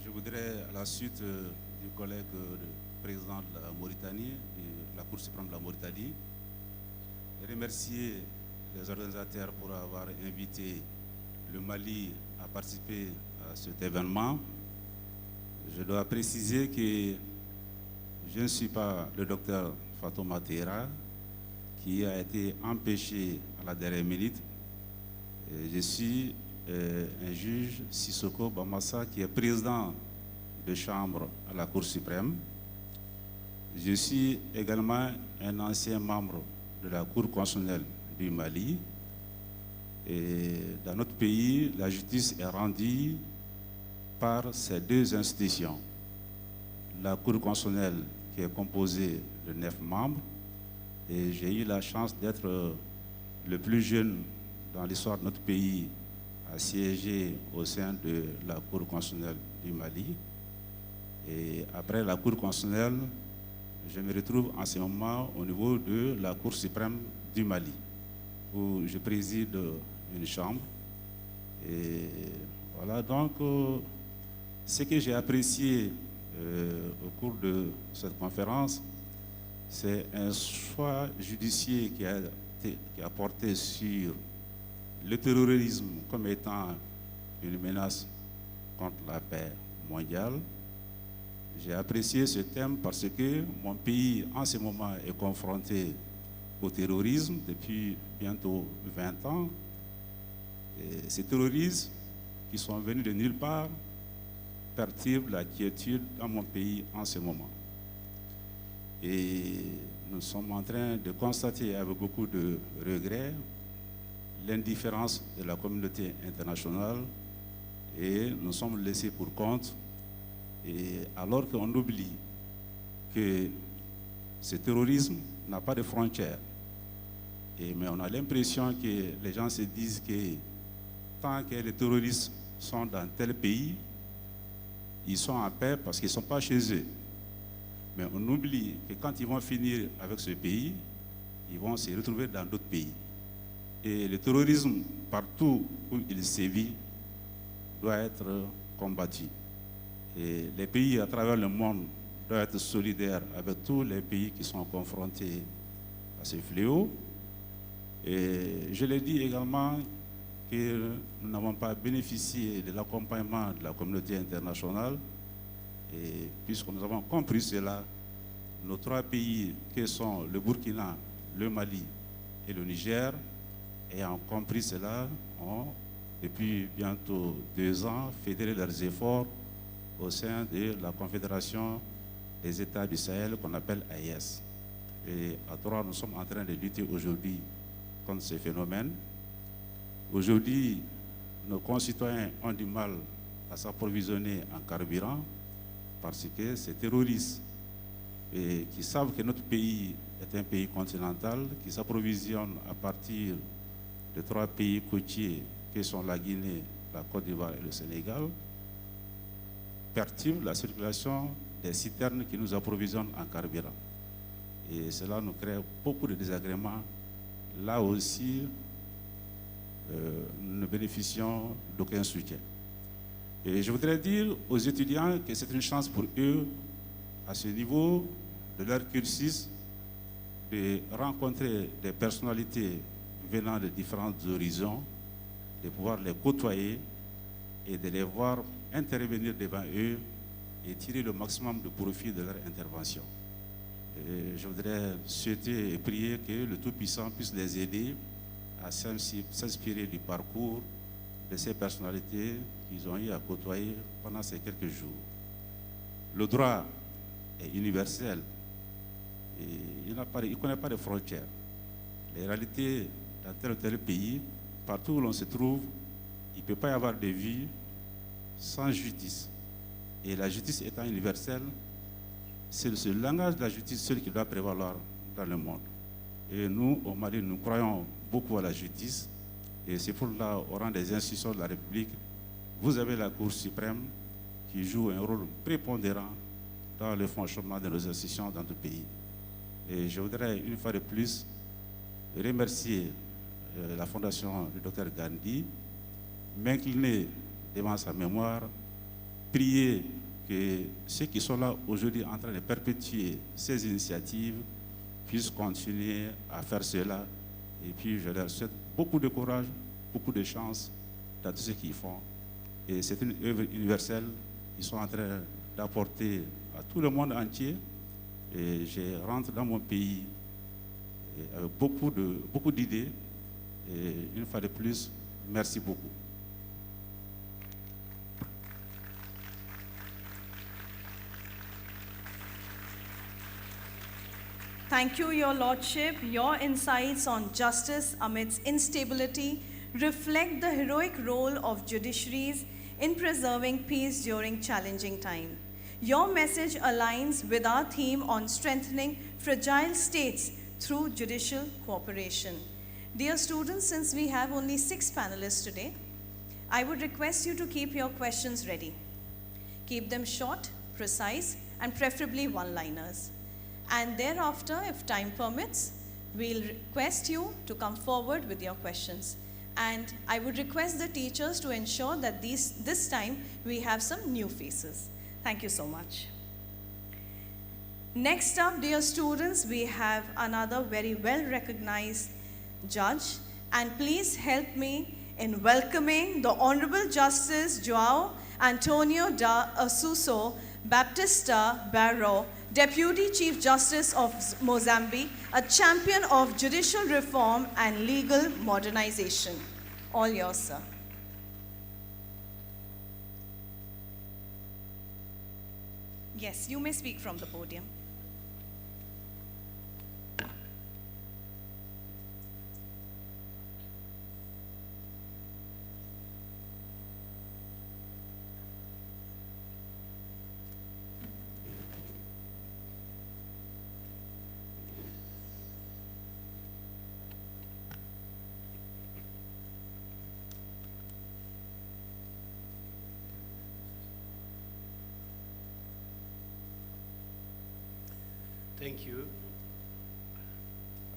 Je voudrais, à la suite du collègue président de la Mauritanie, de la Cour suprême de la Mauritanie, remercier les organisateurs pour avoir invité le Mali à participer à cet événement. Je dois préciser que je ne suis pas le docteur Fatouma Terra qui a été empêché à la dernière minute. Je suis un juge, Sissoko Bamassa, qui est président de chambre à la Cour suprême. Je suis également un ancien membre de la Cour constitutionnelle du Mali. Et dans notre pays, la justice est rendue par ces 2 institutions. La Cour constitutionnelle qui est composée de 9 membres, et j'ai eu la chance d'être le plus jeune dans l'histoire de notre pays à siéger au sein de la Cour constitutionnelle du Mali. Et après la Cour constitutionnelle, je me retrouve en ce moment au niveau de la Cour suprême du Mali, où je préside une chambre. Et voilà, donc, ce que j'ai apprécié au cours de cette conférence, c'est un choix judiciaire qui a porté sur le terrorisme comme étant une menace contre la paix mondiale. J'ai apprécié ce thème parce que mon pays, en ce moment, est confronté au terrorisme depuis bientôt 20 ans. Et ces terroristes qui sont venus de nulle part perturbent la quiétude dans mon pays en ce moment. Et nous sommes en train de constater avec beaucoup de regrets l'indifférence de la communauté internationale et nous sommes laissés pour compte. Et alors qu'on oublie que ce terrorisme n'a pas de frontières, mais on a l'impression que les gens se disent que tant que les terroristes sont dans tel pays, ils sont en paix parce qu'ils ne sont pas chez eux. Mais on oublie que quand ils vont finir avec ce pays, ils vont se retrouver dans d'autres pays. Et le terrorisme, partout où il sévit, doit être combattu. Et les pays à travers le monde doivent être solidaires avec tous les pays qui sont confrontés à ce fléau. Et je l'ai dit également que nous n'avons pas bénéficié de l'accompagnement de la communauté internationale. Et puisque nous avons compris cela, nos 3 pays qui sont le Burkina, le Mali et le Niger, ayant compris cela, ont depuis bientôt 2 ans fédéré leurs efforts au sein de la Confédération les États du Sahel qu'on appelle AES. Et à Trois, nous sommes en train de lutter aujourd'hui contre ces phénomènes. Aujourd'hui, nos concitoyens ont du mal à s'approvisionner en carburant parce que ces terroristes et qui savent que notre pays est un pays continental, qui s'approvisionne à partir de 3 pays côtiers que sont la Guinée, la Côte d'Ivoire et le Sénégal, perturbe la circulation des citernes qui nous approvisionnent en carburant. Et cela nous crée beaucoup de désagréments. Là aussi, nous ne bénéficions d'aucun soutien. Et je voudrais dire aux étudiants que c'est une chance pour eux, à ce niveau de leur cursus, de rencontrer des personnalités venant de différents horizons, de pouvoir les côtoyer et de les voir intervenir devant eux et tirer le maximum de profit de leur intervention. Et je voudrais souhaiter et prier que le Tout-Puissant puisse les aider à s'inspirer du parcours de ces personnalités qu'ils ont eu à côtoyer pendant ces quelques jours. Le droit est universel et il ne connaît pas de frontières. Les réalités dans tel ou tel pays, partout où l'on se trouve, il ne peut pas y avoir de vie sans justice. Et la justice étant universelle, c'est ce langage de la justice seul qui doit prévaloir dans le monde. Et nous, au Mali, nous croyons beaucoup à la justice. Et c'est pour là, au rang des institutions de la République, vous avez la Cour suprême qui joue un rôle prépondérant dans le fonctionnement de nos institutions dans notre pays. Et je voudrais, une fois de plus, remercier la Fondation du Dr Gandhi, m'incliner devant sa mémoire, prier que ceux qui sont là aujourd'hui en train de perpétuer ces initiatives puissent continuer à faire cela. Et puis je leur souhaite beaucoup de courage, beaucoup de chance dans tout ce qu'ils font. Et c'est une œuvre universelle qu'ils sont en train d'apporter à tout le monde entier. Et je rentre dans mon pays avec beaucoup d'idées. Et une fois de plus, merci beaucoup. Thank you, Your Lordship. Your insights on justice amidst instability reflect the heroic role of judiciaries in preserving peace during challenging times. Your message aligns with our theme on strengthening fragile states through judicial cooperation. Dear students, since we have only 6 panelists today, I would request you to keep your questions ready. Keep them short, precise, and preferably one-liners. And thereafter, if time permits, we'll request you to come forward with your questions. And I would request the teachers to ensure that this time we have some new faces. Thank you so much. Next up, dear students, we have another very well-recognized judge. And please help me in welcoming the Honorable Justice João Antonio da Assuso Baptista Barro, Deputy Chief Justice of Mozambique, a champion of judicial reform and legal modernization. All yours, sir. Yes, you may speak from the podium. Thank you.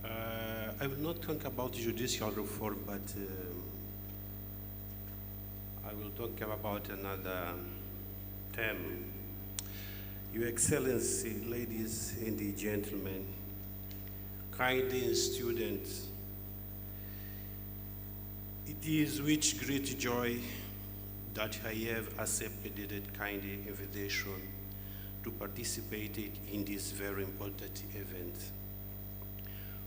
I will not talk about judicial reform, but I will talk about another term. Your Excellency, ladies and gentlemen, kind students, it is with great joy that I have accepted that kind invitation to participate in this very important event.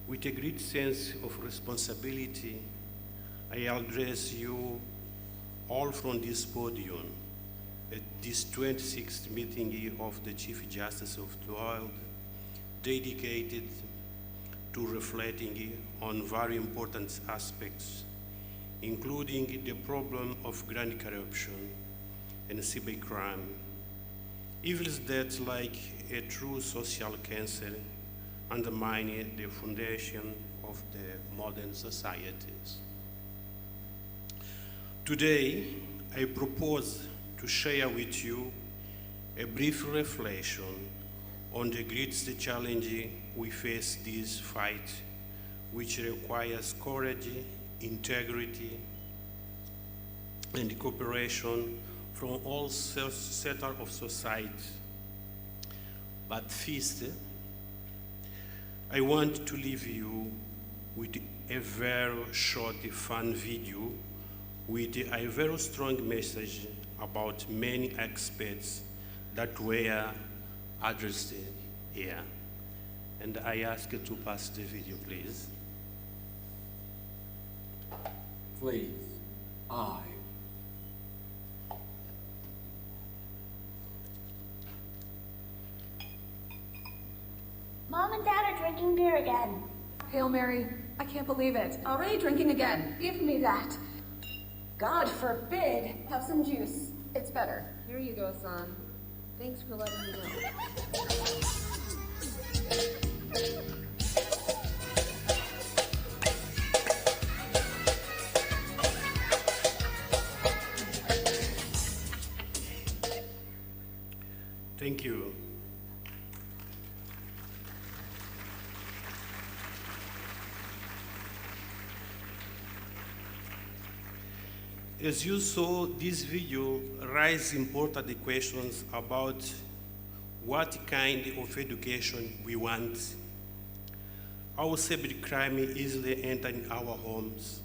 With a great sense of responsibility, I address you all from this podium, at this 26th meeting of the Chief Justice of the World, dedicated to reflecting on very important aspects, including the problem of grand corruption and cybercrime, evils that, like a true social cancer, undermine the foundation of the modern societies. Today, I propose to share with you a brief reflection on the greatest challenge we face this fight, which requires courage, integrity, and cooperation from all sectors of society. But first, I want to leave you with a very short, fun video with a very strong message about many aspects that were addressed here. And I ask you to pass the video, please. Please, I. Mom and Dad are drinking beer again. Hail Mary, I can't believe it. Already drinking again. Give me that. God forbid. Have some juice. It's better. Here you go, son. Thanks for letting me know. Thank you. As you saw, this video raises important questions about what kind of education we want, how cybercrime easily enters our homes,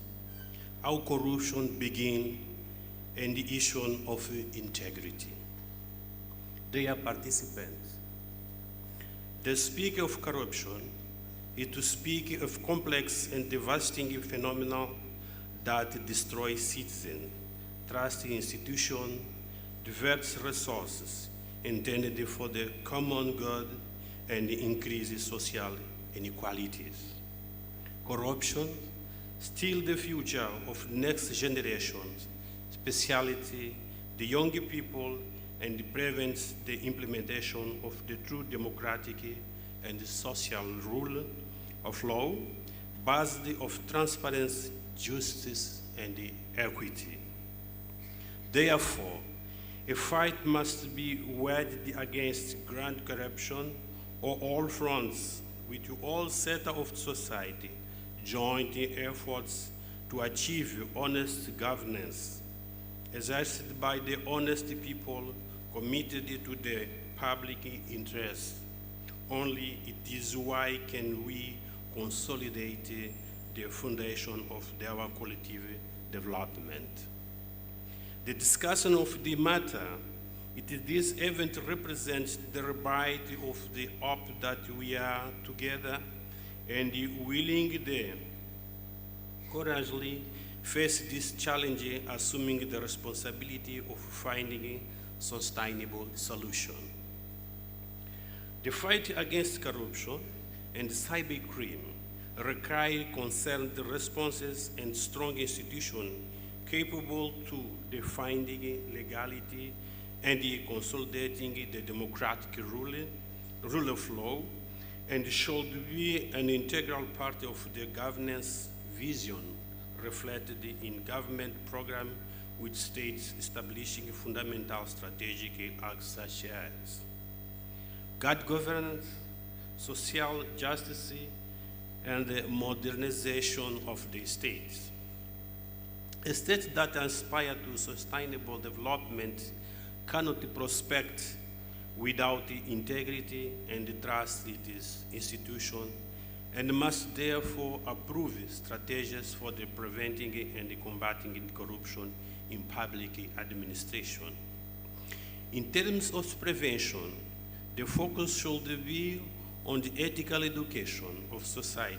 how corruption begins, and the issue of integrity. Dear participants, the speak of corruption is to speak of complex and devastating phenomena that destroy citizens, trust in institutions, diverse resources intended for the common good, and increase social inequalities. Corruption steals the future of next generations, especially the young people, and prevents the implementation of the true democratic and social rule of law based on transparency, justice, and equity. Therefore, a fight must be waged against grand corruption on all fronts, with all sectors of society joining efforts to achieve honest governance, exercised by the honest people committed to the public interest. Only it is why can we consolidate the foundation of our collective development. The discussion of the matter, this event represents the rebirth of the hope that we are together and willing to courageously face this challenge, assuming the responsibility of finding sustainable solution. The fight against corruption and cybercrime require concerned responses and strong institutions capable to defining legality and consolidating the democratic rule of law, and should be an integral part of the governance vision reflected in government programs with states establishing fundamental strategic acts such as good governance, social justice, and the modernization of the states. A state that aspires to sustainable development cannot prosper without the integrity and the trust in its institution, and must therefore approve strategies for the preventing and the combating corruption in public administration. In terms of prevention, the focus should be on the ethical education of society,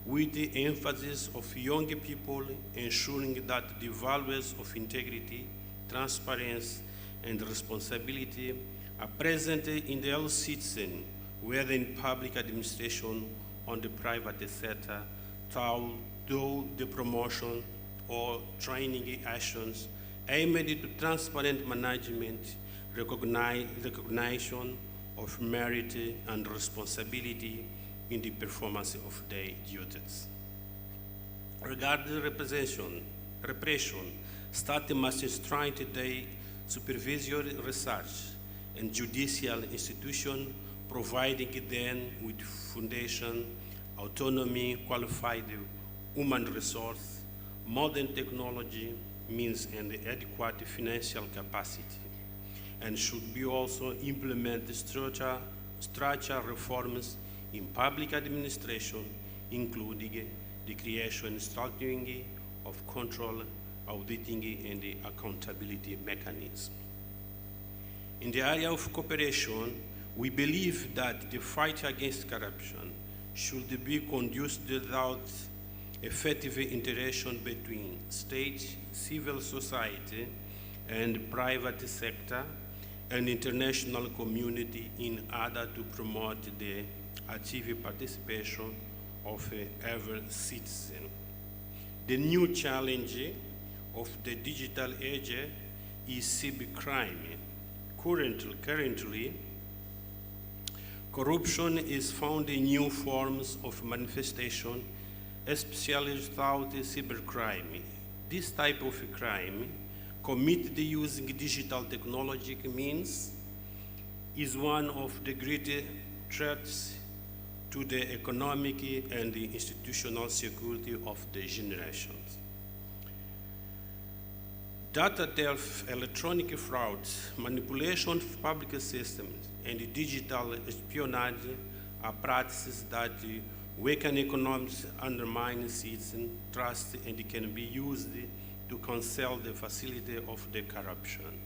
with the emphasis of young people ensuring that the values of integrity, transparency, and responsibility are present in the all citizen, whether in public administration or the private sector, through the promotion or training actions aimed to transparent management, recognition of merit and responsibility in the performance of their duties. Regarding repression, state must strengthen their supervisory research and judicial institution, providing them with foundation, autonomy, qualified human resource, modern technology, means, and adequate financial capacity, and should be also implement structural reforms in public administration, including the creation and structuring of control, auditing, and the accountability mechanism. In the area of cooperation, we believe that the fight against corruption should be conducted without effective interaction between state, civil society, and private sector and international community in order to promote the active participation of every citizen. The new challenge of the digital age is cybercrime. Currently, corruption is found in new forms of manifestation, especially without cybercrime. This type of crime, committed using digital technological means, is one of the great threats to the economic and the institutional security of the generations. Data theft, electronic frauds, manipulation of public systems, and digital espionage are practices that weaken economics, undermine citizen trust, and can be used to cancel the facility of the corruption.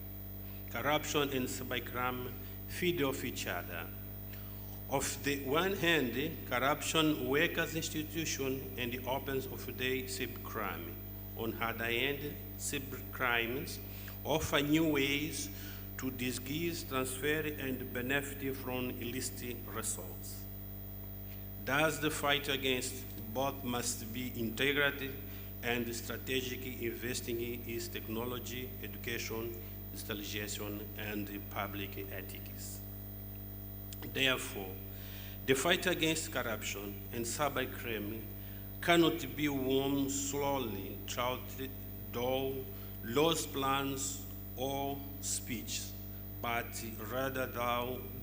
Corruption and cybercrime feed off each other. Of the one hand, corruption weakens institutions and opens of the cybercrime. On the other hand, cybercrimes offer new ways to disguise, transfer, and benefit from illicit resources. Thus, the fight against both must be integrated and strategic, investing in technology, education, digitalization, and public ethics. Therefore, the fight against corruption and cybercrime cannot be won slowly through laws, plans, or speech, but rather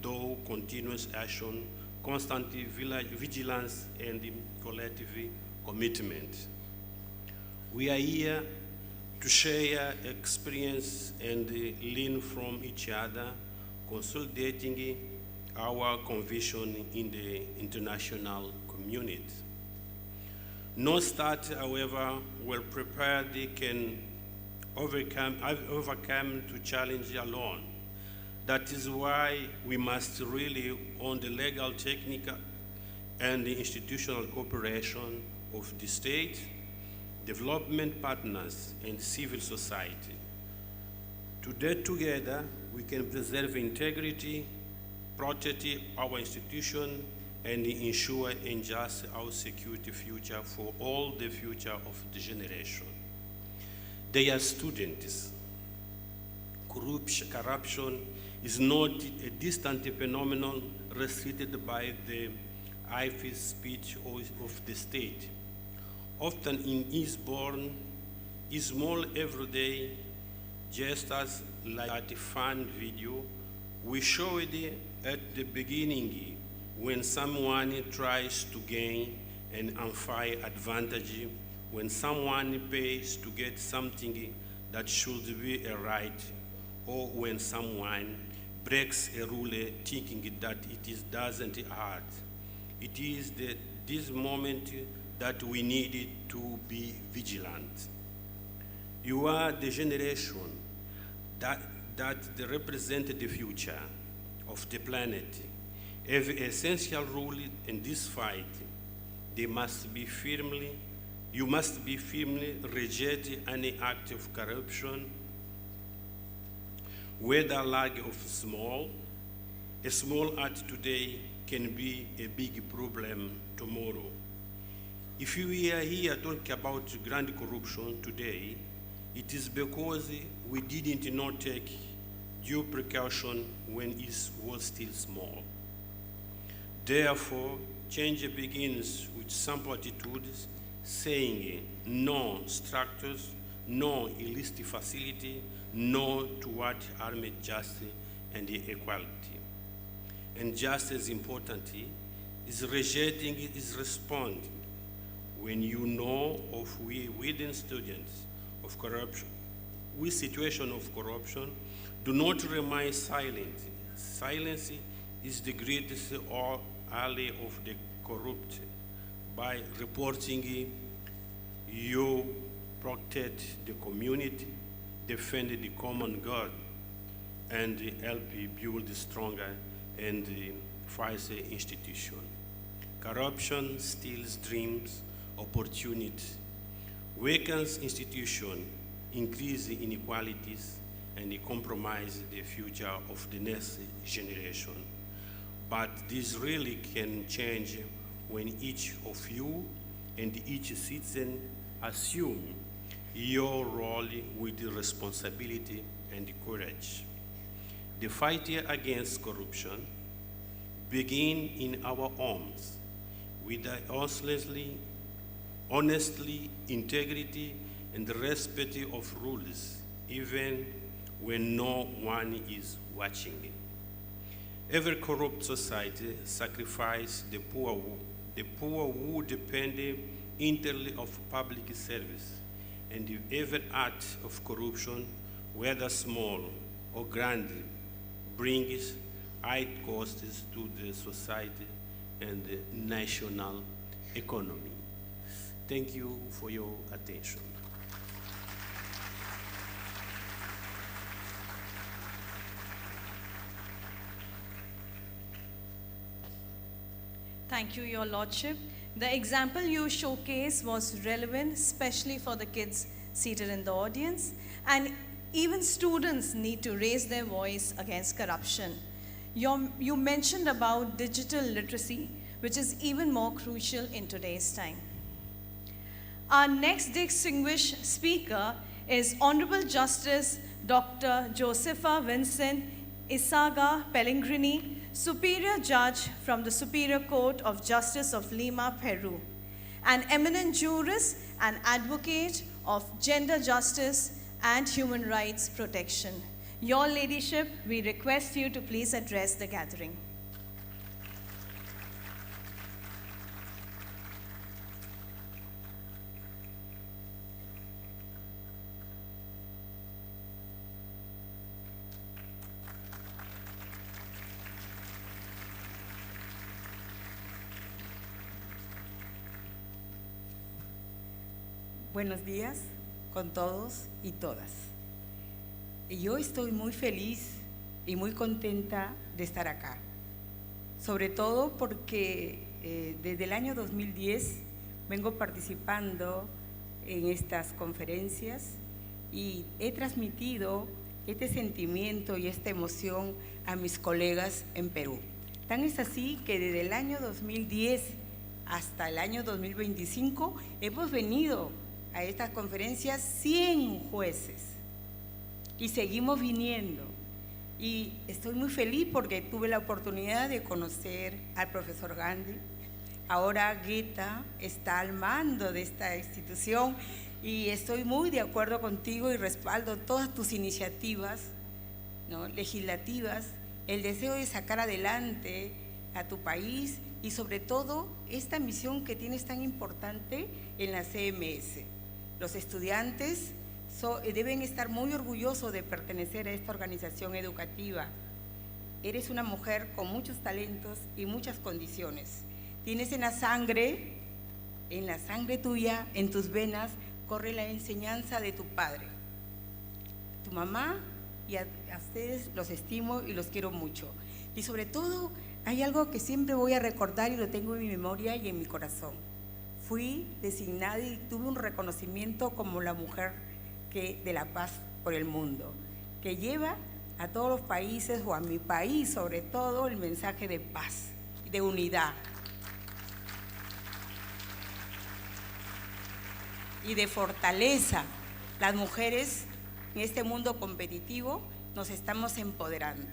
through continuous action, constant vigilance, and collective commitment. We are here to share experience and learn from each other, consolidating our conviction in the international community. No state, however, well prepared can overcome to challenge alone. That is why we must rely on the legal, technical, and the institutional cooperation of the state, development partners, and civil society. Together, we can preserve integrity, protect our institution, and ensure and just our security future for all the future of the generation. They are students. Corruption is not a distant phenomenon restricted by the IFIS speech of the state. Often in Eastbourne, is small everyday gestures like a fun video we showed at the beginning when someone tries to gain an unfair advantage, when someone pays to get something that should be a right, or when someone breaks a rule thinking that doesn't hurt. It is this moment that we need to be vigilant. You are the generation that represent the future of the planet. Every essential role in this fight, you must be firmly reject any act of corruption, whether large or small. A small act today can be a big problem tomorrow. If we are here talking about grand corruption today, it is because we didn't not take due precaution when it was still small. Therefore, change begins with simple attitudes, saying no structures, no illicit facility, no toward armed justice and equality. And just as importantly, is rejecting is responding. When you know of within students of corruption, with situation of corruption, do not remain silent. Silence is the greatest ally of the corrupt. By reporting, you protect the community, defend the common good, and help build stronger and wise institution. Corruption steals dreams, opportunity, weakens institution, increase inequalities, and compromise the future of the next generation. But this really can change when each of you and each citizen assume your role with responsibility and courage. The fight against corruption begins in our homes with honestly, integrity, and respect of rules, even when no one is watching. Every corrupt society sacrifices the poor who depend entirely on public service, and every act of corruption, whether small or grand, brings high costs to the society and the national economy. Thank you for your attention. Thank you, Your Lordship. The example you showcased was relevant, especially for the kids seated in the audience. And even students need to raise their voice against corruption. You mentioned about digital literacy, which is even more crucial in today's time. Our next distinguished speaker is Honorable Justice Dr. Josefa Vincent Isaga Pellegrini, Superior Judge from the Superior Court of Justice of Lima, Peru, an eminent jurist and advocate of gender justice and human rights protection. Your Ladyship, we request you to please address the gathering. Buenos días con todos y todas. Yo estoy muy feliz y muy contenta de estar acá, sobre todo porque desde el año 2010 vengo participando en estas conferencias y he transmitido este sentimiento y esta emoción a mis colegas en Perú. Tan es así que desde el año 2010 hasta el año 2025 hemos venido a estas conferencias 100 jueces y seguimos viniendo. Y estoy muy feliz porque tuve la oportunidad de conocer al profesor Gandhi. Ahora Guetta está al mando de esta institución y estoy muy de acuerdo contigo y respaldo todas tus iniciativas, ¿no?, legislativas, el deseo de sacar adelante a tu país y sobre todo esta misión que tienes tan importante en la CMS. Los estudiantes deben estar muy orgullosos de pertenecer a esta organización educativa. Eres una mujer con muchos talentos y muchas condiciones. Tienes en la sangre tuya, en tus venas, corre la enseñanza de tu padre, tu mamá, y a ustedes los estimo y los quiero mucho. Y sobre todo, hay algo que siempre voy a recordar y lo tengo en mi memoria y en mi corazón. Fui designada y tuve un reconocimiento como la mujer de la paz por el mundo, que lleva a todos los países, o a mi país sobre todo, el mensaje de paz, de unidad y de fortaleza. Las mujeres en este mundo competitivo nos estamos empoderando,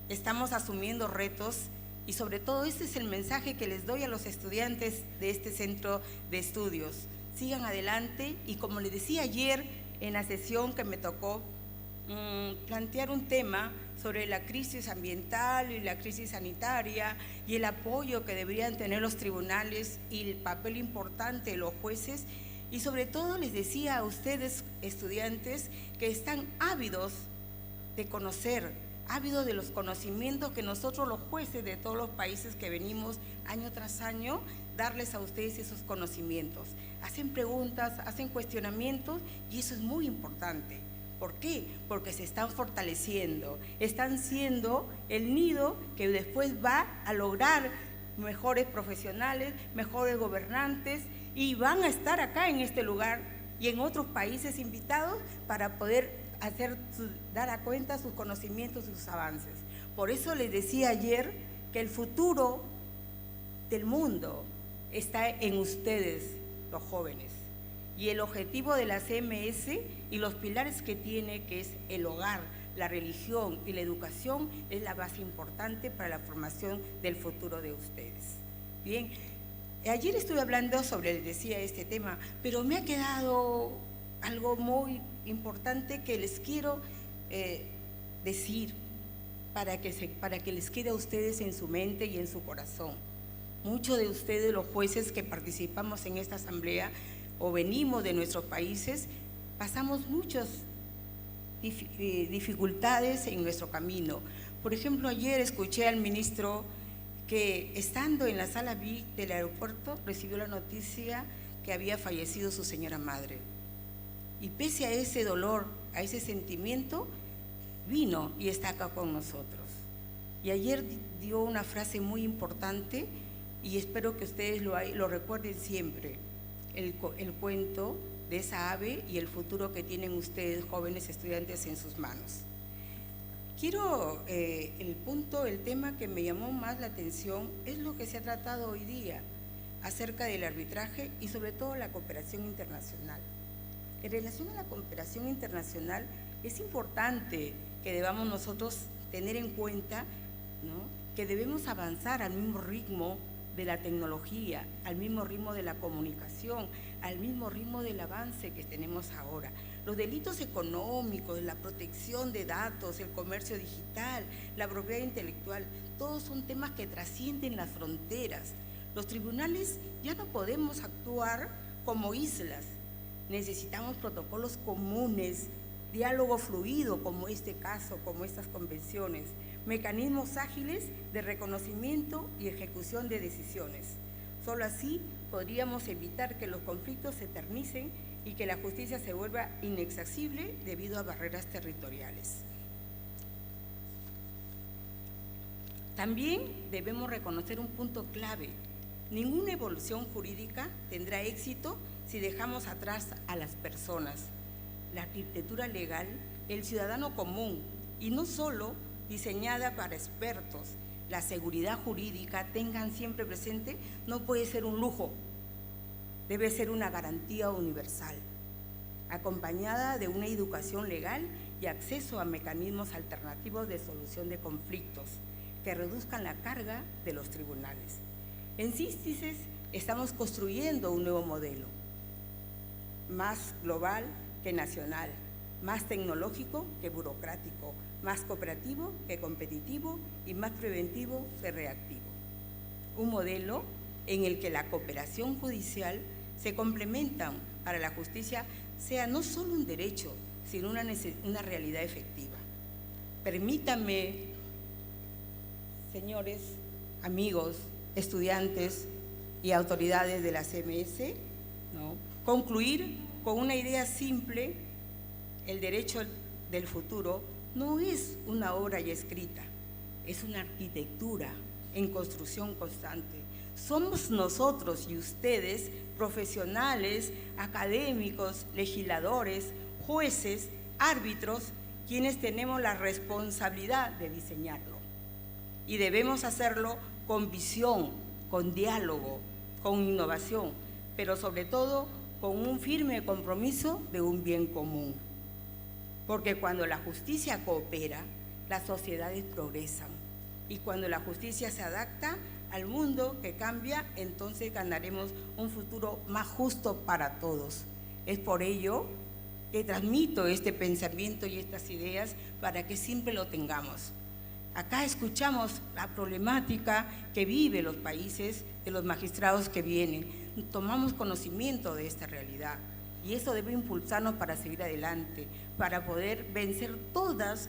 estamos asumiendo retos y sobre todo este es el mensaje que les doy a los estudiantes de este centro de estudios. Sigan adelante y como les decía ayer en la sesión que me tocó plantear un tema sobre la crisis ambiental y la crisis sanitaria y el apoyo que deberían tener los tribunales y el papel importante de los jueces. Y sobre todo les decía a ustedes, estudiantes, que están ávidos de conocer, ávidos de los conocimientos que nosotros los jueces de todos los países que venimos año tras año, darles a ustedes esos conocimientos. Hacen preguntas, hacen cuestionamientos y eso es muy importante. ¿Por qué? Porque se están fortaleciendo, están siendo el nido que después va a lograr mejores profesionales, mejores gobernantes y van a estar acá en este lugar y en otros países invitados para poder dar a cuenta sus conocimientos y sus avances. Por eso les decía ayer que el futuro del mundo está en ustedes, los jóvenes. Y el objetivo de la CMS y los pilares que tiene, que es el hogar, la religión y la educación, es la base importante para la formación del futuro de ustedes. Bien, ayer estuve hablando sobre, les decía, este tema, pero me ha quedado algo muy importante que les quiero decir para que les quede a ustedes en su mente y en su corazón. Muchos de ustedes, los jueces que participamos en esta asamblea o venimos de nuestros países, pasamos muchas dificultades en nuestro camino. Por ejemplo, ayer escuché al ministro que estando en la sala VIP del aeropuerto recibió la noticia que había fallecido su señora madre. Y pese a ese dolor, a ese sentimiento, vino y está acá con nosotros. Y ayer dio una frase muy importante y espero que ustedes lo recuerden siempre, el cuento de esa ave y el futuro que tienen ustedes, jóvenes estudiantes, en sus manos. Quiero, el tema que me llamó más la atención es lo que se ha tratado hoy día acerca del arbitraje y sobre todo la cooperación internacional. En relación a la cooperación internacional, es importante que debamos nosotros tener en cuenta, ¿no?, que debemos avanzar al mismo ritmo de la tecnología, al mismo ritmo de la comunicación, al mismo ritmo del avance que tenemos ahora. Los delitos económicos, la protección de datos, el comercio digital, la propiedad intelectual, todos son temas que trascienden las fronteras. Los tribunales ya no podemos actuar como islas. Necesitamos protocolos comunes, diálogo fluido como este caso, como estas convenciones, mecanismos ágiles de reconocimiento y ejecución de decisiones. Solo así podríamos evitar que los conflictos se eternicen y que la justicia se vuelva inaccesible debido a barreras territoriales. También debemos reconocer un punto clave. Ninguna evolución jurídica tendrá éxito si dejamos atrás a las personas. La arquitectura legal, el ciudadano común, y no solo diseñada para expertos, la seguridad jurídica, tengan siempre presente, no puede ser un lujo, debe ser una garantía universal, acompañada de una educación legal y acceso a mecanismos alternativos de solución de conflictos que reduzcan la carga de los tribunales. En síntesis, estamos construyendo un nuevo modelo, más global que nacional, más tecnológico que burocrático, más cooperativo que competitivo y más preventivo que reactivo. Un modelo en el que la cooperación judicial se complementan para la justicia sea no solo un derecho, sino una realidad efectiva. Permítanme, señores, amigos, estudiantes y autoridades de la CMS, ¿no?, concluir con una idea simple: el derecho del futuro no es una obra ya escrita, es una arquitectura en construcción constante. Somos nosotros y ustedes, profesionales, académicos, legisladores, jueces, árbitros, quienes tenemos la responsabilidad de diseñarlo. Y debemos hacerlo con visión, con diálogo, con innovación, pero sobre todo con un firme compromiso de un bien común. Porque cuando la justicia coopera, las sociedades progresan. Y cuando la justicia se adapta al mundo que cambia, entonces ganaremos un futuro más justo para todos. Es por ello que transmito este pensamiento y estas ideas para que siempre lo tengamos. Acá escuchamos la problemática que viven los países de los magistrados que vienen. Tomamos conocimiento de esta realidad y eso debe impulsarnos para seguir adelante, para poder vencer todos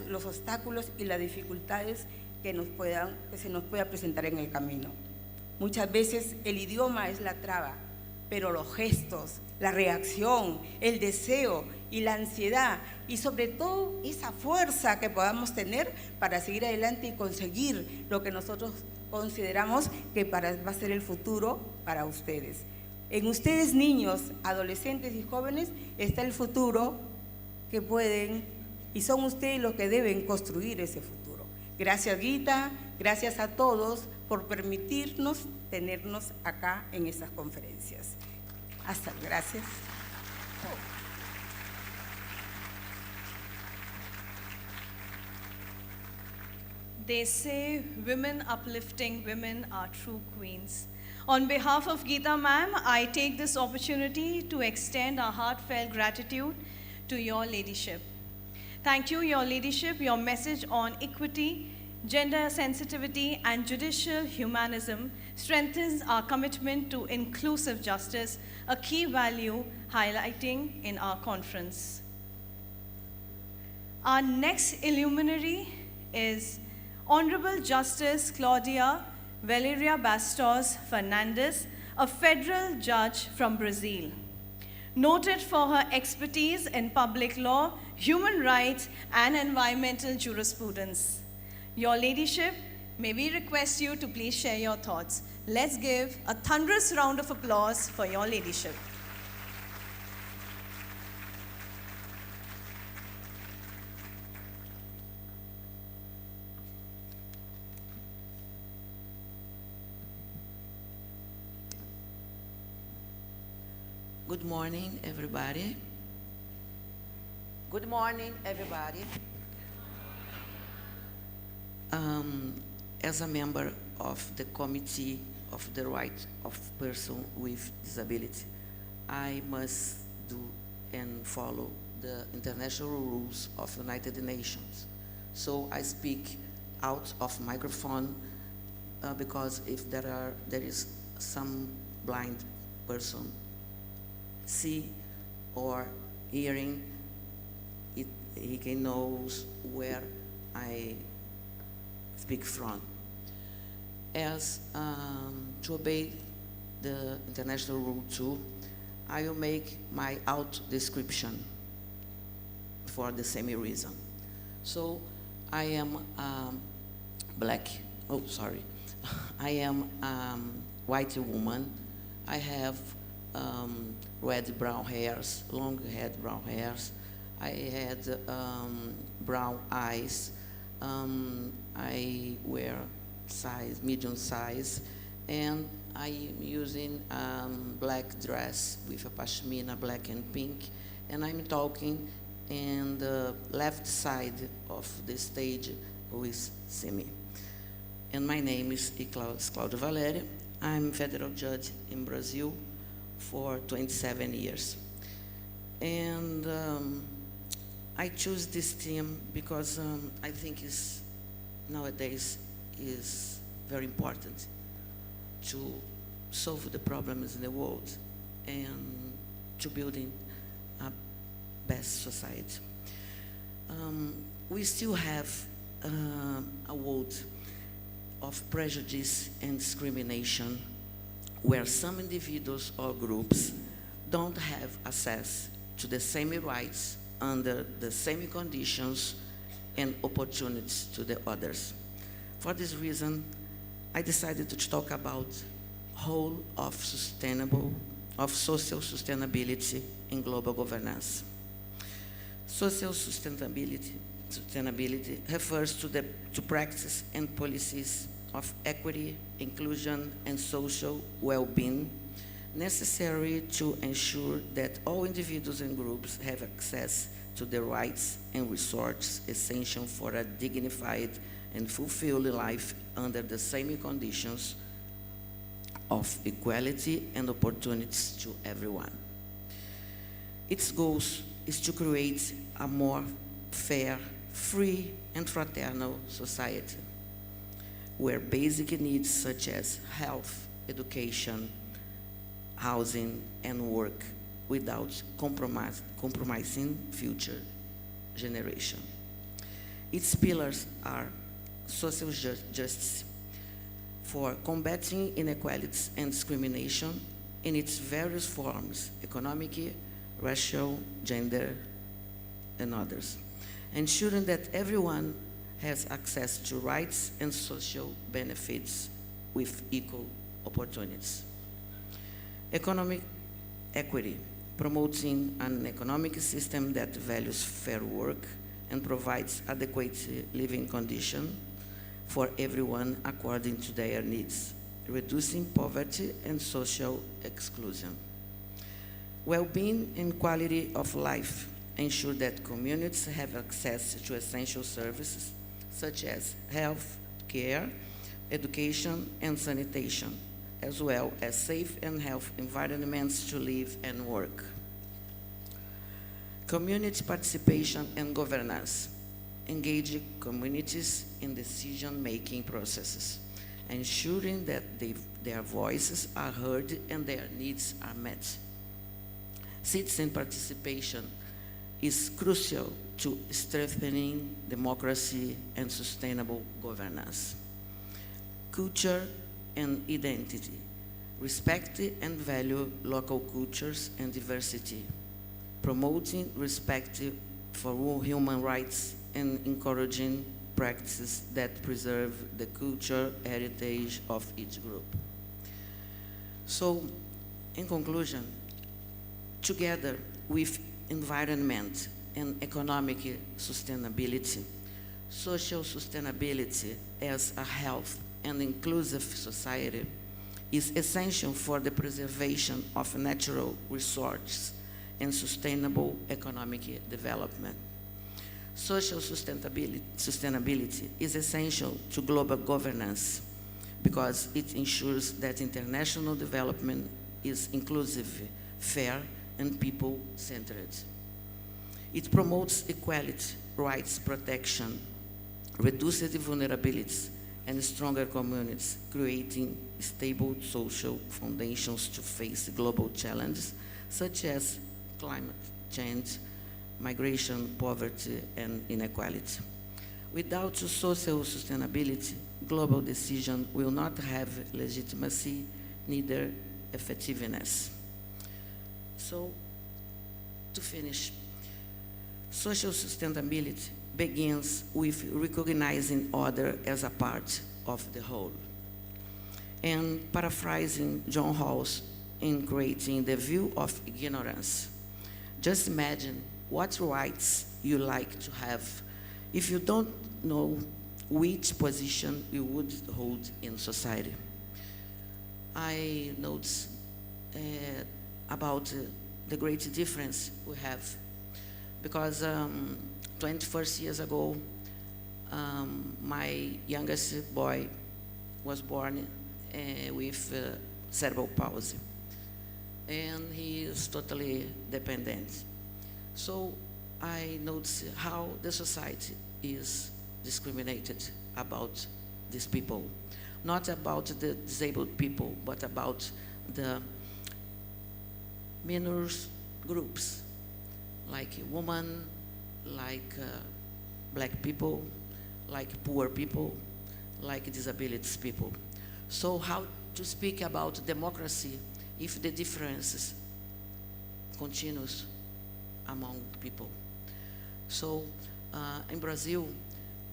los obstáculos y las dificultades que se nos pueda presentar en el camino. Muchas veces el idioma es la traba, pero los gestos, la reacción, el deseo y la ansiedad y sobre todo esa fuerza que podamos tener para seguir adelante y conseguir lo que nosotros consideramos que va a ser el futuro para ustedes. En ustedes, niños, adolescentes y jóvenes, está el futuro que pueden y son ustedes los que deben construir ese futuro. Gracias, Guita, gracias a todos por permitirnos tenernos acá en estas conferencias. Gracias. They say women uplifting women are true queens. On behalf of Geeta ma'am, I take this opportunity to extend our heartfelt gratitude to your ladyship. Thank you, your ladyship. Your message on equity, gender sensitivity, and judicial humanism strengthens our commitment to inclusive justice, a key value highlighting in our conference. Our next illuminary is Honorable Justice Claudia Valeria Bastos Fernandes, a federal judge from Brazil. Noted for her expertise in public law, human rights, and environmental jurisprudence. Your ladyship, may we request you to please share your thoughts. Let's give a thunderous round of applause for your ladyship. Good morning, everybody. Good morning, everybody. As a member of the Committee of the Rights of Persons with Disability, I must do and follow the international rules of the United Nations. So I speak out of microphone because if there is some blind person see or hearing, he can knows where I speak from. As to obey the international rule 2, I will make my out description for the same reason. So I am black, I am white woman. I have red brown hairs, long red brown hairs. I had brown eyes. I wear medium size, and I am using black dress with a pashmina, black and pink, and I'm talking in the left side of the stage with Simi. And my name is Claudia Valeria. I'm federal judge in Brazil for 27 years. And I choose this theme because I think nowadays is very important to solve the problems in the world and to building a best society. We still have a world of prejudice and discrimination where some individuals or groups don't have access to the same rights under the same conditions and opportunities to the others. For this reason, I decided to talk about whole of social sustainability in global governance. Social sustainability refers to practice and policies of equity, inclusion, and social well-being necessary to ensure that all individuals and groups have access to the rights and resources essential for a dignified and fulfilled life under the same conditions of equality and opportunities to everyone. Its goal is to create a more fair, free, and fraternal society, where basic needs such as health, education, housing, and work without compromising future generation. Its pillars are social justice for combating inequalities and discrimination in its various forms, economic, racial, gender, and others, ensuring that everyone has access to rights and social benefits with equal opportunities. Economic equity, promoting an economic system that values fair work and provides adequate living conditions for everyone according to their needs, reducing poverty and social exclusion. Well-being and quality of life ensure that communities have access to essential services such as health care, education, and sanitation, as well as safe and healthy environments to live and work. Community participation and governance, engage communities in decision-making processes, ensuring that their voices are heard and their needs are met. Citizen participation is crucial to strengthening democracy and sustainable governance. Culture and identity, respect and value local cultures and diversity, promoting respect for human rights and encouraging practices that preserve the cultural heritage of each group. So, in conclusion, together with environment and economic sustainability, social sustainability as a health and inclusive society is essential for the preservation of natural resources and sustainable economic development. Social sustainability is essential to global governance because it ensures that international development is inclusive, fair, and people-centered. It promotes equality, rights protection, reduces vulnerabilities, and stronger communities, creating stable social foundations to face global challenges such as climate change, migration, poverty, and inequality. Without social sustainability, global decision will not have legitimacy, neither effectiveness. So, to finish, social sustainability begins with recognizing other as a part of the whole. And paraphrasing John Rawls in creating the view of ignorance, just imagine what rights you like to have if you don't know which position you would hold in society. I noticed about the great difference we have because 21 years ago, my youngest boy was born with cerebral palsy, and he is totally dependent. So I noticed how the society is discriminated about these people, not about the disabled people, but about the minor groups, like women, like black people, like poor people, like disabilities people. So how to speak about democracy if the differences continues among people? So in Brazil,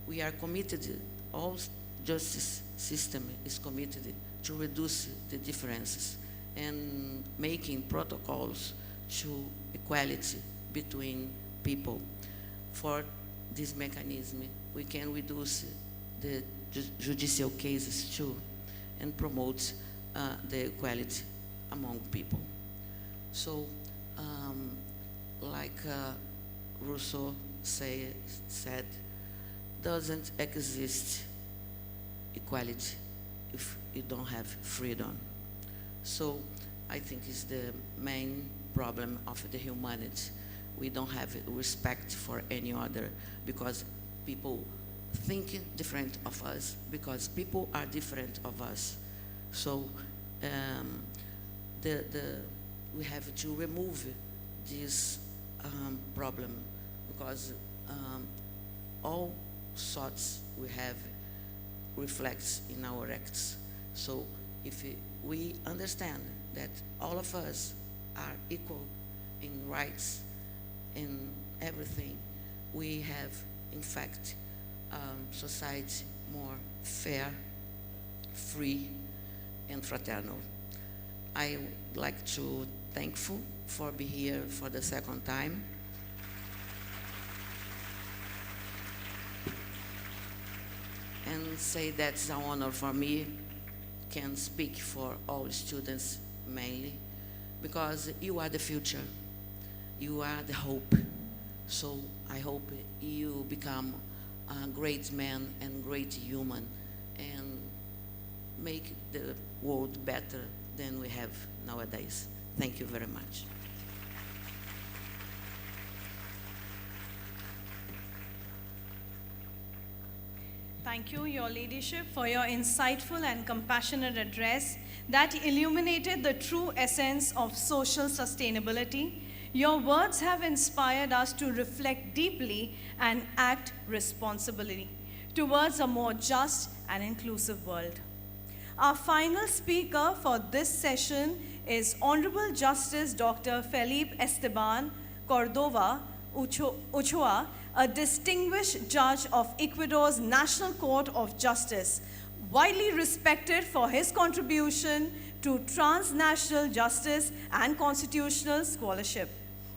we are committed, all justice system is committed to reduce the differences and making protocols to equality between people. for this mechanism, we can reduce the judicial cases too and promote the equality among people. So, like Rousseau said, doesn't exist equality if you don't have freedom. So I think it's the main problem of the humanity. We don't have respect for any other because people think different of us, because people are different of us. So we have to remove this problem because all sorts we have reflects in our acts. So if we understand that all of us are equal in rights, in everything, we have, in fact, society more fair, free, and fraternal. I would like to thankful for being here for the second time. And say that's an honor for me, can speak for all students mainly, because you are the future, you are the hope. So I hope you become a great man and great human and make the world better than we have nowadays. Thank you very much. Thank you, Your Ladyship, for your insightful and compassionate address that illuminated the true essence of social sustainability. Your words have inspired us to reflect deeply and act responsibly towards a more just and inclusive world. Our final speaker for this session is Honorable Justice Dr. Felipe Esteban Cordova Ochoa, a distinguished judge of Ecuador's National Court of Justice, widely respected for his contribution to transnational justice and constitutional scholarship.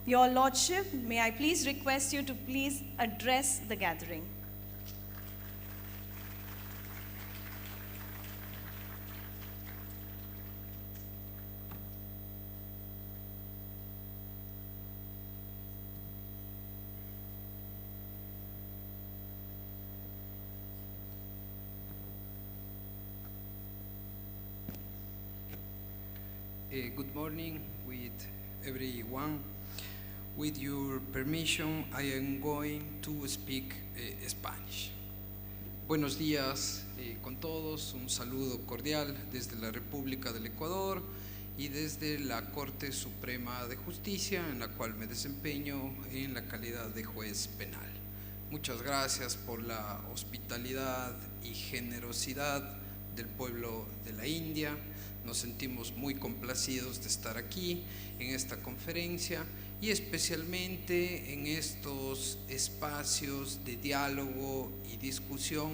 Your Lordship, may I please request you to please address the gathering. Good morning with everyone. With your permission, I am going to speak Spanish. Buenos días con todos, un saludo cordial desde la República del Ecuador y desde la Corte Suprema de Justicia, en la cual me desempeño en la calidad de juez penal. Muchas gracias por la hospitalidad y generosidad del pueblo de la India. Nos sentimos muy complacidos de estar aquí en esta conferencia y especialmente en estos espacios de diálogo y discusión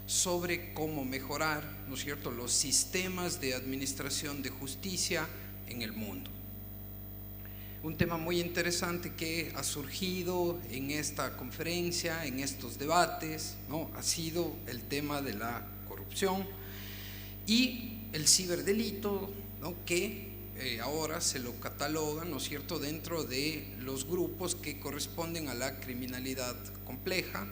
sobre cómo mejorar, ¿no es cierto?, los sistemas de administración de justicia en el mundo. Un tema muy interesante que ha surgido en esta conferencia, en estos debates, ¿no?, ha sido el tema de la corrupción y el ciberdelito, ¿no?, que ahora se lo cataloga, ¿no es cierto?, dentro de los grupos que corresponden a la criminalidad compleja,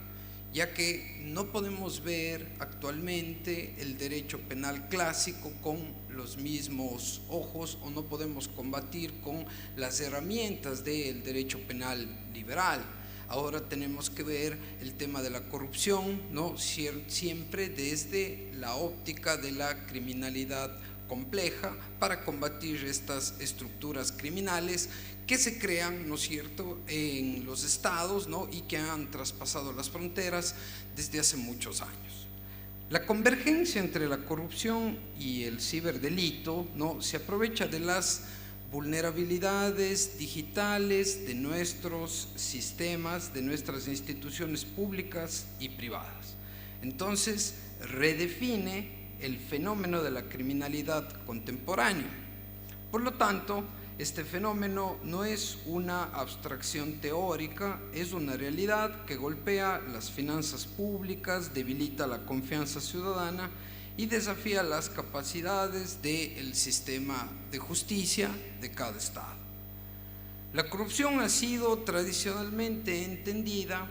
ya que no podemos ver actualmente el derecho penal clásico con los mismos ojos o no podemos combatir con las herramientas del derecho penal liberal. Ahora tenemos que ver el tema de la corrupción, ¿no?, siempre desde la óptica de la criminalidad compleja para combatir estas estructuras criminales que se crean, ¿no es cierto?, en los estados, ¿no?, y que han traspasado las fronteras desde hace muchos años. La convergencia entre la corrupción y el ciberdelito, ¿no?, se aprovecha de las vulnerabilidades digitales de nuestros sistemas, de nuestras instituciones públicas y privadas. Entonces, redefine el fenómeno de la criminalidad contemporánea. Por lo tanto, este fenómeno no es una abstracción teórica, es una realidad que golpea las finanzas públicas, debilita la confianza ciudadana y desafía las capacidades del sistema de justicia de cada Estado. La corrupción ha sido tradicionalmente entendida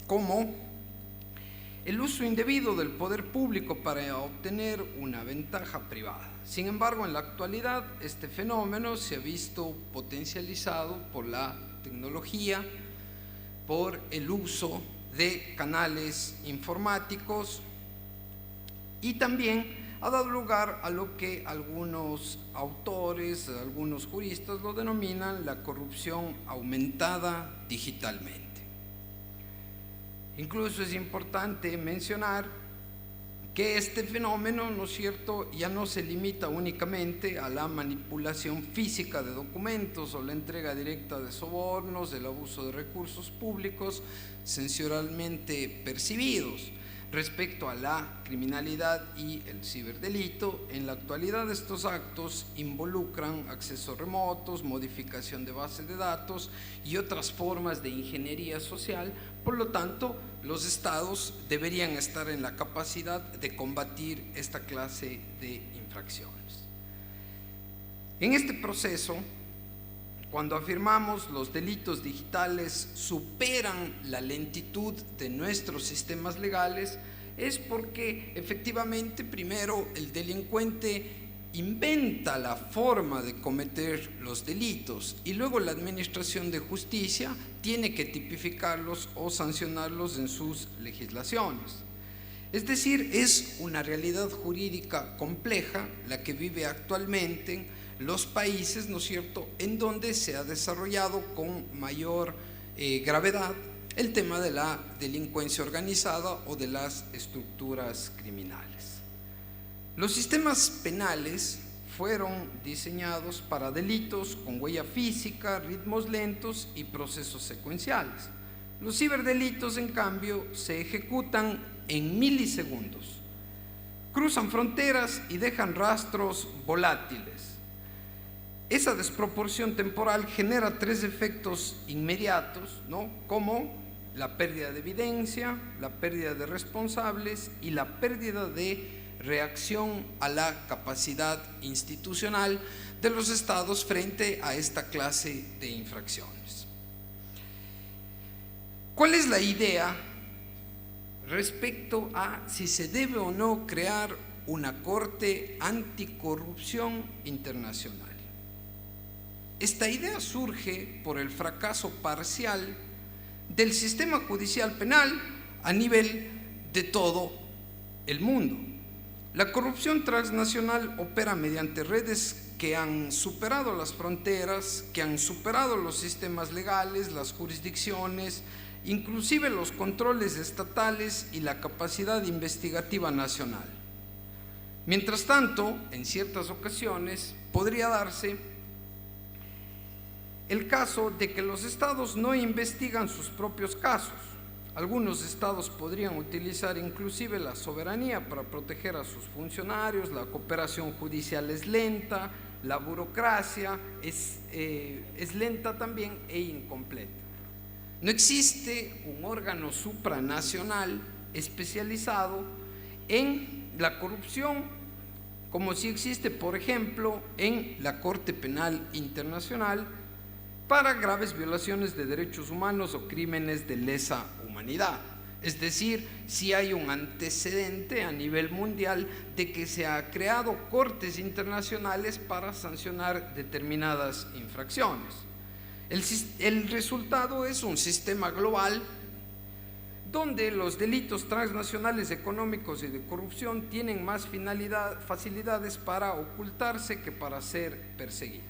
como el uso indebido del poder público para obtener una ventaja privada. Sin embargo, en la actualidad, este fenómeno se ha visto potencializado por la tecnología, por el uso de canales informáticos y también ha dado lugar a lo que algunos autores, algunos juristas lo denominan la corrupción aumentada digitalmente. Incluso es importante mencionar que este fenómeno, ¿no es cierto?, ya no se limita únicamente a la manipulación física de documentos o la entrega directa de sobornos, el abuso de recursos públicos sensorialmente percibidos. Respecto a la criminalidad y el ciberdelito, en la actualidad estos actos involucran accesos remotos, modificación de bases de datos y otras formas de ingeniería social. Por lo tanto, los estados deberían estar en la capacidad de combatir esta clase de infracciones. En este proceso, cuando afirmamos los delitos digitales superan la lentitud de nuestros sistemas legales, es porque efectivamente primero el delincuente inventa la forma de cometer los delitos y luego la administración de justicia tiene que tipificarlos o sancionarlos en sus legislaciones. Es decir, es una realidad jurídica compleja la que vive actualmente los países, ¿no es cierto?, en donde se ha desarrollado con mayor gravedad el tema de la delincuencia organizada o de las estructuras criminales. Los sistemas penales fueron diseñados para delitos con huella física, ritmos lentos y procesos secuenciales. Los ciberdelitos, en cambio, se ejecutan en milisegundos, cruzan fronteras y dejan rastros volátiles. Esa desproporción temporal genera tres efectos inmediatos, ¿no?, como la pérdida de evidencia, la pérdida de responsables y la pérdida de reacción a la capacidad institucional de los estados frente a esta clase de infracciones. ¿Cuál es la idea respecto a si se debe o no crear una corte anticorrupción internacional? Esta idea surge por el fracaso parcial del sistema judicial penal a nivel de todo el mundo. La corrupción transnacional opera mediante redes que han superado las fronteras, que han superado los sistemas legales, las jurisdicciones, inclusive los controles estatales y la capacidad investigativa nacional. Mientras tanto, en ciertas ocasiones podría darse el caso de que los estados no investigan sus propios casos. Algunos estados podrían utilizar inclusive la soberanía para proteger a sus funcionarios, la cooperación judicial es lenta, la burocracia es lenta también e incompleta. No existe un órgano supranacional especializado en la corrupción, como si existe, por ejemplo, en la Corte Penal Internacional para graves violaciones de derechos humanos o crímenes de lesa humanidad. Es decir, si hay un antecedente a nivel mundial de que se ha creado cortes internacionales para sancionar determinadas infracciones. El resultado es un sistema global donde los delitos transnacionales económicos y de corrupción tienen más facilidades para ocultarse que para ser perseguidos.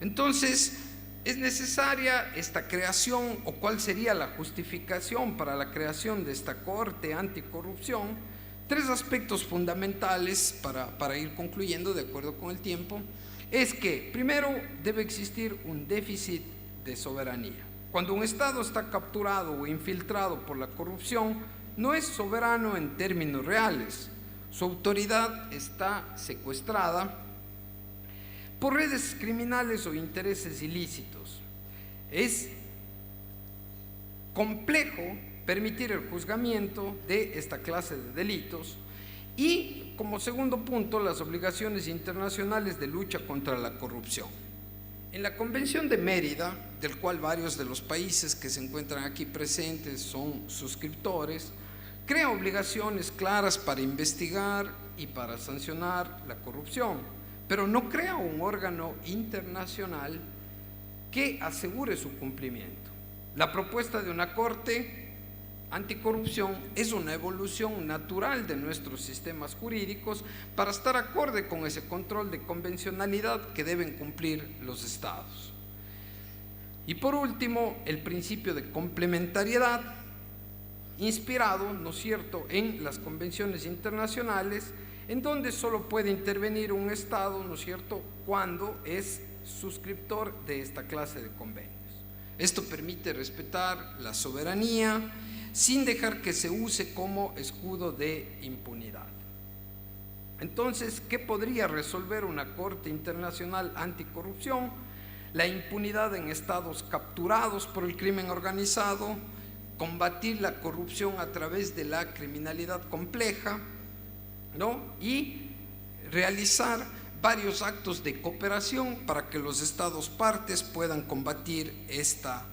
Entonces, ¿es necesaria esta creación o cuál sería la justificación para la creación de esta Corte Anticorrupción? Tres aspectos fundamentales para ir concluyendo de acuerdo con el tiempo. Es que, primero, debe existir un déficit de soberanía. Cuando un Estado está capturado o infiltrado por la corrupción, no es soberano en términos reales. Su autoridad está secuestrada por redes criminales o intereses ilícitos. Es complejo permitir el juzgamiento de esta clase de delitos y, como segundo punto, las obligaciones internacionales de lucha contra la corrupción. En la Convención de Mérida, del cual varios de los países que se encuentran aquí presentes son suscriptores, crea obligaciones claras para investigar y para sancionar la corrupción, pero no crea un órgano internacional que asegure su cumplimiento. La propuesta de una Corte anticorrupción es una evolución natural de nuestros sistemas jurídicos para estar acorde con ese control de convencionalidad que deben cumplir los estados. Y por último, el principio de complementariedad, inspirado, ¿no es cierto?, en las convenciones internacionales, en donde solo puede intervenir un estado, ¿no es cierto?, cuando es suscriptor de esta clase de convenios. Esto permite respetar la soberanía sin dejar que se use como escudo de impunidad. Entonces, ¿qué podría resolver una Corte Internacional Anticorrupción? La impunidad en estados capturados por el crimen organizado, combatir la corrupción a través de la criminalidad compleja, ¿no?, y realizar varios actos de cooperación para que los estados partes puedan combatir esta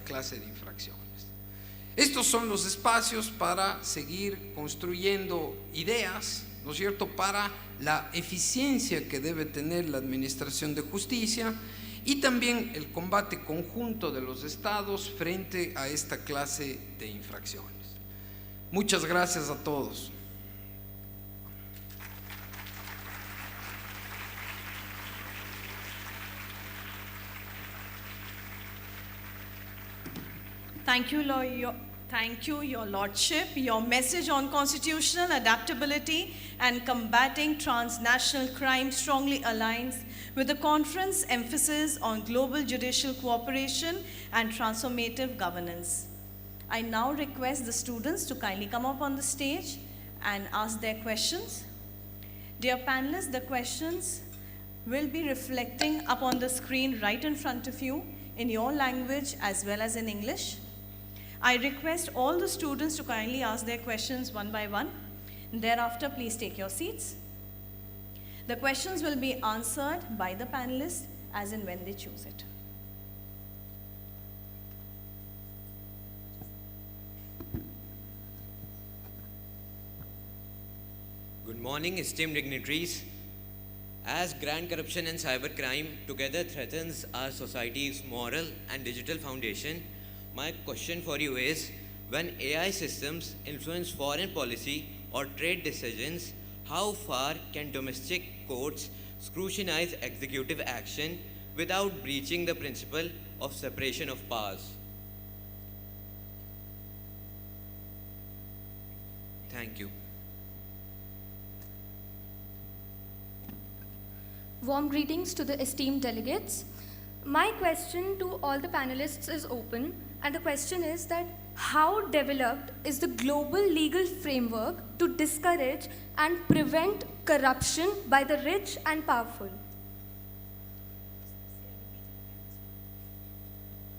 clase de infracciones. Estos son los espacios para seguir construyendo ideas, ¿no es cierto?, para la eficiencia que debe tener la administración de justicia y también el combate conjunto de los estados frente a esta clase de infracciones. Muchas gracias a todos. Thank you, Your Lordship. Your message on constitutional adaptability and combating transnational crime strongly aligns with the conference emphasis on global judicial cooperation and transformative governance. I now request the students to kindly come up on the stage and ask their questions. Dear panelists, the questions will be reflecting up on the screen right in front of you in your language as well as in English. I request all the students to kindly ask their questions one by one. Thereafter, please take your seats. The questions will be answered by the panelists as and when they choose it. Good morning, esteemed dignitaries. As grand corruption and cybercrime together threatens our society's moral and digital foundation, my question for you is, when AI systems influence foreign policy or trade decisions, how far can domestic courts scrutinize executive action without breaching the principle of separation of powers? Thank you. Warm greetings to the esteemed delegates. My question to all the panelists is open, and the question is that how developed is the global legal framework to discourage and prevent corruption by the rich and powerful?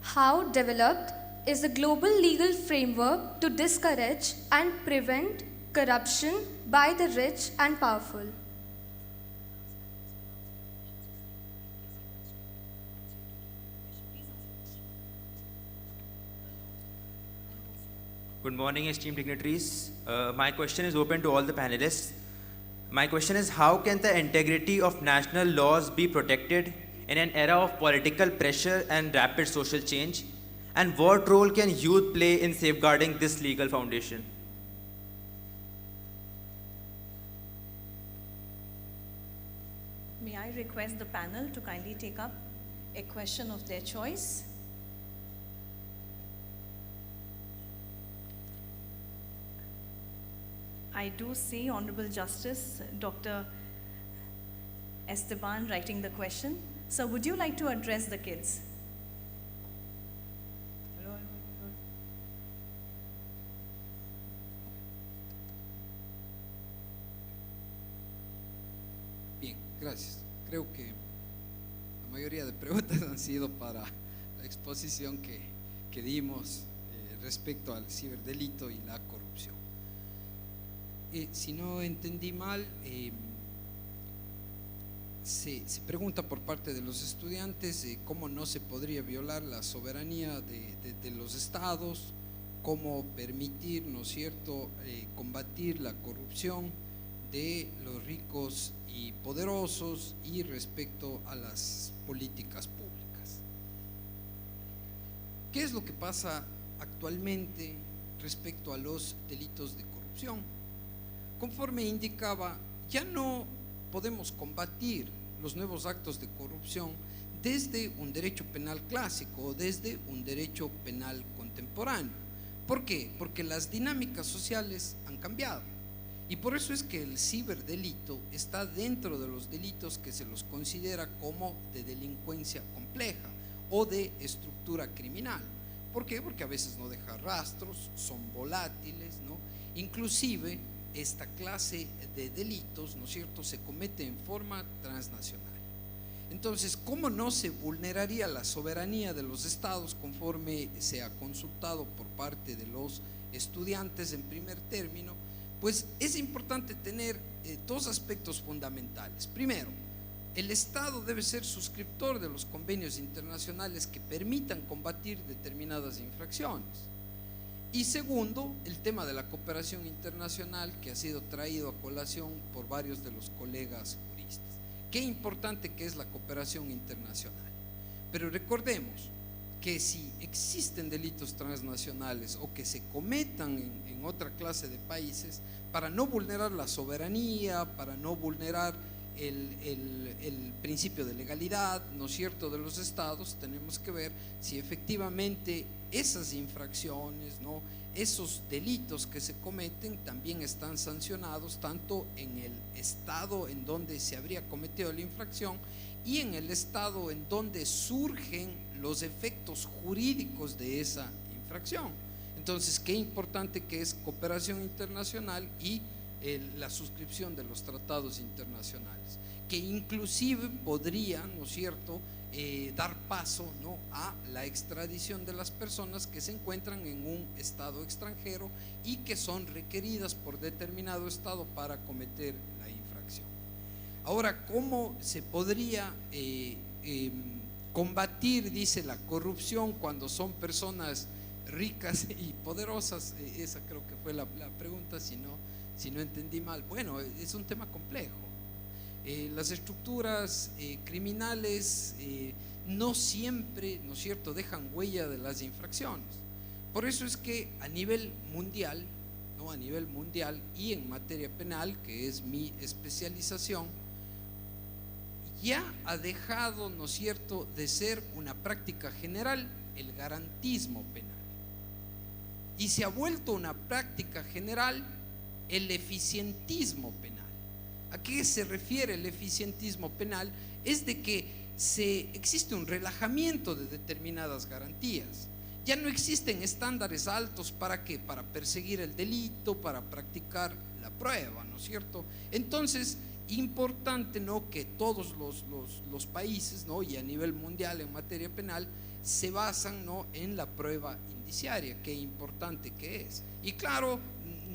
How developed is the global legal framework to discourage and prevent corruption by the rich and powerful? Good morning, esteemed dignitaries. My question is open to all the panelists. My question is, how can the integrity of national laws be protected in an era of political pressure and rapid social change? And what role can youth play in safeguarding this legal foundation? May I request the panel to kindly take up a question of their choice? I do see Honorable Justice Dr. Esteban writing the question. So would you like to address the kids? Bien, gracias. creo que la mayoría de preguntas han sido para la exposición que dimos respecto al ciberdelito y la corrupción. Si no entendí mal, se pregunta por parte de los estudiantes cómo no se podría violar la soberanía de los estados, cómo permitir, ¿no es cierto?, combatir la corrupción de los ricos y poderosos y respecto a las políticas públicas. ¿Qué es lo que pasa actualmente respecto a los delitos de corrupción? Conforme indicaba, ya no podemos combatir los nuevos actos de corrupción desde un derecho penal clásico o desde un derecho penal contemporáneo. ¿Por qué? Porque las dinámicas sociales han cambiado y por eso es que el ciberdelito está dentro de los delitos que se los considera como de delincuencia compleja o de estructura criminal. ¿Por qué? Porque a veces no deja rastros, son volátiles, ¿no? Inclusive esta clase de delitos, ¿no es cierto?, se comete en forma transnacional. Entonces, ¿cómo no se vulneraría la soberanía de los estados conforme se ha consultado por parte de los estudiantes en primer término? Pues es importante tener dos aspectos fundamentales. Primero, el Estado debe ser suscriptor de los convenios internacionales que permitan combatir determinadas infracciones. Y segundo, el tema de la cooperación internacional que ha sido traído a colación por varios de los colegas juristas. Qué importante que es la cooperación internacional. Pero recordemos que si existen delitos transnacionales o que se cometan en otra clase de países, para no vulnerar la soberanía, para no vulnerar el principio de legalidad, ¿no es cierto?, de los estados, tenemos que ver si efectivamente esas infracciones, ¿no?, esos delitos que se cometen también están sancionados tanto en el estado en donde se habría cometido la infracción y en el estado en donde surgen los efectos jurídicos de esa infracción. Entonces, qué importante que es cooperación internacional y la suscripción de los tratados internacionales, que inclusive podría, ¿no es cierto?, dar paso, ¿no?, a la extradición de las personas que se encuentran en un estado extranjero y que son requeridas por determinado estado para cometer la infracción. Ahora, ¿cómo se podría combatir, dice, la corrupción cuando son personas ricas y poderosas? Esa creo que fue la pregunta, si no entendí mal. Bueno, es un tema complejo. Las estructuras criminales no siempre, ¿no es cierto?, dejan huella de las infracciones. Por eso es que a nivel mundial, ¿no?, a nivel mundial y en materia penal, que es mi especialización, ya ha dejado, ¿no es cierto?, de ser una práctica general el garantismo penal y se ha vuelto una práctica general el eficientismo penal. ¿A qué se refiere el eficientismo penal? Es de que existe un relajamiento de determinadas garantías. Ya no existen estándares altos ¿para qué? Para perseguir el delito, para practicar la prueba, ¿no es cierto? Entonces, importante, ¿no?, que todos los países, ¿no?, y a nivel mundial en materia penal se basan, ¿no?, en la prueba indiciaria. Qué importante que es. Y claro,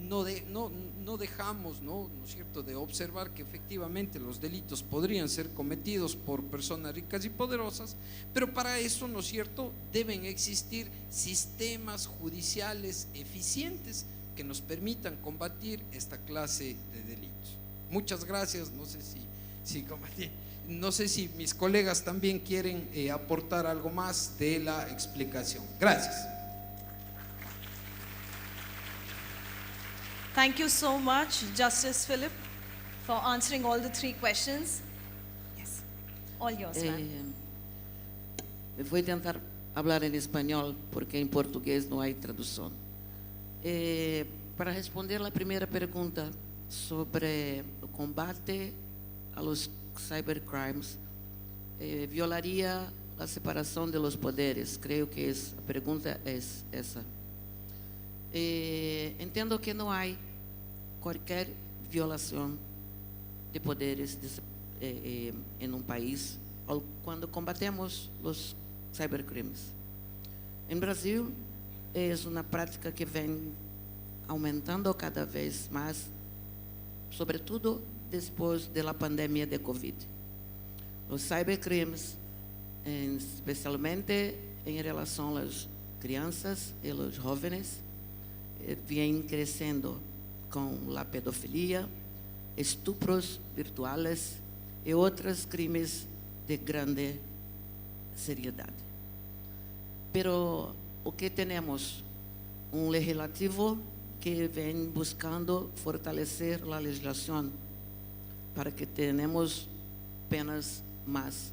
no dejamos, ¿no es cierto?, de observar que efectivamente los delitos podrían ser cometidos por personas ricas y poderosas, pero para eso, ¿no es cierto?, deben existir sistemas judiciales eficientes que nos permitan combatir esta clase de delitos. Muchas gracias. No sé si mis colegas también quieren aportar algo más de la explicación. Gracias. Thank you so much, Justice Philip, for answering all the three questions. Yes, all yours, ma'am. Voy a intentar hablar en español porque en portugués no hay traducción. Para responder la primera pregunta sobre el combate a los cybercrimes, violaría la separación de los poderes. Creo que la pregunta es esa. Entendo que no hay cualquier violación de poderes en un país cuando combatemos los cybercrimes. En Brasil es una práctica que vem aumentando cada vez más, sobretudo después de la pandemia de COVID. Los cybercrimes, especialmente en relación a las crianças y los jóvenes, vienen creciendo con la pedofilia, estupros virtuales y otros crimes de grande seriedad. Pero o que tenemos? Un legislativo que vem buscando fortalecer a legislação para que tenhamos penas mais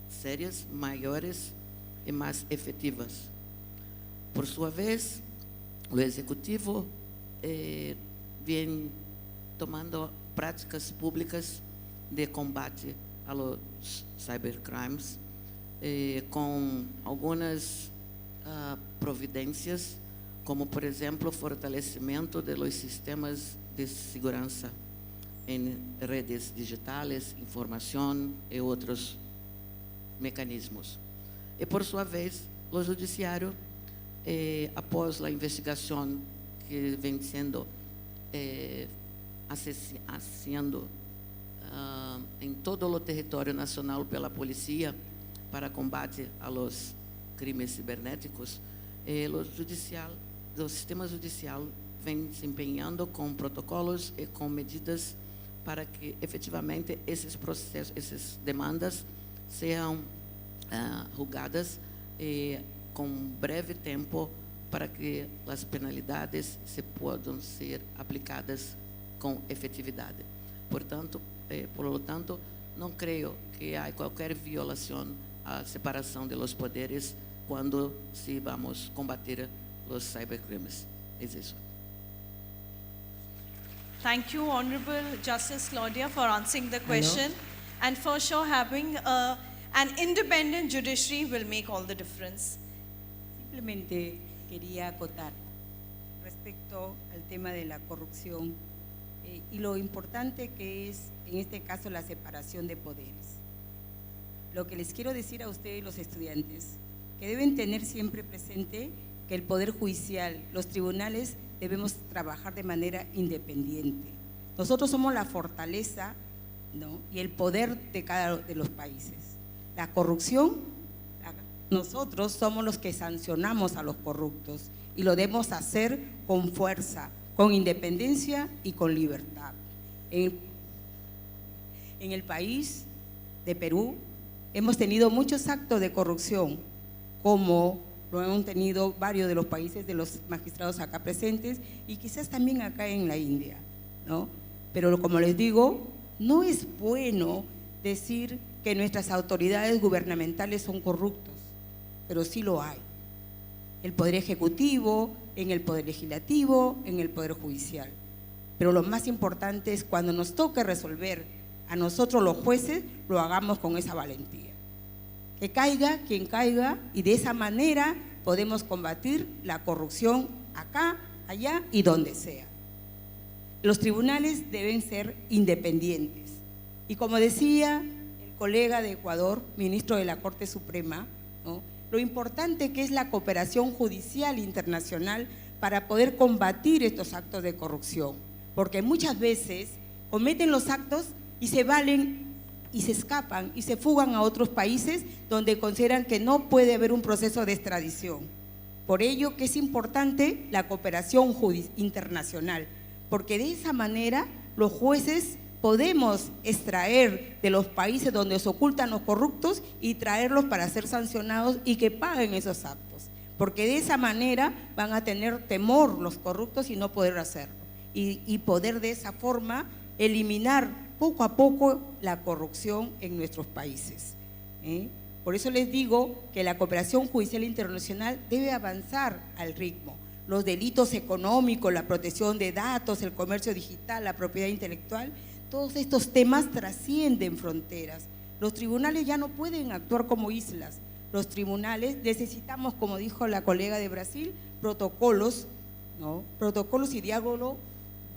sérias, maiores e mais efetivas. Por sua vez, o executivo vem tomando práticas públicas de combate a los cybercrimes com algumas providências, como, por exemplo, o fortalecimento de los sistemas de segurança em redes digitais, informação e outros mecanismos. E, por sua vez, o judiciário, após a investigação que vem sendo haciendo em todo o território nacional pela polícia para combate a los crimes cibernéticos, o sistema judicial vem se empenhando com protocolos e com medidas para que efetivamente esses processos, essas demandas sejam julgadas com breve tempo para que as penalidades se possam ser aplicadas com efetividade. Portanto, por lo tanto, não creio que há qualquer violação à separação de los poderes quando se vamos combater los cybercrimes. Es eso. Thank you, Honorable Justice Claudia, for answering the question. And for sure, having an independent judiciary will make all the difference. Simplemente quería acotar respecto al tema de la corrupción y lo importante que es, en este caso, la separación de poderes. Lo que les quiero decir a ustedes, los estudiantes, que deben tener siempre presente que el Poder Judicial, los tribunales, debemos trabajar de manera independiente. Nosotros somos la fortaleza, ¿no?, y el poder de cada de los países. La corrupción, nosotros somos los que sancionamos a los corruptos y lo debemos hacer con fuerza, con independencia y con libertad. En el país de Perú hemos tenido muchos actos de corrupción, como lo hemos tenido varios de los países de los magistrados acá presentes y quizás también acá en la India, ¿no? Pero como les digo, no es bueno decir que nuestras autoridades gubernamentales son corruptos, pero sí lo hay. El Poder Ejecutivo, en el Poder Legislativo, en el Poder Judicial. Pero lo más importante es cuando nos toque resolver a nosotros los jueces, lo hagamos con esa valentía. Que caiga quien caiga y de esa manera podemos combatir la corrupción acá, allá y donde sea. Los tribunales deben ser independientes. Y como decía el colega de Ecuador, ministro de la Corte Suprema, ¿no?, lo importante que es la cooperación judicial internacional para poder combatir estos actos de corrupción. Porque muchas veces cometen los actos y se valen y se escapan y se fugan a otros países donde consideran que no puede haber un proceso de extradición. Por ello que es importante la cooperación internacional, porque de esa manera los jueces podemos extraer de los países donde se ocultan los corruptos y traerlos para ser sancionados y que paguen esos actos, porque de esa manera van a tener temor los corruptos y no poder hacerlo, y poder de esa forma eliminar poco a poco la corrupción en nuestros países. Por eso les digo que la cooperación judicial internacional debe avanzar al ritmo. Los delitos económicos, la protección de datos, el comercio digital, la propiedad intelectual, todos estos temas trascienden fronteras. Los tribunales ya no pueden actuar como islas. Los tribunales necesitamos, como dijo la colega de Brasil, protocolos, ¿no?, protocolos y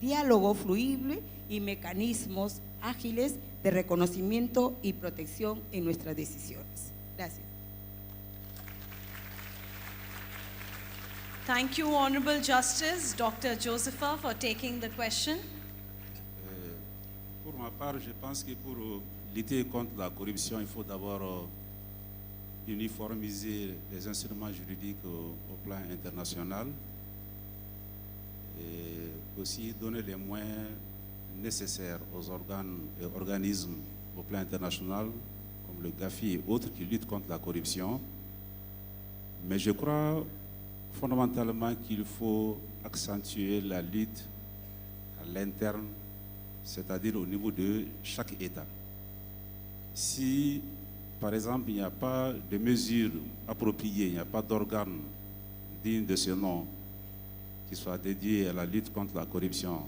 diálogo fluible y mecanismos ágiles de reconocimiento y protección en nuestras decisiones. Gracias. Thank you, Honorable Justice Dr. Josepha, for taking the question. Pour ma part, je pense que pour lutter contre la corruption, il faut d'abord uniformiser les instruments juridiques au plan international et aussi donner les moyens nécessaires aux organes et organismes au plan international, comme le GAFI et autres qui luttent contre la corruption. Mais je crois fondamentalement qu'il faut accentuer la lutte à l'interne, c'est-à-dire au niveau de chaque État. Si, par exemple, il n'y a pas de mesures appropriées, il n'y a pas d'organe digne de ce nom qui soit dédié à la lutte contre la corruption,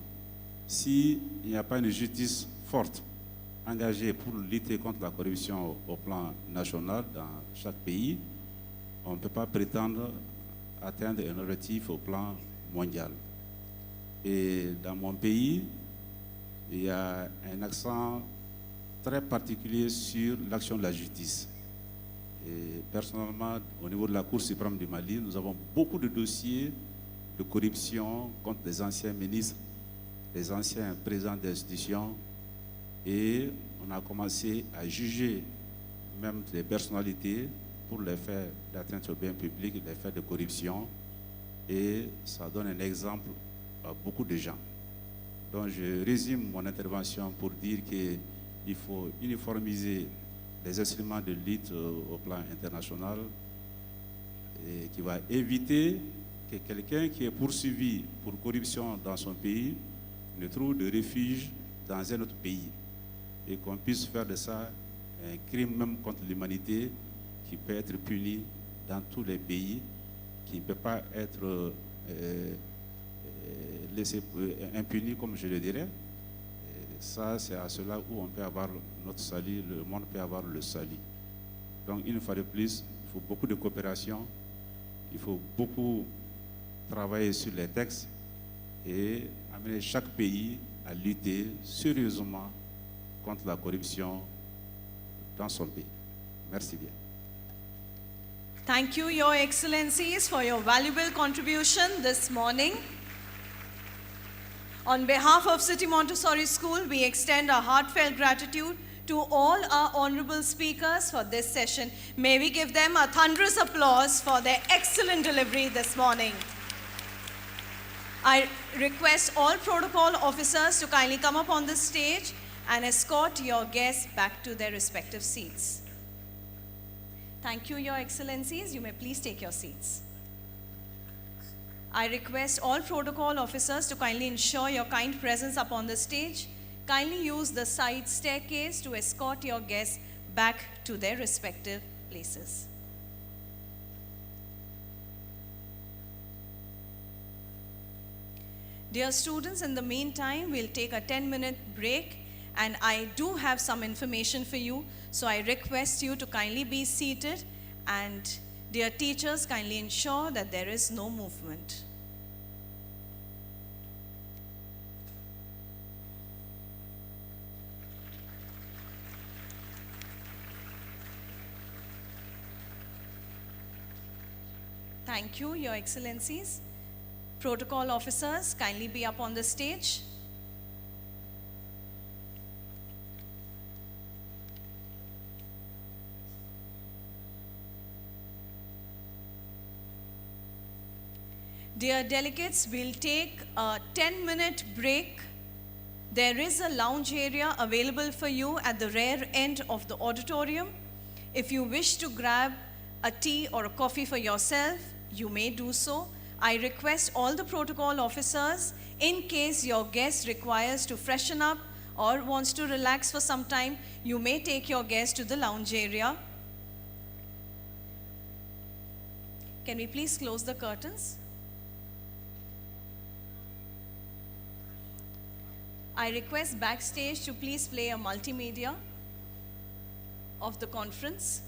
s'il n'y a pas une justice forte engagée pour lutter contre la corruption au plan national dans chaque pays, on ne peut pas prétendre atteindre un objectif au plan mondial. Et dans mon pays, il y a un accent très particulier sur l'action de la justice. Et personnellement, au niveau de la Cour suprême du Mali, nous avons beaucoup de dossiers de corruption contre les anciens ministres, les anciens présidents d'institutions, et on a commencé à juger même des personnalités pour les faits d'atteinte au bien public, les faits de corruption, et ça donne un exemple à beaucoup de gens. Donc je résume mon intervention pour dire qu'il faut uniformiser les instruments de lutte au plan international et qui va éviter que quelqu'un qui est poursuivi pour corruption dans son pays ne trouve de refuge dans un autre pays et qu'on puisse faire de ça un crime même contre l'humanité qui peut être puni dans tous les pays, qui ne peut pas être laissé impuni, comme je le dirais. Et ça, c'est à cela où on peut avoir notre salut, le monde peut avoir le salut. Donc, une fois de plus, il faut beaucoup de coopération, il faut beaucoup travailler sur les textes et amener chaque pays à lutter sérieusement contre la corruption dans son pays. Merci bien. Thank you, Your Excellencies, for your valuable contribution this morning. On behalf of City Montessori School, we extend our heartfelt gratitude to all our honorable speakers for this session. May we give them a thunderous applause for their excellent delivery this morning. I request all protocol officers to kindly come up on the stage and escort your guests back to their respective seats. Thank you, Your Excellencies. You may please take your seats. I request all protocol officers to kindly ensure your kind presence up on the stage. Kindly use the side staircase to escort your guests back to their respective places. Dear students, in the meantime, we'll take a 10-minute break, and I do have some information for you, so I request you to kindly be seated, and dear teachers, kindly ensure that there is no movement. Thank you, Your Excellencies. Protocol officers, kindly be up on the stage. Dear delegates, we'll take a 10-minute break. There is a lounge area available for you at the rear end of the auditorium. If you wish to grab a tea or a coffee for yourself, you may do so. I request all the protocol officers, in case your guest requires to freshen up or wants to relax for some time, you may take your guest to the lounge area. Can we please close the curtains? I request backstage to please play a multimedia of the conference.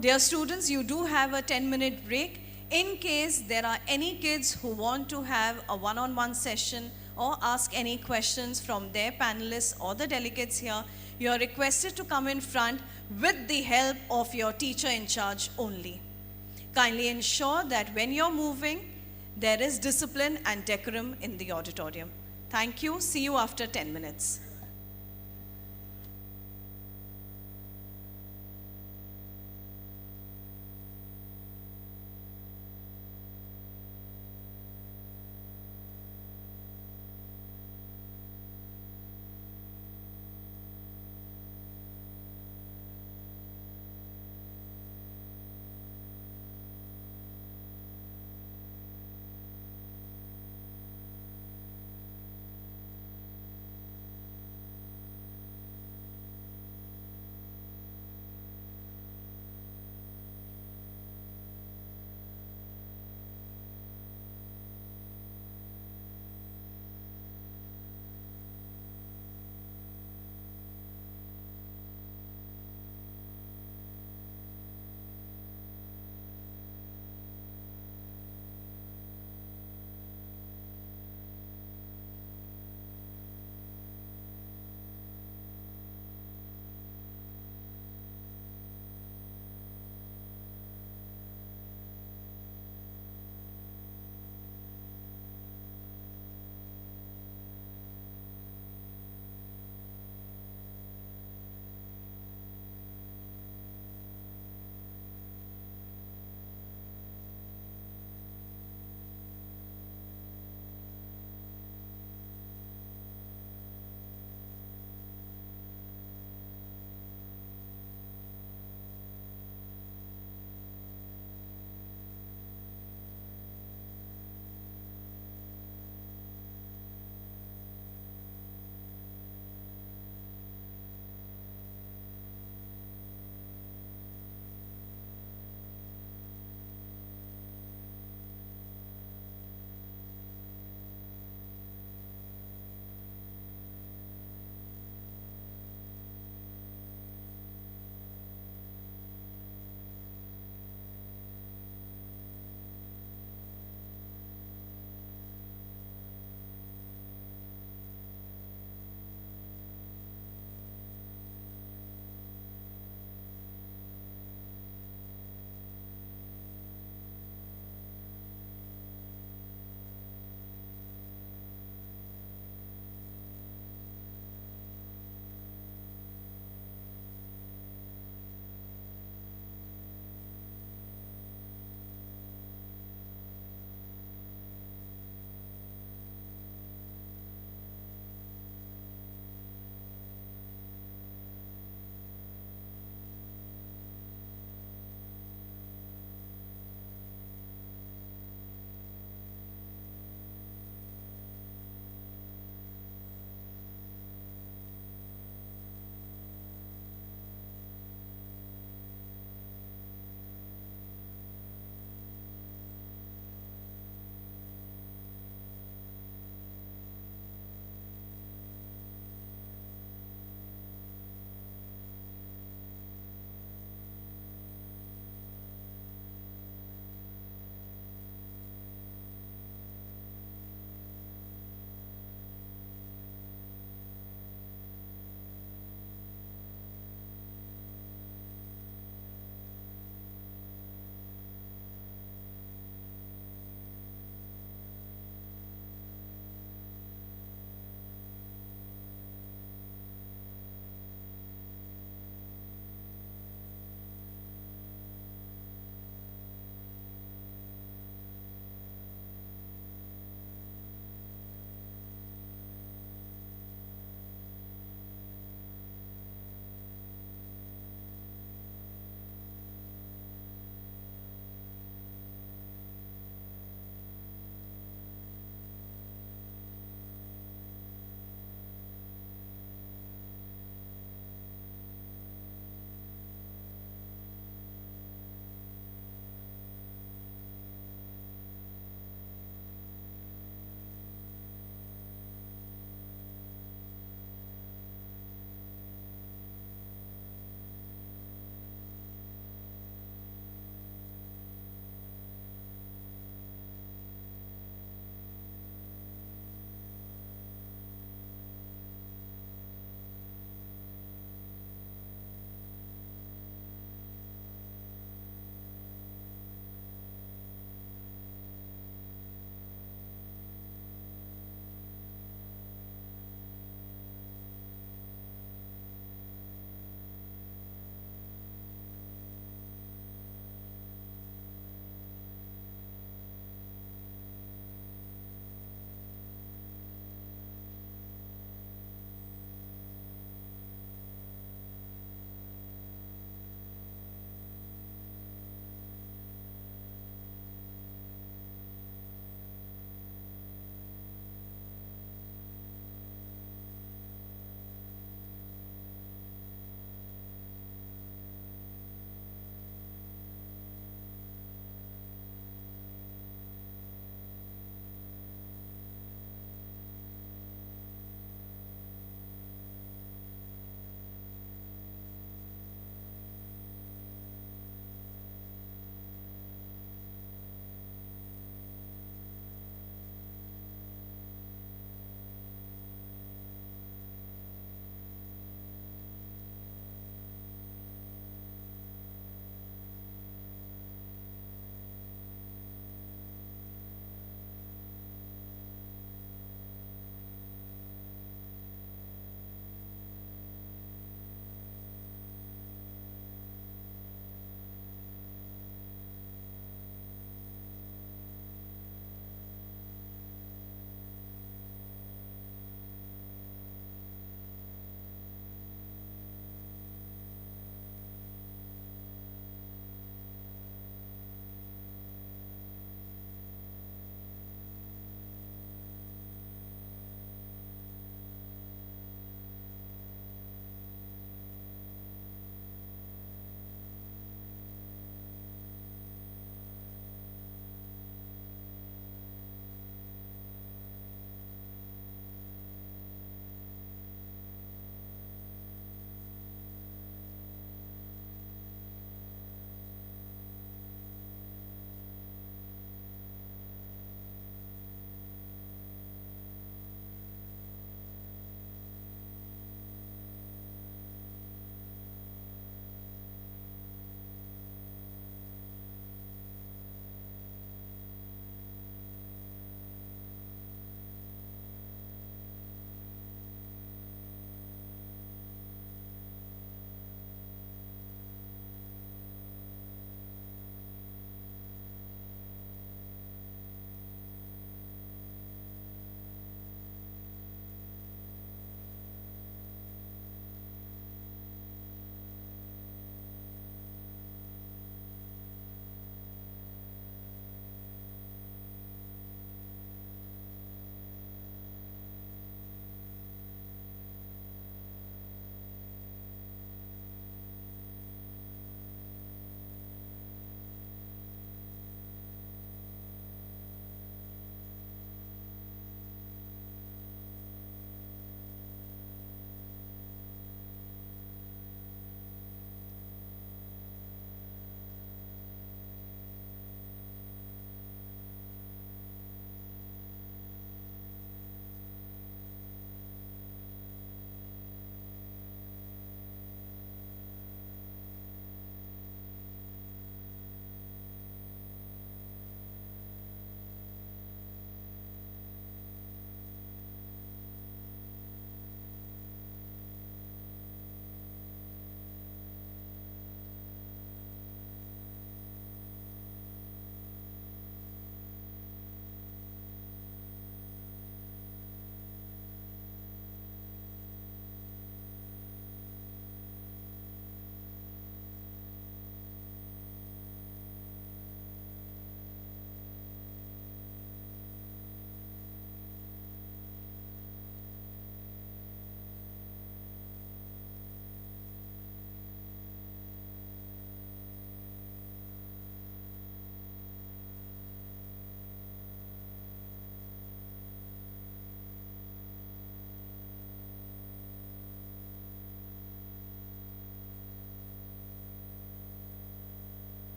Dear students, you do have a 10-minute break. In case there are any kids who want to have a one-on-one session or ask any questions from their panelists or the delegates here, you are requested to come in front with the help of your teacher in charge only. Kindly ensure that when you're moving, there is discipline and decorum in the auditorium. Thank you. See you after 10 minutes.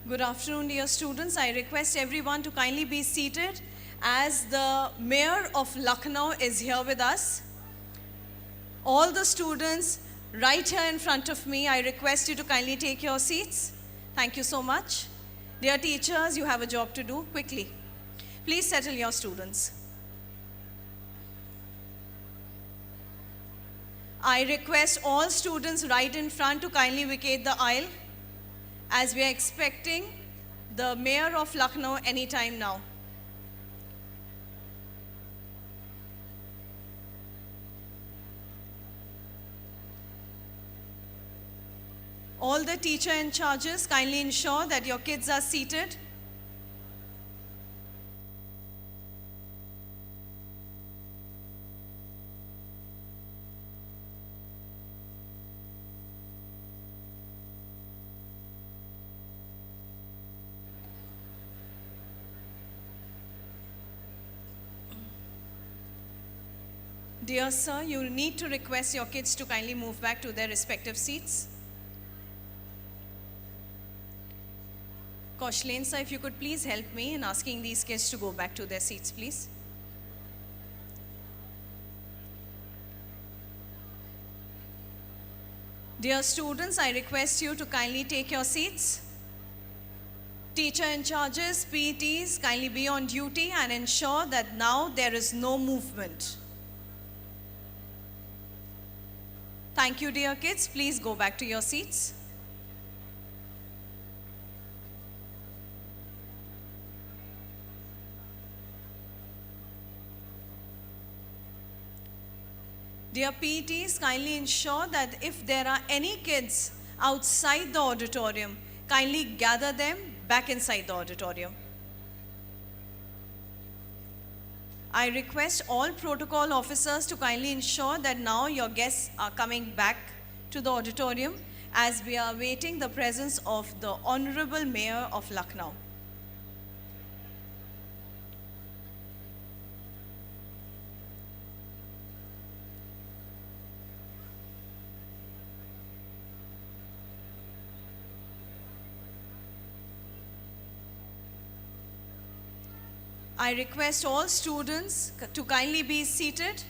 Good afternoon, dear students. I request everyone to kindly be seated as the Mayor of Lucknow is here with us. All the students right here in front of me, I request you to kindly take your seats. Thank you so much. Dear teachers, you have a job to do. Quickly. Please settle your students. I request all students right in front to kindly vacate the aisle, as we are expecting the Mayor of Lucknow anytime now. All the teacher in charges, kindly ensure that your kids are seated. Dear sir, you need to request your kids to kindly move back to their respective seats. Kaushalen sir, if you could please help me in asking these kids to go back to their seats, please. Dear students, I request you to kindly take your seats. Teacher in charges, PETs, kindly be on duty and ensure that now there is no movement. Thank you, dear kids. Please go back to your seats. Dear PETs, kindly ensure that if there are any kids outside the auditorium, kindly gather them back inside the auditorium. I request all protocol officers to kindly ensure that now your guests are coming back to the auditorium as we are awaiting the presence of the Honorable Mayor of Lucknow. I request all students to kindly be seated.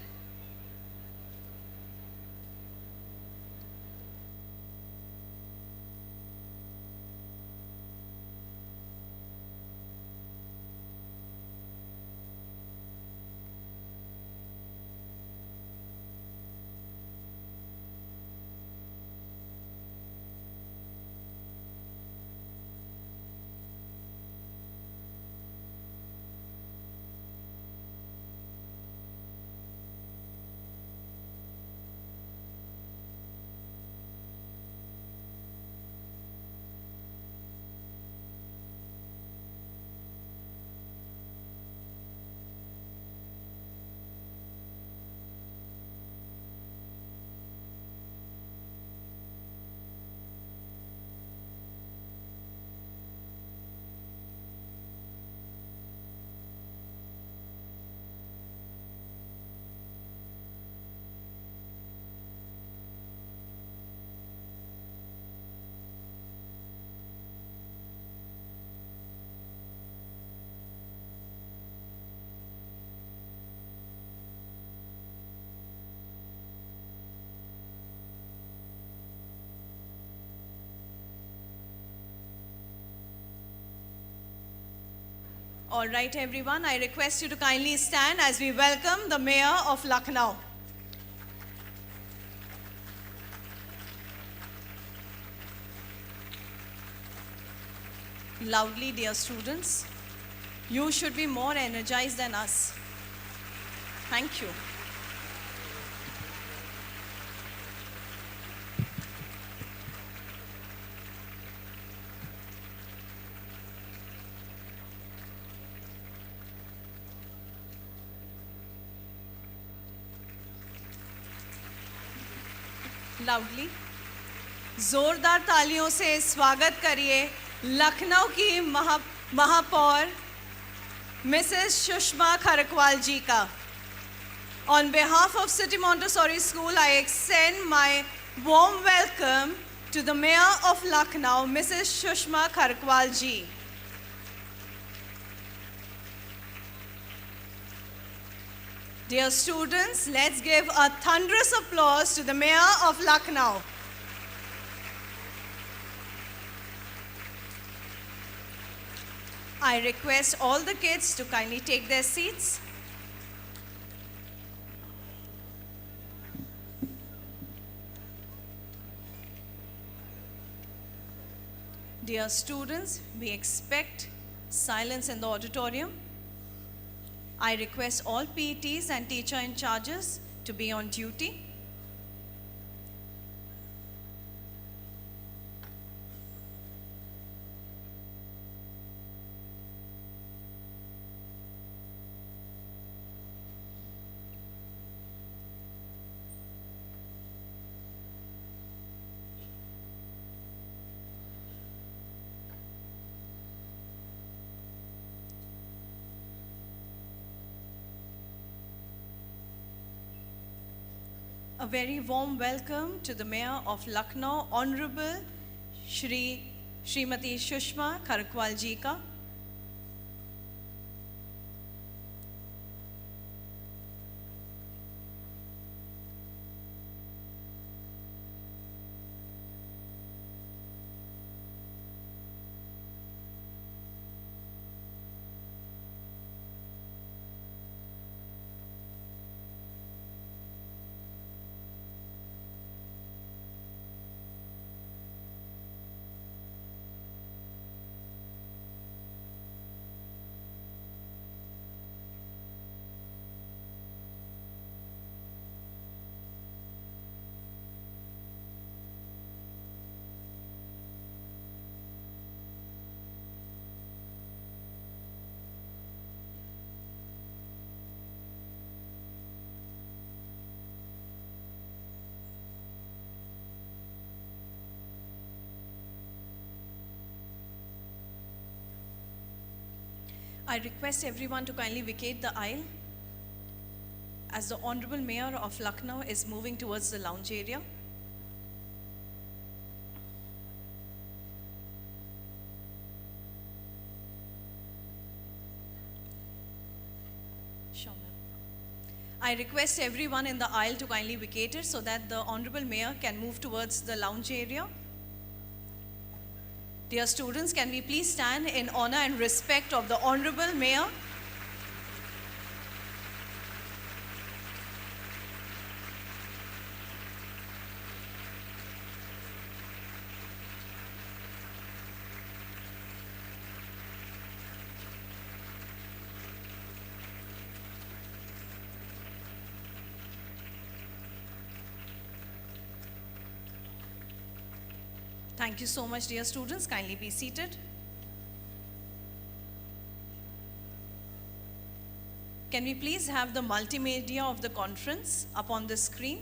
All right, everyone, I request you to kindly stand as we welcome the Mayor of Lucknow. Loudly, dear students. You should be more energized than us. Thank you. Loudly. जोरदार तालियों से स्वागत करिए लखनऊ की महापौर Mrs Sushma Kharakwal जी का. On behalf of City Montessori School, I extend my warm welcome to the Mayor of Lucknow, Mrs. Shushma Kharkwal ji. Dear students, let's give a thunderous applause to the Mayor of Lucknow. I request all the kids to kindly take their seats. Dear students, we expect silence in the auditorium. I request all PETs and teacher in charges to be on duty. A very warm welcome to the Mayor of Lucknow, Honorable Srimati Shushma Kharkwal ji ka. I request everyone to kindly vacate the aisle as the Honorable Mayor of Lucknow is moving towards the lounge area. Sure, ma'am. I request everyone in the aisle to kindly vacate it so that the Honorable Mayor can move towards the lounge area. Dear students, can we please stand in honor and respect of the Honorable Mayor? Thank you so much, dear students. Kindly be seated. Can we please have the multimedia of the conference up on the screen?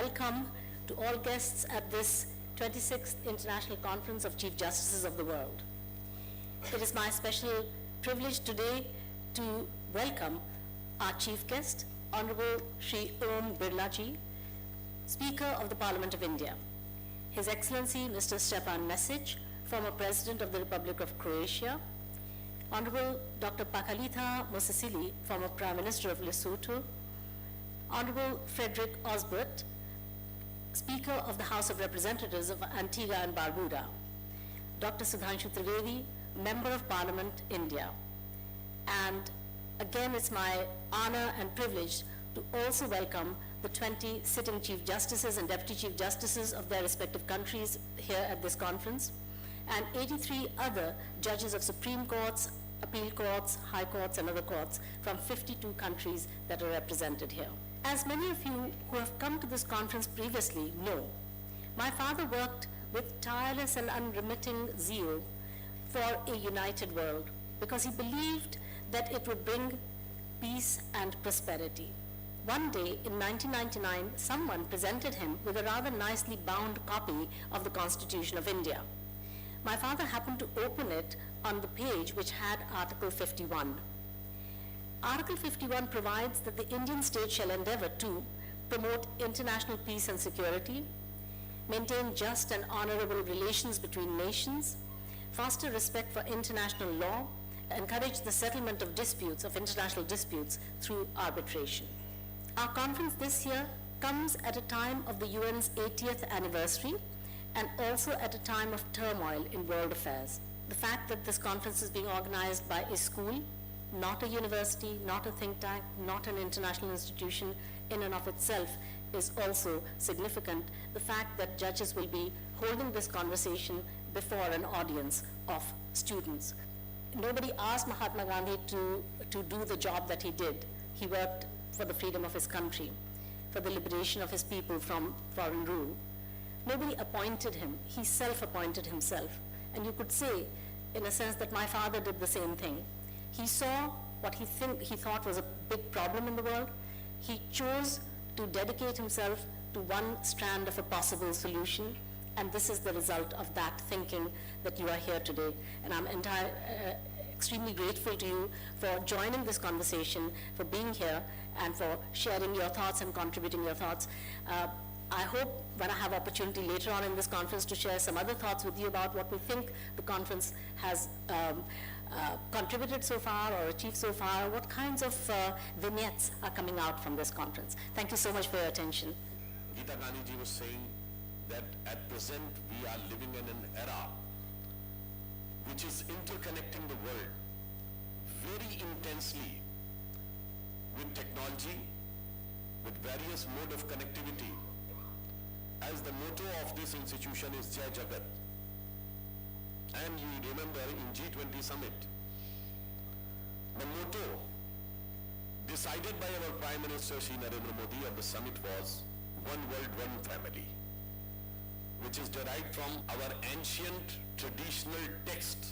welcome to all guests at this 26th International Conference of Chief Justices of the World. It is my special privilege today to welcome our chief guest, Honorable Shri Om Birla Ji, Speaker of the Parliament of India. His Excellency Mr. Stepan Mesic, former President of the Republic of Croatia, Honorable Dr. Pakalitha Mosisili, former Prime Minister of Lesotho, Honorable Frederick Osbert, Speaker of the House of Representatives of Antigua and Barbuda, Dr. Sudhanshu Trivedi, Member of Parliament, India. And again, it's my honor and privilege to also welcome the 20 sitting Chief Justices and Deputy Chief Justices of their respective countries here at this conference, and 83 other judges of Supreme Courts, Appeal Courts, High Courts, and other courts from 52 countries that are represented here. As many of you who have come to this conference previously know, my father worked with tireless and unremitting zeal for a united world because he believed that it would bring peace and prosperity. One day in 1999, someone presented him with a rather nicely bound copy of the Constitution of India. My father happened to open it on the page which had Article 51. Article 51 provides that the Indian state shall endeavor to promote international peace and security, maintain just and honorable relations between nations, foster respect for international law, encourage the settlement of disputes, of international disputes, through arbitration. Our conference this year comes at a time of the UN's 80th anniversary and also at a time of turmoil in world affairs. The fact that this conference is being organized by a school, not a university, not a think tank, not an international institution in and of itself is also significant. The fact that judges will be holding this conversation before an audience of students. Nobody asked Mahatma Gandhi to do the job that he did. He worked for the freedom of his country, for the liberation of his people from foreign rule. Nobody appointed him. He self-appointed himself. And you could say, in a sense, that my father did the same thing. He saw what he thought was a big problem in the world. He chose to dedicate himself to one strand of a possible solution, and this is the result of that thinking that you are here today. And I'm extremely grateful to you for joining this conversation, for being here, and for sharing your thoughts and contributing your thoughts. I hope when I have opportunity later on in this conference to share some other thoughts with you about what we think the conference has contributed so far or achieved so far, what kinds of vignettes are coming out from this conference. Thank you so much for your attention. Geeta Gandhi ji was saying that at present we are living in an era which is interconnecting the world very intensely with technology, with various mode of connectivity. As the motto of this institution is Jai Jagat. And you remember in G20 summit, the motto decided by our Prime Minister Shri Narendra Modi of the summit was One World, One Family, which is derived from our ancient traditional text,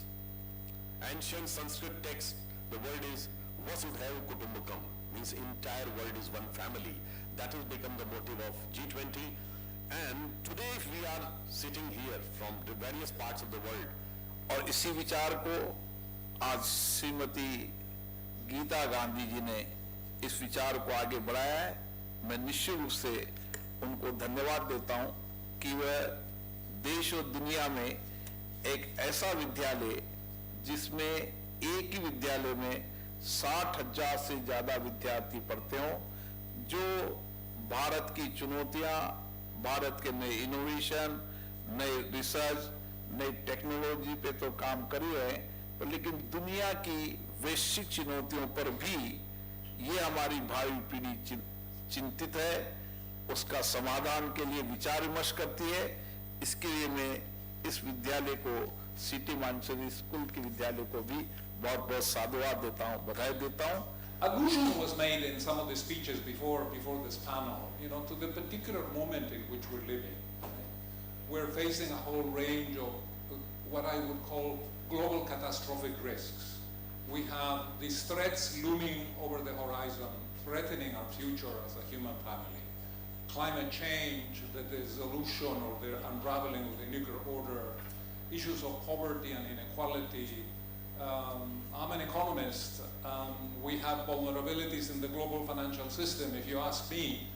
ancient Sanskrit text. The word is Vasudhaiva Kutumbakam, means entire world is one family. That has become the motive of G20. And today we are sitting here from the various parts of the world. और इसी विचार को आज श्रीमती गीता गांधी जी ने इस विचार को आगे बढ़ाया है। मैं निश्चित रूप से उनको धन्यवाद देता हूं कि वह देश और दुनिया में एक ऐसा विद्यालय जिसमें एक ही विद्यालय में 60,000 से ज्यादा विद्यार्थी पढ़ते हों, जो भारत की चुनौतियां, भारत के नए इनोवेशन, नए रिसर्च, नई टेक्नोलॉजी पे तो काम कर ही रहे हैं, पर लेकिन दुनिया की वैश्विक चुनौतियों पर भी ये हमारी भावी पीढ़ी चिंतित है, उसका समाधान के लिए विचार विमर्श करती है। इसके लिए मैं इस विद्यालय को, सिटी मानसरी स्कूल के विद्यालय को भी बहुत बहुत साधुवाद देता हूँ, बधाई देता हूँ। Allusion was made in some of the speeches before this panel, to the particular moment in which we're living. We're facing a whole range of what I would call global catastrophic risks. We have these threats looming over the horizon, threatening our future as a human family. climate change, the dissolution or the unraveling of the nuclear order, issues of poverty and inequality. I'm an economist. We have vulnerabilities in the global financial system. If you ask me,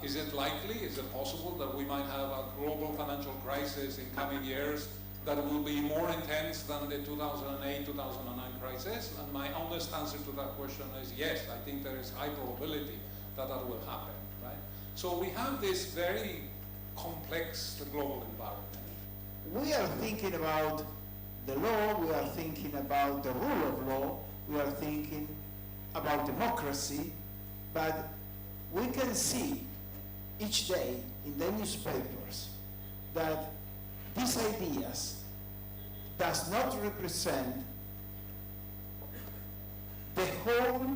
is it likely, is it possible that we might have a global financial crisis in coming years that will be more intense than the 2008-2009 crisis? And my honest answer to that question is yes. I think there is high probability that that will happen, right? So we have this very complex global environment. We are thinking about the law, we are thinking about the rule of law, we are thinking about democracy, but we can see each day in the newspapers that these ideas does not represent the whole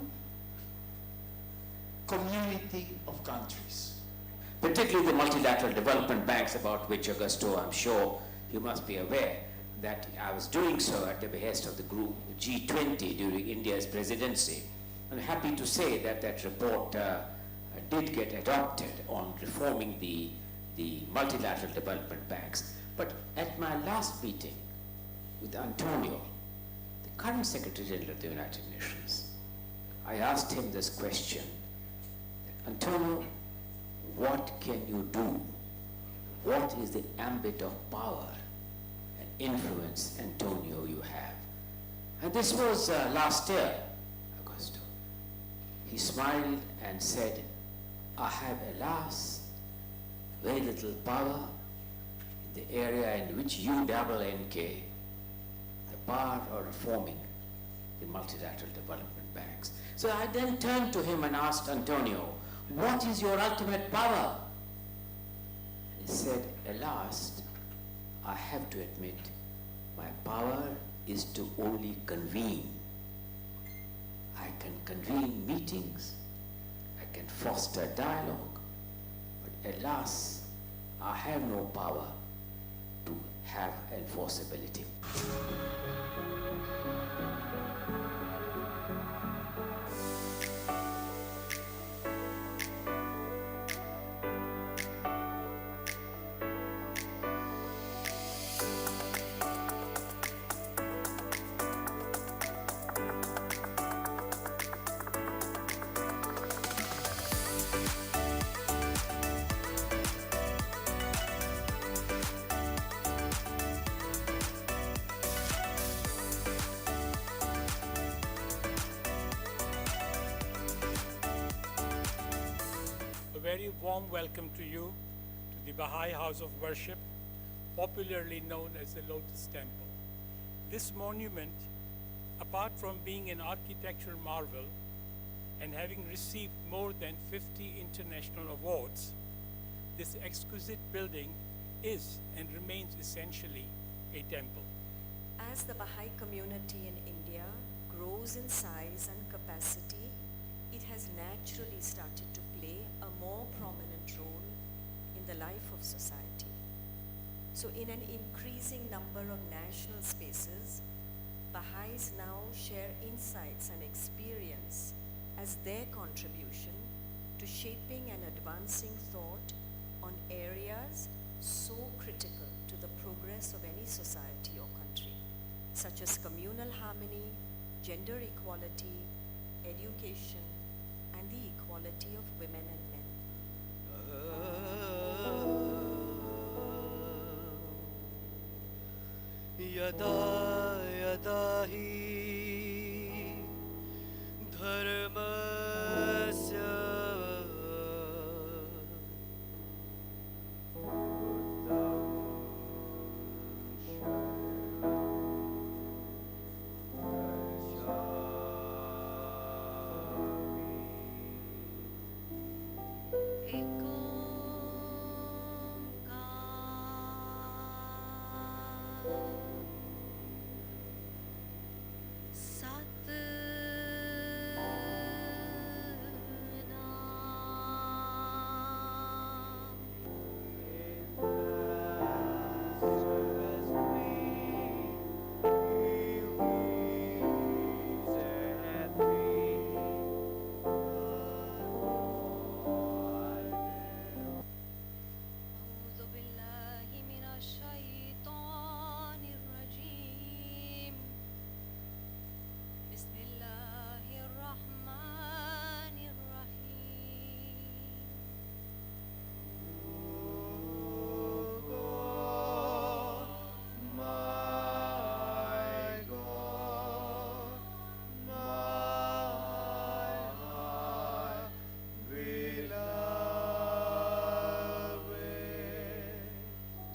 community of countries. Particularly the multilateral development banks, about which, Augusto, I'm sure you must be aware that I was doing so at the behest of the group G20 during India's presidency. I'm happy to say that that report did get adopted on reforming the multilateral development banks. But at my last meeting with Antonio, the current Secretary General of the United Nations, I asked him this question: Antonio, what can you do? What is the ambit of power and influence, Antonio, you have? And this was last year, Augusto. He smiled and said, I have, alas, very little power in the area in which you, NK, the power of reforming the multilateral development banks. So I then turned to him and asked Antonio, what is your ultimate power? And he said, alas, I have to admit, my power is to only convene. I can convene meetings, I can foster dialogue, but alas, I have no power to have enforceability. Very warm welcome to you to the Baha'i House of Worship, popularly known as the Lotus Temple. This monument, apart from being an architectural marvel and having received more than 50 international awards, this exquisite building is and remains essentially a temple. As the Baha'i community in India grows in size and capacity, it has naturally started to play a more prominent role in the life of society. So in an increasing number of national spaces, Baha'is now share insights and experience as their contribution to shaping and advancing thought on areas so critical to the progress of any society or country, such as communal harmony, gender equality, education, and the equality of women and men. Yada yada hi dharmasya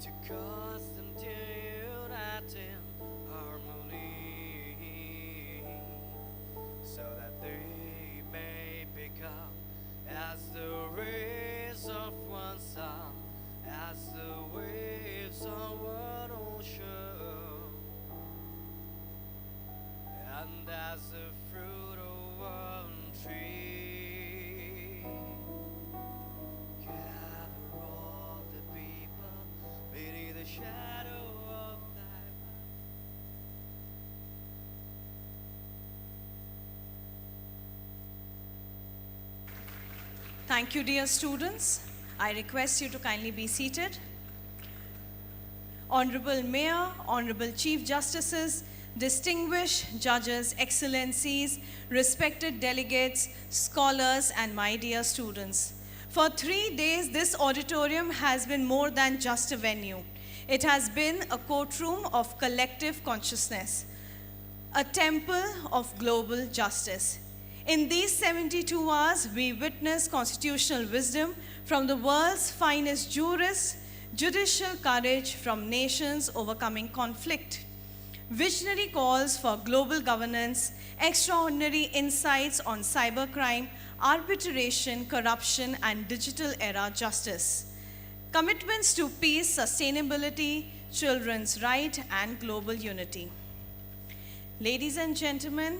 to cause them to unite in harmony, so that they may become as the rays of one sun, as the waves of one ocean, and as the fruit of one tree. Gather all the people beneath the shadow of thy Thank you, dear students. I request you to kindly be seated. Honorable Mayor, Honorable Chief Justices, distinguished judges, excellencies, respected delegates, scholars, and my dear students. For 3 days, this auditorium has been more than just a venue. It has been a courtroom of collective consciousness, a temple of global justice. In these 72 hours, we witnessed constitutional wisdom from the world's finest jurists, judicial courage from nations overcoming conflict, visionary calls for global governance, extraordinary insights on cybercrime, arbitration, corruption, and digital era justice, commitments to peace, sustainability, children's rights, and global unity. Ladies and gentlemen,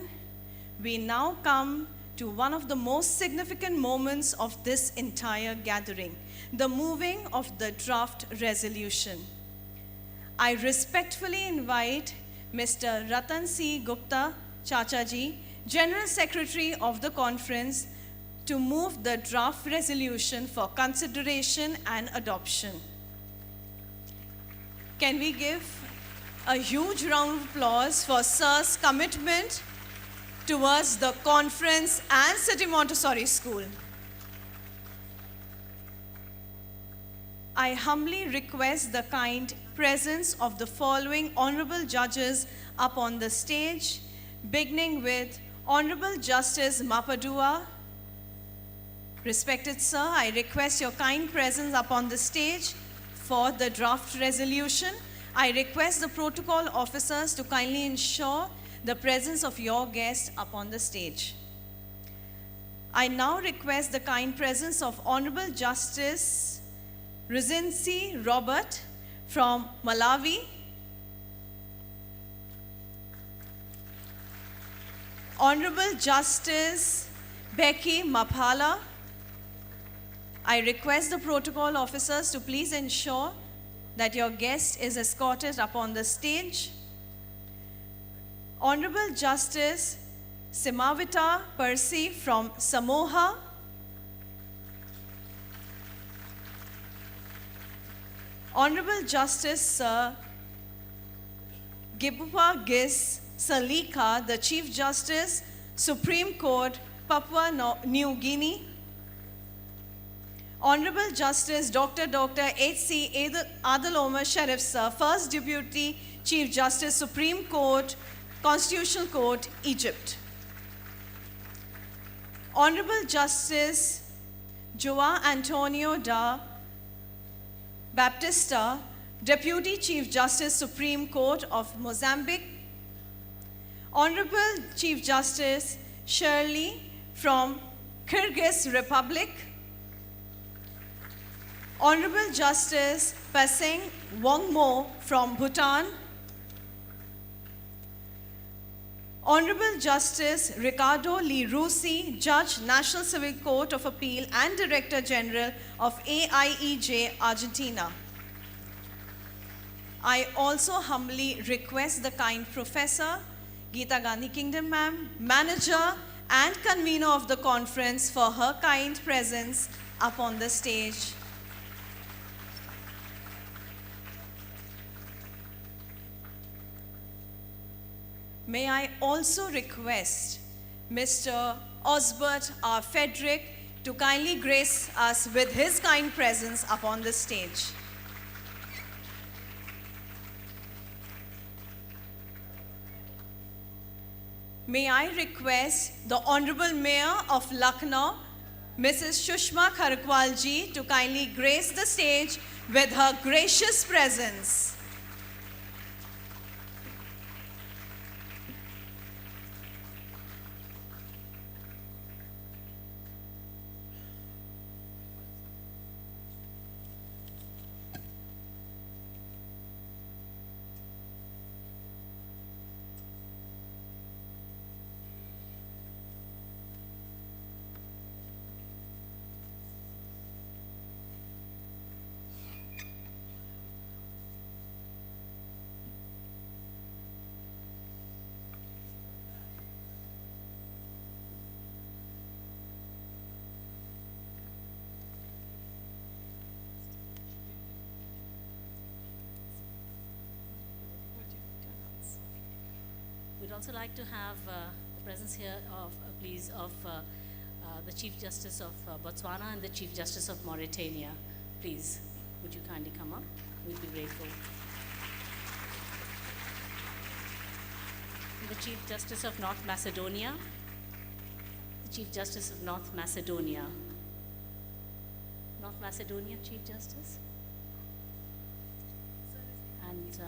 we now come to one of the most significant moments of this entire gathering, the moving of the draft resolution. I respectfully invite Mr. Ratan C. Gupta Chachaji, General Secretary of the conference, to move the draft resolution for consideration and adoption. Can we give a huge round of applause for Sir's commitment towards the conference and City Montessori School? I humbly request the kind presence of the following honorable judges up on the stage, beginning with Honorable Justice Mapadua. Respected sir, I request your kind presence up on the stage for the draft resolution. I request the protocol officers to kindly ensure the presence of your guests up on the stage. I now request the kind presence of Honorable Justice Rizinsi Robert from Malawi, Honorable Justice Becky Maphala. I request the protocol officers to please ensure that your guest is escorted up on the stage. Honorable Justice Simavita Percy from Samoa, Honorable Justice Sir Gibupa Gis Salika, the Chief Justice, Supreme Court, Papua New Guinea, Honorable Justice Dr. H.C. Adaloma Sharif Sir, First Deputy Chief Justice, Supreme Court, Constitutional Court, Egypt. Honorable Justice João Antonio da Baptista, Deputy Chief Justice, Supreme Court of Mozambique. Honorable Chief Justice Shirley from Kyrgyz Republic. Honorable Justice Paseng Wongmo from Bhutan. Honorable Justice Ricardo Lee Rusi, Judge, National Civil Court of Appeal and Director General of AIEJ, Argentina. I also humbly request the kind Professor Geeta Gandhi Kingdom Ma'am, Manager and Convener of the conference, for her kind presence up on the stage. May I also request Mr. Osbert R. Frederick to kindly grace us with his kind presence up on the stage. May I request the Honorable Mayor of Lucknow, Mrs. Shushma Kharkwal ji, to kindly grace the stage with her gracious presence. We'd also like to have the presence here of, please, of the Chief Justice of Botswana and the Chief Justice of Mauritania. Please, would you kindly come up? We'd be grateful. The Chief Justice of North Macedonia. The Chief Justice of North Macedonia. North Macedonia Chief Justice. And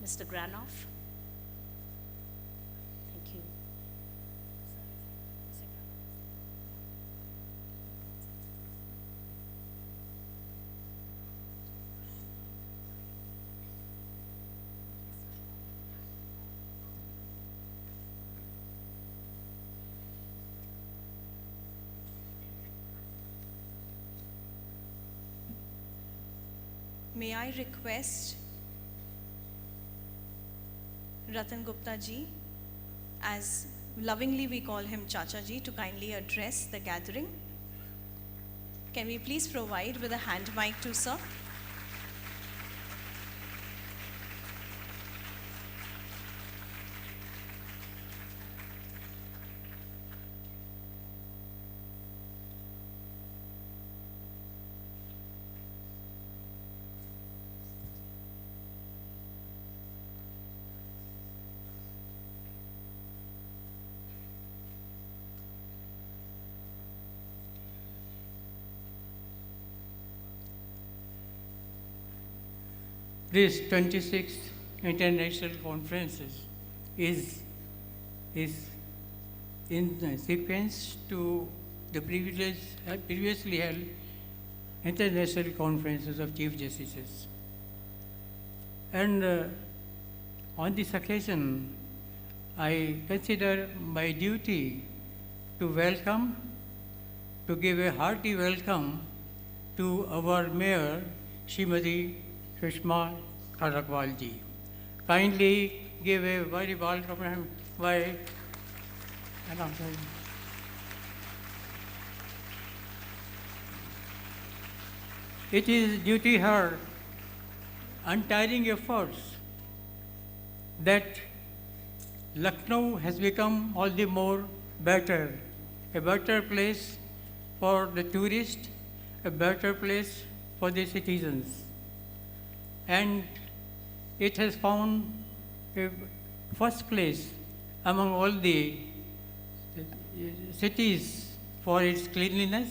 Mr. Granoff. Thank you. May I request Ratan Gupta ji, as lovingly we call him Chacha ji, to kindly address the gathering. Can we please provide with a hand mic to sir? This 26th International Conferences is in sequence to the previously held International Conferences of Chief Justices. And on this occasion, I consider my duty to welcome, to give a hearty welcome to our Mayor, Srimati Sushma Kharakwal ji. Kindly give a very welcome by It is duty her untiring efforts that Lucknow has become all the more better, a better place for the tourist, a better place for the citizens. And it has found a first place among all the cities for its cleanliness,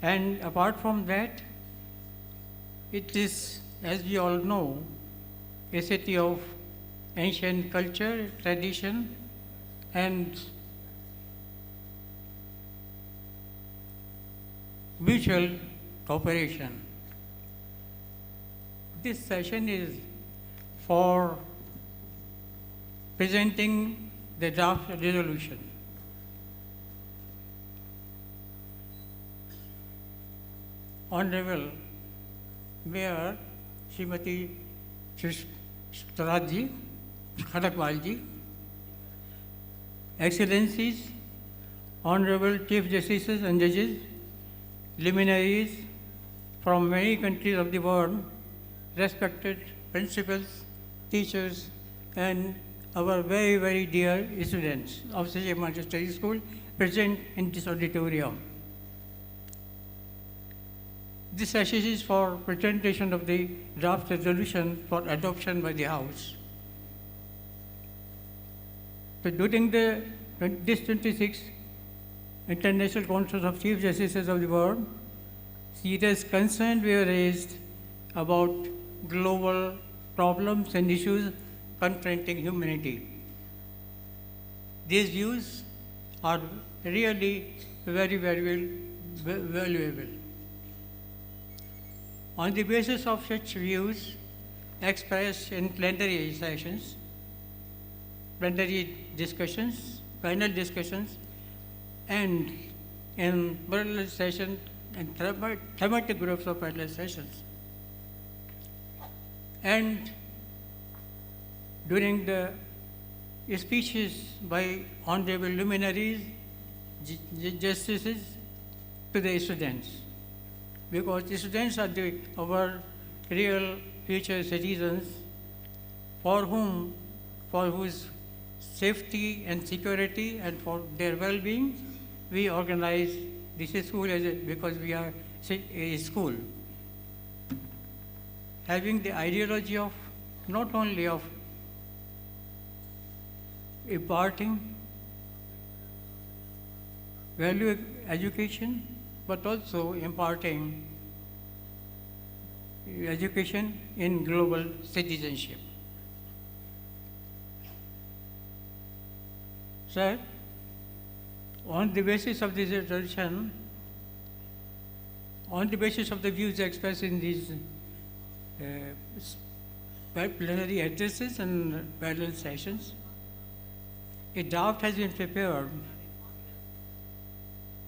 and apart from that, it is, as we all know, a city of ancient culture, tradition, and mutual cooperation. This session is for presenting the draft resolution. Honorable Mayor Srimati Kharakwal ji, Excellencies, Honorable Chief Justices and Judges, luminaries from many countries of the world, respected principals, teachers, and our very, very dear students of such a Montessori school present in this auditorium. This session is for presentation of the draft resolution for adoption by the House. So during this 26th International Conference of Chief Justices of the World, serious concerns were raised about global problems and issues confronting humanity. These views are really very, very valuable. On the basis of such views expressed in plenary sessions, plenary discussions, panel discussions, and in parallel sessions and thematic groups of parallel sessions. And during the speeches by honorable luminaries, justices to the students, because the students are our real future citizens for whose safety and security and for their well-being, we organize this school because we are a school. Having the ideology of not only of imparting value education, but also imparting education in global citizenship. Sir, on the basis of this resolution, on the basis of the views expressed in these plenary addresses and parallel sessions, a draft has been prepared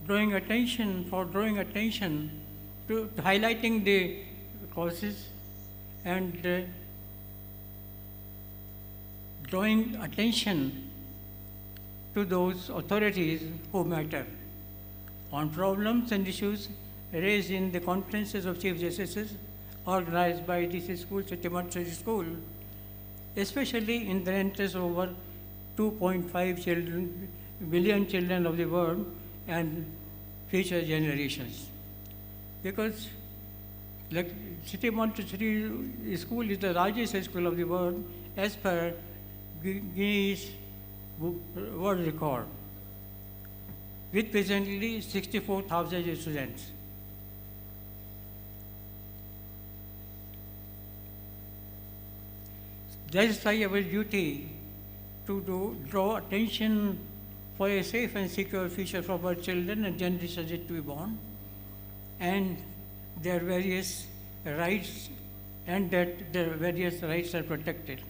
drawing attention to highlighting the causes and drawing attention to those authorities who matter on problems and issues raised in the conferences of Chief Justices organized by this school, City Montessori School, especially in the interest of over 2.5 billion children of the world and future generations. Because like City Montessori School is the largest school of the world as per Guinness World Record, with presently 64,000 students. That is why our duty to draw attention for a safe and secure future for our children and generations yet to be born, and their various rights, and that their various rights are protected.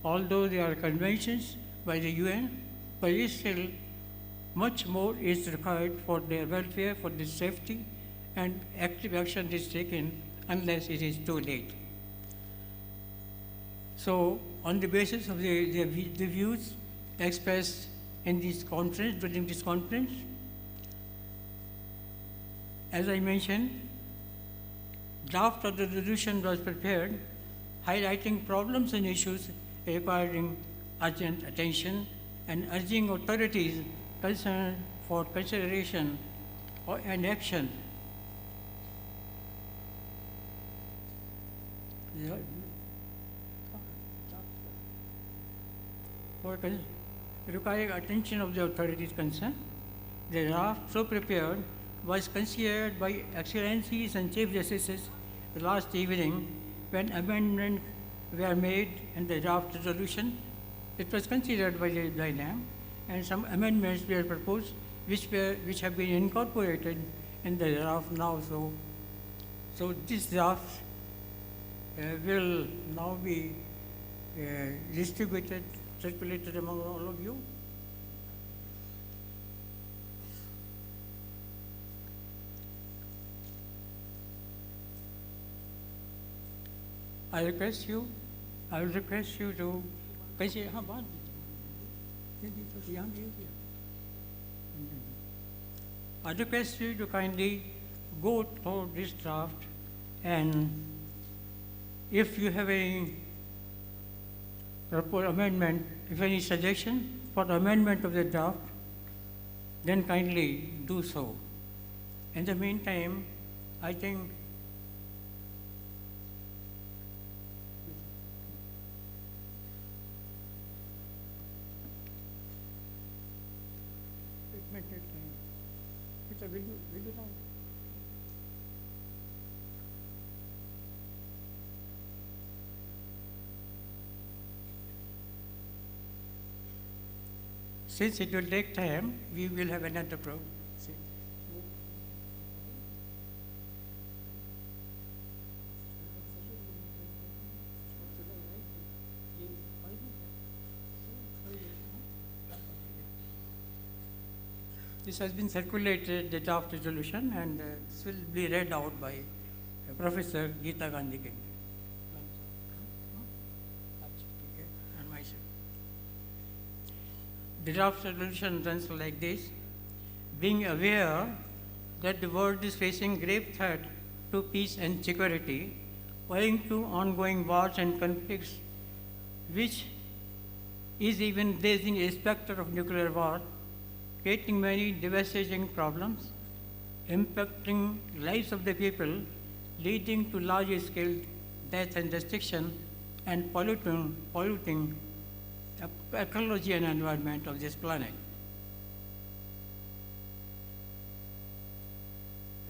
Although there are conventions by the UN, but still much more is required for their welfare, for their safety, and active action is taken unless it is too late. So, on the basis of the views expressed in this conference, during this conference, as I mentioned, draft of the resolution was prepared, highlighting problems and issues requiring urgent attention and urging authorities concerned for consideration and action. For requiring attention of the authorities concerned, the draft so prepared was considered by Excellencies and Chief Justices last evening when amendments were made in the draft resolution. It was considered by them, and some amendments were proposed which have been incorporated in the draft now. So this draft will now be distributed, circulated among all of you. I will request you to consider. I request you to kindly go through this draft, and if you have any proposed amendment, if any suggestion for amendment of the draft, then kindly do so. In the meantime, I think Since it will take time, we will have another program. This has been circulated, the draft resolution, and this will be read out by Professor Geeta Gandhi King. And myself. The draft resolution runs like this: being aware that the world is facing grave threat to peace and security owing to ongoing wars and conflicts, which is even raising a specter of nuclear war, creating many devastating problems, impacting lives of the people, leading to large-scale death and destruction, and polluting the ecology and environment of this planet.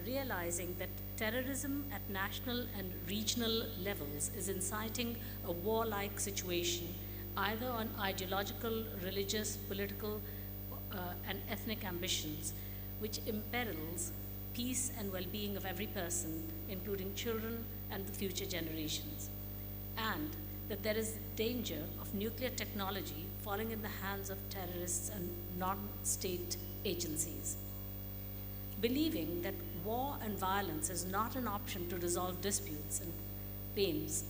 Realizing that terrorism at national and regional levels is inciting a warlike situation, either on ideological, religious, political, and ethnic ambitions, which imperils peace and well-being of every person, including children and the future generations, and that there is danger of nuclear technology falling in the hands of terrorists and non-state agencies. Believing that war and violence is not an option to resolve disputes and pains,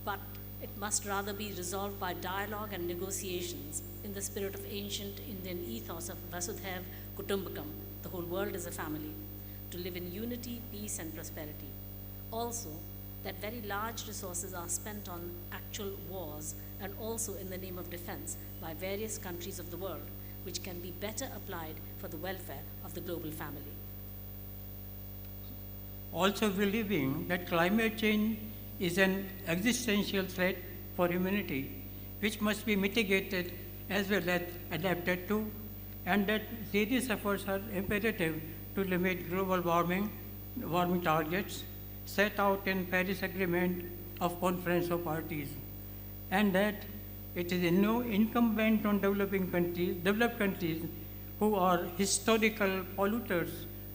but it must rather be resolved by dialogue and negotiations in the spirit of ancient Indian ethos of Vasudhaiv Kutumbakam, the whole world is a family, to live in unity, peace, and prosperity. Also, that very large resources are spent on actual wars and also in the name of defense by various countries of the world, which can be better applied for the welfare of the global family. Also believing that climate change is an existential threat for humanity, which must be mitigated as well as adapted to, and that serious efforts are imperative to limit global warming targets set out in Paris Agreement of Conference of Parties, and that it is incumbent on developed countries who are historical polluters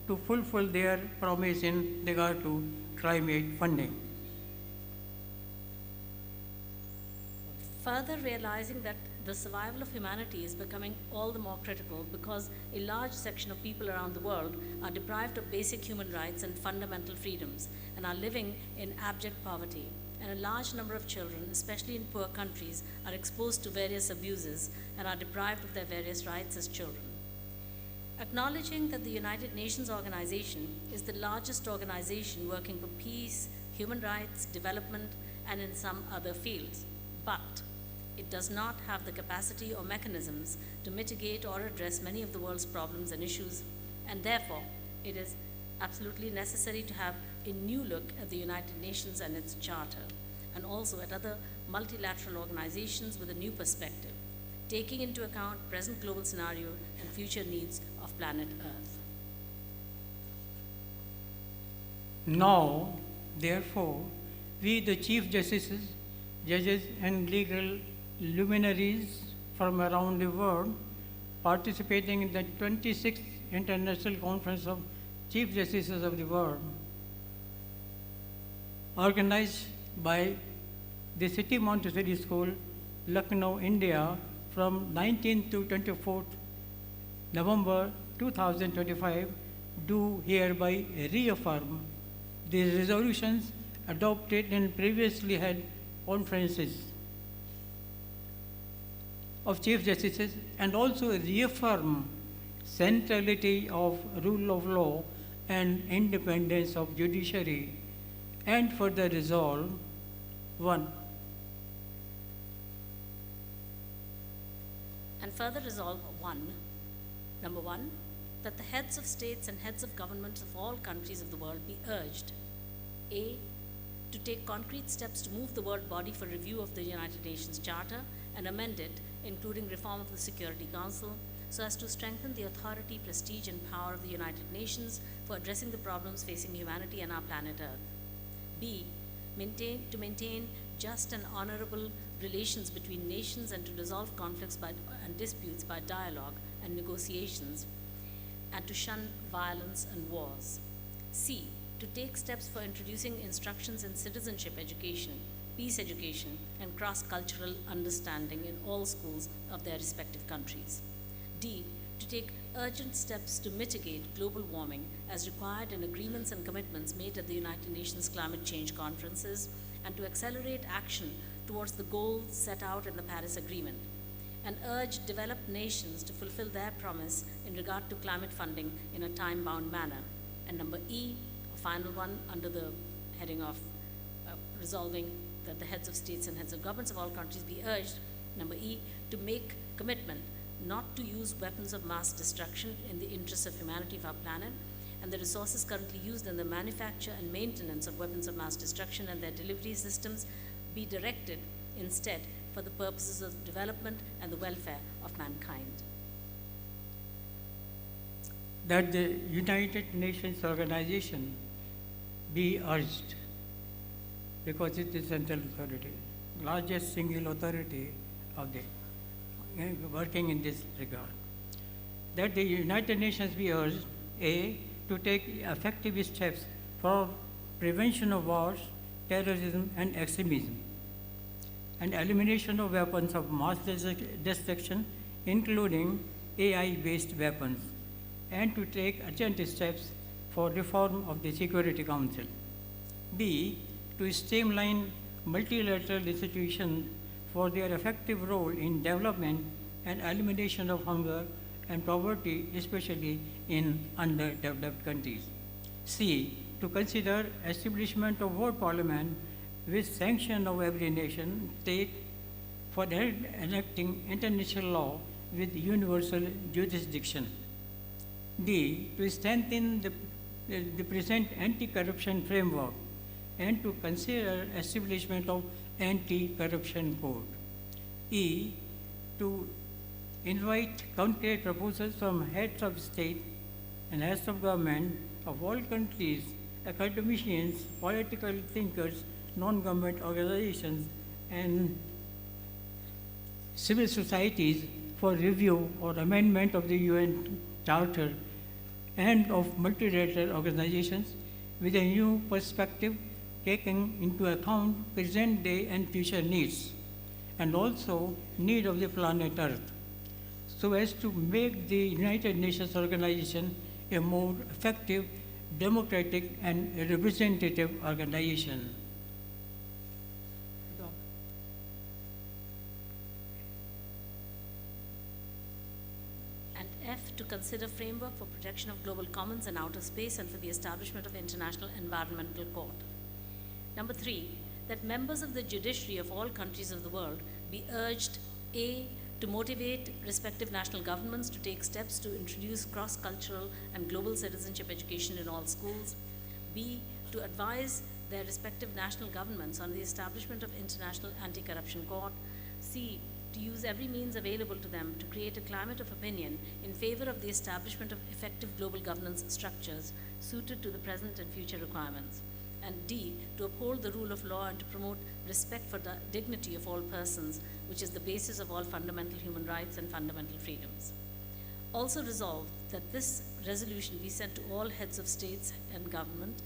to fulfill their promise in regard to climate funding. Further realizing that the survival of humanity is becoming all the more critical because a large section of people around the world are deprived of basic human rights and fundamental freedoms and are living in abject poverty. And a large number of children, especially in poor countries, are exposed to various abuses and are deprived of their various rights as children. Acknowledging that the United Nations organization is the largest organization working for peace, human rights, development, and in some other fields, but it does not have the capacity or mechanisms to mitigate or address many of the world's problems and issues, and therefore it is absolutely necessary to have a new look at the United Nations and its charter, and also at other multilateral organizations with a new perspective, taking into account present global scenario and future needs of planet Earth. Now, therefore, we the Chief Justices, judges and legal luminaries from around the world participating in the 26th International Conference of Chief Justices of the World, organized by the City Montessori School, Lucknow, India, from 19th to 24th November 2025, do hereby reaffirm the resolutions adopted in previously held conferences of Chief Justices, and also reaffirm centrality of rule of law and independence of judiciary, and further resolve: 1. And further resolve 1. Number 1, that the heads of states and heads of governments of all countries of the world be urged: A, to take concrete steps to move the world body for review of the United Nations Charter and amend it, including reform of the Security Council, so as to strengthen the authority, prestige, and power of the United Nations for addressing the problems facing humanity and our planet Earth. B, to maintain just and honorable relations between nations and to resolve conflicts and disputes by dialogue and negotiations, and to shun violence and wars. C, to take steps for introducing instructions in citizenship education, peace education, and cross-cultural understanding in all schools of their respective countries. D, to take urgent steps to mitigate global warming as required in agreements and commitments made at the United Nations climate change conferences, and to accelerate action towards the goals set out in the Paris Agreement, and urge developed nations to fulfill their promise in regard to climate funding in a time-bound manner. And number E, a final one under the heading of resolving that the heads of states and heads of governments of all countries be urged, number E, to make commitment not to use weapons of mass destruction in the interests of humanity of our planet, and the resources currently used in the manufacture and maintenance of weapons of mass destruction and their delivery systems be directed instead for the purposes of development and the welfare of mankind. That the United Nations organization be urged, because it is central authority, largest single authority of the working in this regard. That the United Nations be urged, A, to take effective steps for prevention of wars, terrorism, and extremism, and elimination of weapons of mass destruction, including AI-based weapons, and to take urgent steps for reform of the Security Council. B, to streamline multilateral institutions for their effective role in development and elimination of hunger and poverty, especially in underdeveloped countries. C, to consider establishment of world parliament with sanction of every nation state for enacting international law with universal jurisdiction. D, to strengthen the present anti-corruption framework and to consider establishment of anti-corruption code. E, to invite concrete proposals from heads of state and heads of government of all countries, academicians, political thinkers, non-government organizations, and civil societies for review or amendment of the UN Charter and of multilateral organizations with a new perspective taking into account present day and future needs, and also need of the planet Earth, so as to make the United Nations organization a more effective, democratic, and representative organization. And F, to consider framework for protection of global commons and outer space and for the establishment of International Environmental Court. Number 3, that members of the judiciary of all countries of the world be urged, A, to motivate respective national governments to take steps to introduce cross-cultural and global citizenship education in all schools, B, to advise their respective national governments on the establishment of International Anti-Corruption Court, C, to use every means available to them to create a climate of opinion in favor of the establishment of effective global governance structures suited to the present and future requirements, and D, to uphold the rule of law and to promote respect for the dignity of all persons, which is the basis of all fundamental human rights and fundamental freedoms. Also resolved that this resolution be sent to all heads of states and government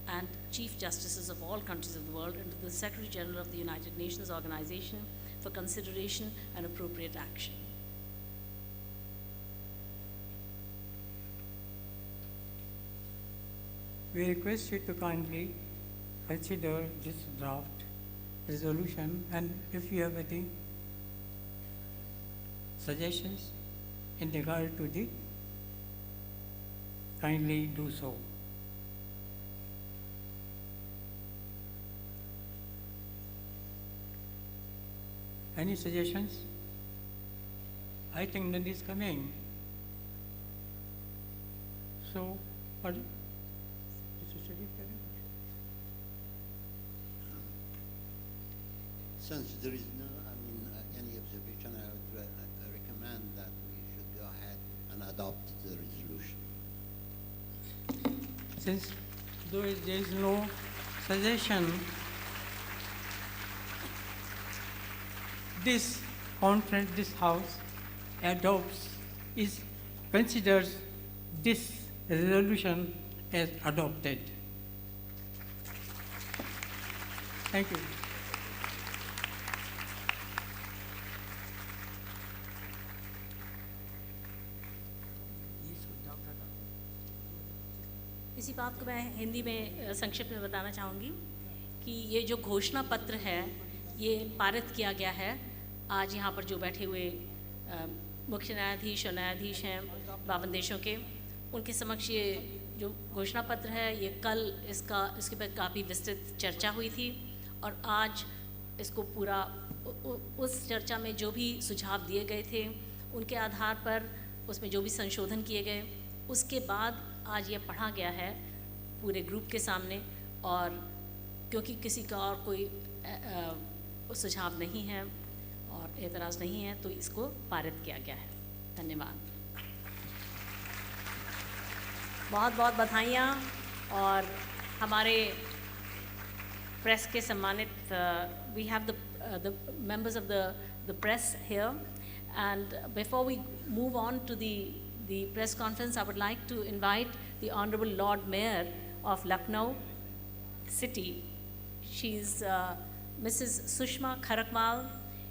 and chief justices of all countries of the world and to the Secretary General of the United Nations Organization for consideration and appropriate action. We request you to kindly consider this draft resolution, and if you have any suggestions in regard to the, kindly do so. Any suggestions? I think none is coming. So, pardon? Since there is no, any observation, I would recommend that we should go ahead adopt the resolution. Since there is no suggestion, this conference, this house considers this resolution as adopted. Thank you. इसी बात को मैं हिंदी में संक्षिप्त में बताना चाहूँगी कि ये जो घोषणा पत्र है ये पारित किया गया है। आज यहाँ पर जो बैठे हुए मुख्य न्यायाधीश और न्यायाधीश हैं 52 देशों के, उनके समक्ष ये जो घोषणा पत्र है ये कल इसके पर काफ़ी विस्तृत चर्चा हुई थी और आज इसको पूरा उस चर्चा में जो भी सुझाव दिए गए थे उनके आधार पर उसमें जो भी संशोधन किए गए उसके बाद आज ये पढ़ा गया है पूरे ग्रुप के सामने। और क्योंकि किसी का और कोई सुझाव नहीं है और एतराज़ नहीं है तो इसको पारित किया गया है। धन्यवाद। बहुत बहुत बधाइयाँ। और हमारे प्रेस के सम्मानित we have the members of the press here, and before we move on to the press conference, I would like to invite the Honorable Lord Mayor of Lucknow City. She's Mrs. Sushma Kharakwal.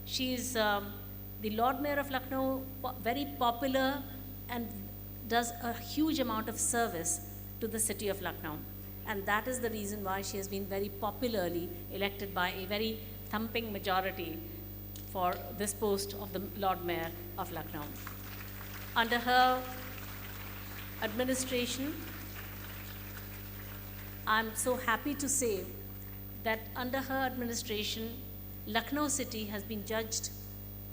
She's the Lord Mayor of Lucknow, very popular and does a huge amount of service to the city of Lucknow. And that is the reason why she has been very popularly elected by a very thumping majority for this post of the Lord Mayor of Lucknow. Under her administration, I'm so happy to say that under her administration, Lucknow City has been judged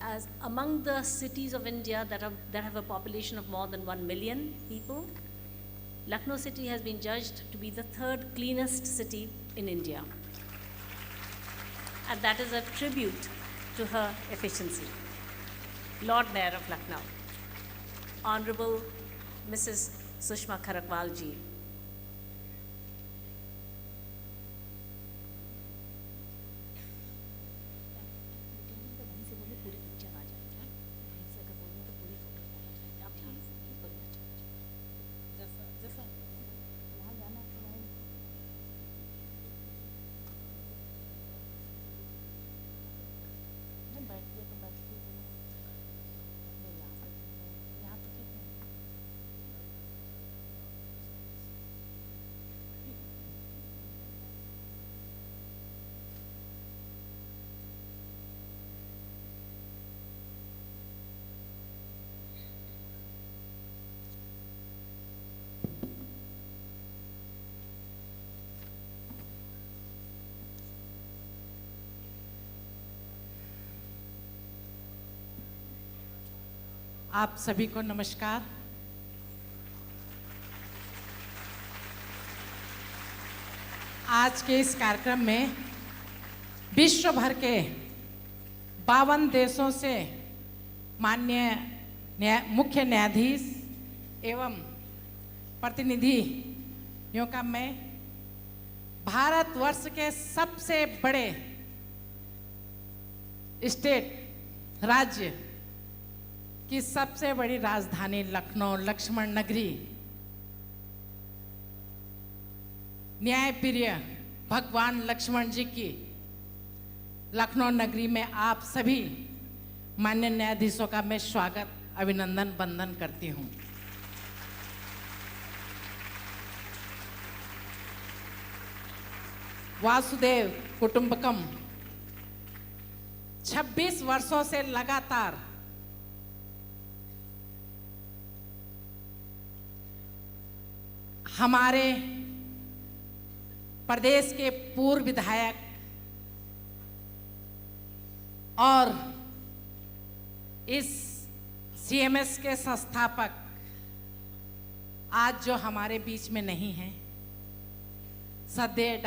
as among the cities of India that have a population of more than 1 million people. Lucknow City has been judged to be the 3rd cleanest city in India. And that is a tribute to her efficiency. Lord Mayor of Lucknow, Honorable Mrs. Sushma Kharakwal ji. आप सभी को नमस्कार। आज के इस कार्यक्रम में विश्व भर के 52 देशों से माननीय मुख्य न्यायाधीश एवं प्रतिनिधियों का मैं भारतवर्ष के सबसे बड़े स्टेट राज्य की सबसे बड़ी राजधानी लखनऊ लक्ष्मण नगरी न्यायप्रिय भगवान लक्ष्मण जी की लखनऊ नगरी में आप सभी माननीय न्यायाधीशों का मैं स्वागत अभिनंदन वंदन करती हूँ। वासुदेव कुटुंबकम 26 वर्षों से लगातार हमारे प्रदेश के पूर्व विधायक और इस सीएमएस के संस्थापक आज जो हमारे बीच में नहीं हैं, सदैव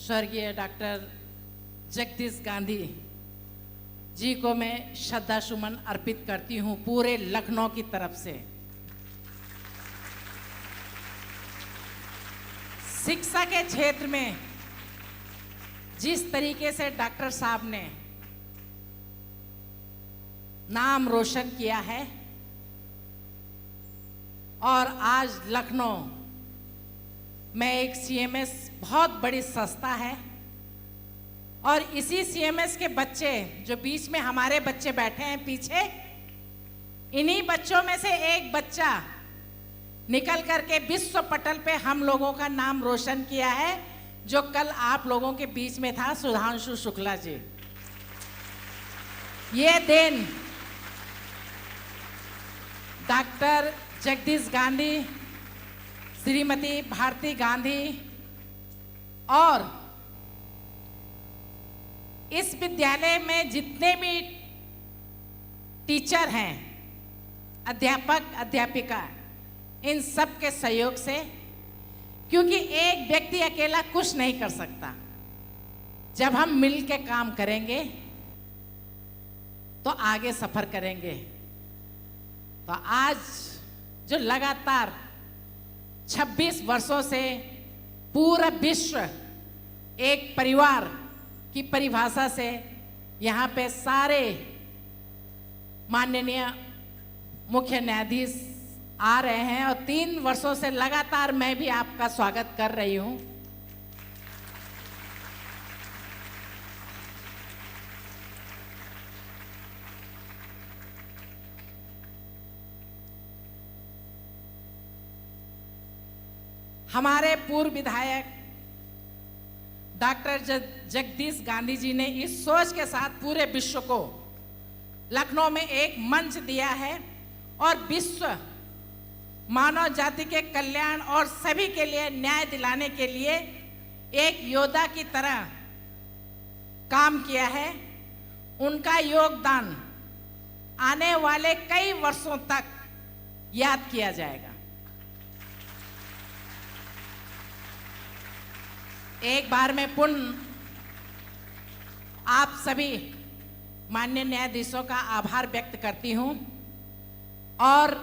स्वर्गीय डॉक्टर जगदीश गांधी जी को मैं श्रद्धा सुमन अर्पित करती हूँ पूरे लखनऊ की तरफ से। शिक्षा के क्षेत्र में जिस तरीके से डॉक्टर साहब ने नाम रोशन किया है और आज लखनऊ में एक सीएमएस बहुत बड़ी संस्था है और इसी सीएमएस के बच्चे जो बीच में हमारे बच्चे बैठे हैं पीछे, इन्हीं बच्चों में से एक बच्चा निकल करके विश्व पटल पे हम लोगों का नाम रोशन किया है, जो कल आप लोगों के बीच में था, सुधांशु शुक्ला जी। ये दिन डॉक्टर जगदीश गांधी, श्रीमती भारती गांधी और इस विद्यालय में जितने भी टीचर हैं, अध्यापक अध्यापिका, इन सब के सहयोग से, क्योंकि एक व्यक्ति अकेला कुछ नहीं कर सकता। जब हम मिल के काम करेंगे तो आगे सफर करेंगे। तो आज जो लगातार 26 वर्षों से पूरा विश्व एक परिवार की परिभाषा से यहाँ पे सारे माननीय मुख्य न्यायाधीश आ रहे हैं और 3 वर्षों से लगातार मैं भी आपका स्वागत कर रही हूँ। हमारे पूर्व विधायक डॉक्टर जगदीश गांधी जी ने इस सोच के साथ पूरे विश्व को लखनऊ में एक मंच दिया है और विश्व मानव जाति के कल्याण और सभी के लिए न्याय दिलाने के लिए एक योद्धा की तरह काम किया है। उनका योगदान आने वाले कई वर्षों तक याद किया जाएगा। एक बार मैं पुनः आप सभी माननीय न्यायाधीशों का आभार व्यक्त करती हूं और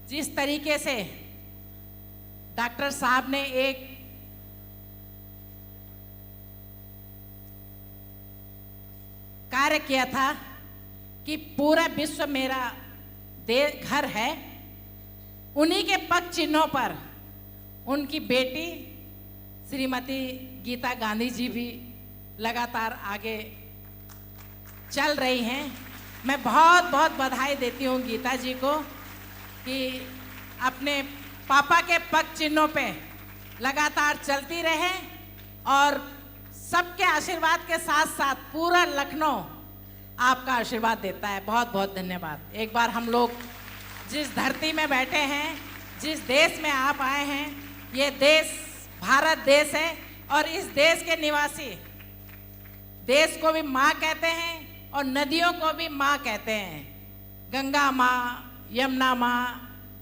जिस तरीके से डॉक्टर साहब ने एक कार्य किया था कि पूरा विश्व मेरा घर है, उन्हीं के पग चिन्हों पर उनकी बेटी श्रीमती गीता गांधी जी भी लगातार आगे चल रही हैं। मैं बहुत बहुत बधाई देती हूँ गीता जी को कि अपने पापा के पग चिन्हों पे लगातार चलती रहे और सबके आशीर्वाद के साथ साथ पूरा लखनऊ आपका आशीर्वाद देता है। बहुत बहुत धन्यवाद। एक बार हम लोग जिस धरती में बैठे हैं, जिस देश में आप आए हैं, ये देश भारत देश है और इस देश के निवासी देश को भी माँ कहते हैं और नदियों को भी माँ कहते हैं। गंगा माँ, यमुना माँ,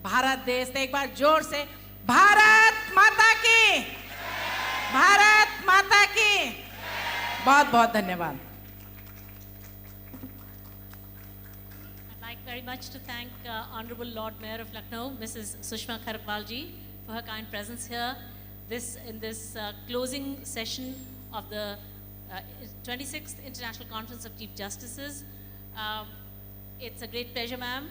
भारत देश। एक बार जोर से भारत माता की, भारत माता की। बहुत बहुत धन्यवाद। I'd like very much to thank Honorable Lord Mayor of Lucknow, Mrs. Sushma Kharapal ji, for her kind presence here. In this closing session of the 26th International Conference of Chief Justices. It's a great pleasure, ma'am,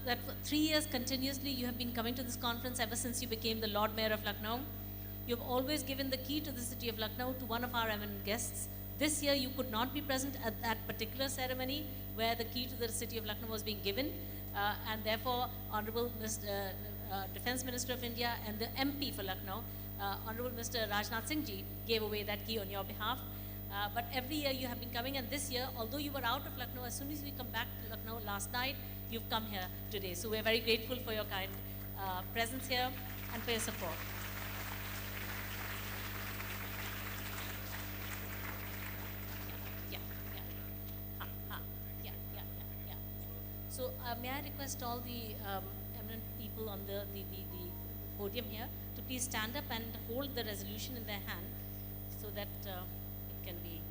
that for 3 years continuously you have been coming to this conference ever since you became the Lord Mayor of Lucknow. You've always given the key to the city of Lucknow to one of our eminent guests. This year you could not be present at that particular ceremony where the key to the city of Lucknow was being given, and therefore Honorable Mr. Defense Minister of India and the MP for Lucknow, Honorable Mr. Rajnath Singh ji, gave away that key on your behalf. But every year you have been coming, and this year, although you were out of Lucknow, as soon as we come back to Lucknow last night, you've come here today. So we're very grateful for your kind presence here and for your support. So may I request all the eminent people on the podium here to please stand up and hold the resolution in their hand so that it can be.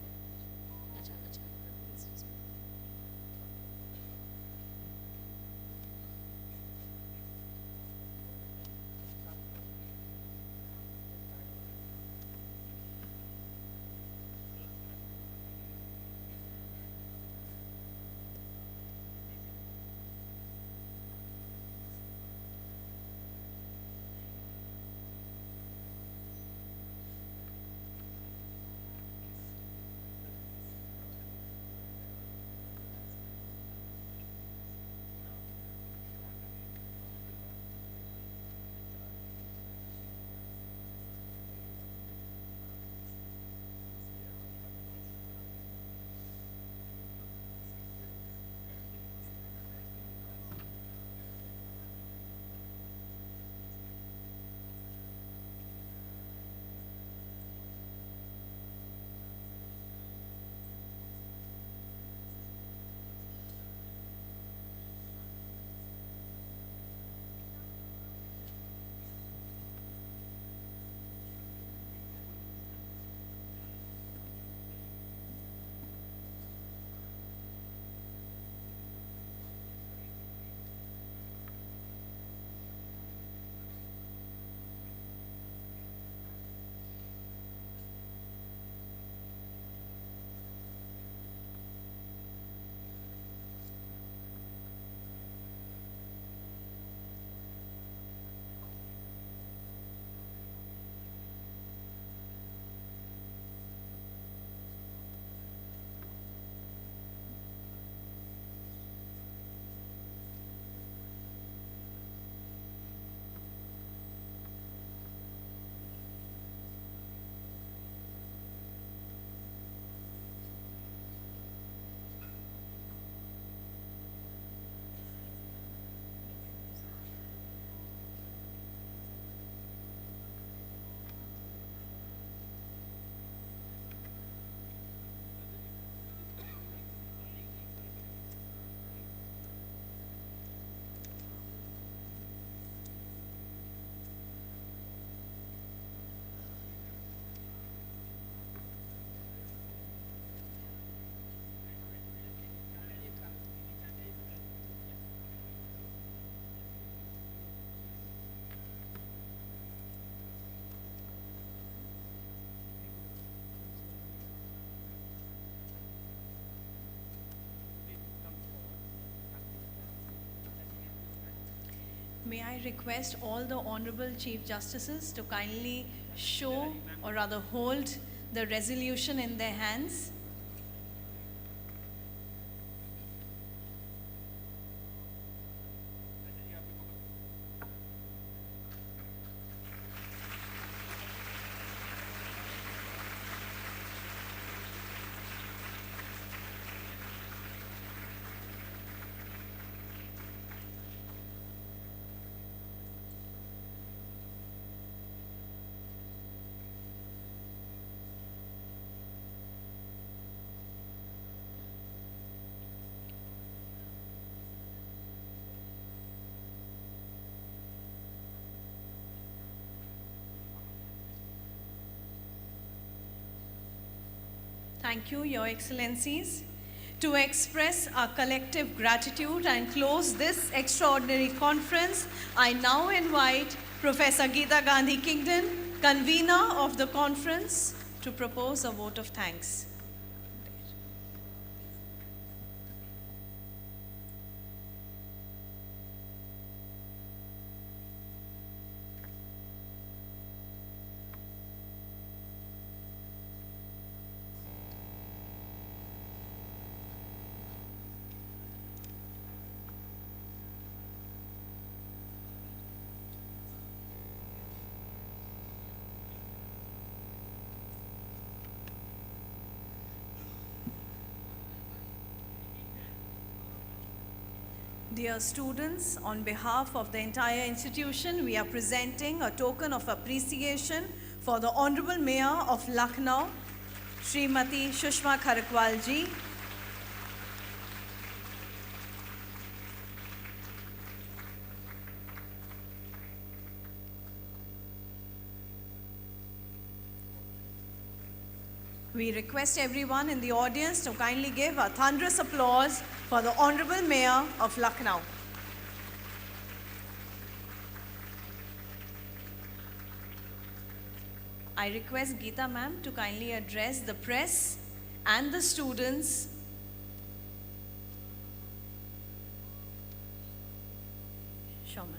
May I request all the Honorable Chief Justices to kindly show or rather hold the resolution in their hands. Thank you, Your Excellencies. To express our collective gratitude and close this extraordinary conference, I now invite Professor Geeta Gandhi Kingdon, convener of the conference, to propose a vote of thanks. Dear students, on behalf of the entire institution, we are presenting a token of appreciation for the Honorable Mayor of Lucknow, Srimati Sushma Kharakwal ji. We request everyone in the audience to kindly give a thunderous applause for the Honorable Mayor of Lucknow. I request Geeta ma'am to kindly address the press and the students. Sure, ma'am.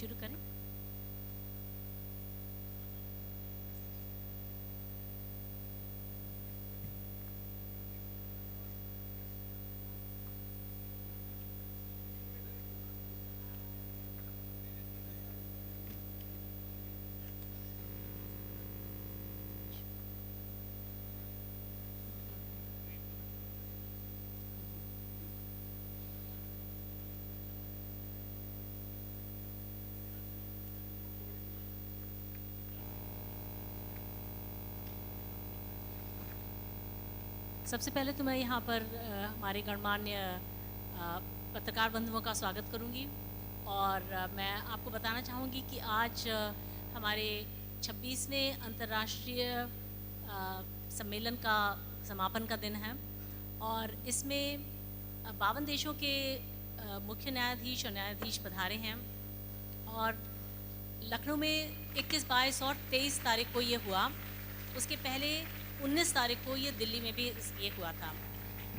शुरू करें? सबसे पहले तो मैं यहाँ पर हमारे गणमान्य पत्रकार बंधुओं का स्वागत करूँगी और मैं आपको बताना चाहूँगी कि आज हमारे 26वें अंतर्राष्ट्रीय सम्मेलन का समापन का दिन है और इसमें 52 देशों के मुख्य न्यायाधीश और न्यायाधीश पधारे हैं और लखनऊ में 21, 22 और 23 तारीख को ये हुआ। उसके पहले 19 तारीख को ये दिल्ली में भी ये हुआ था।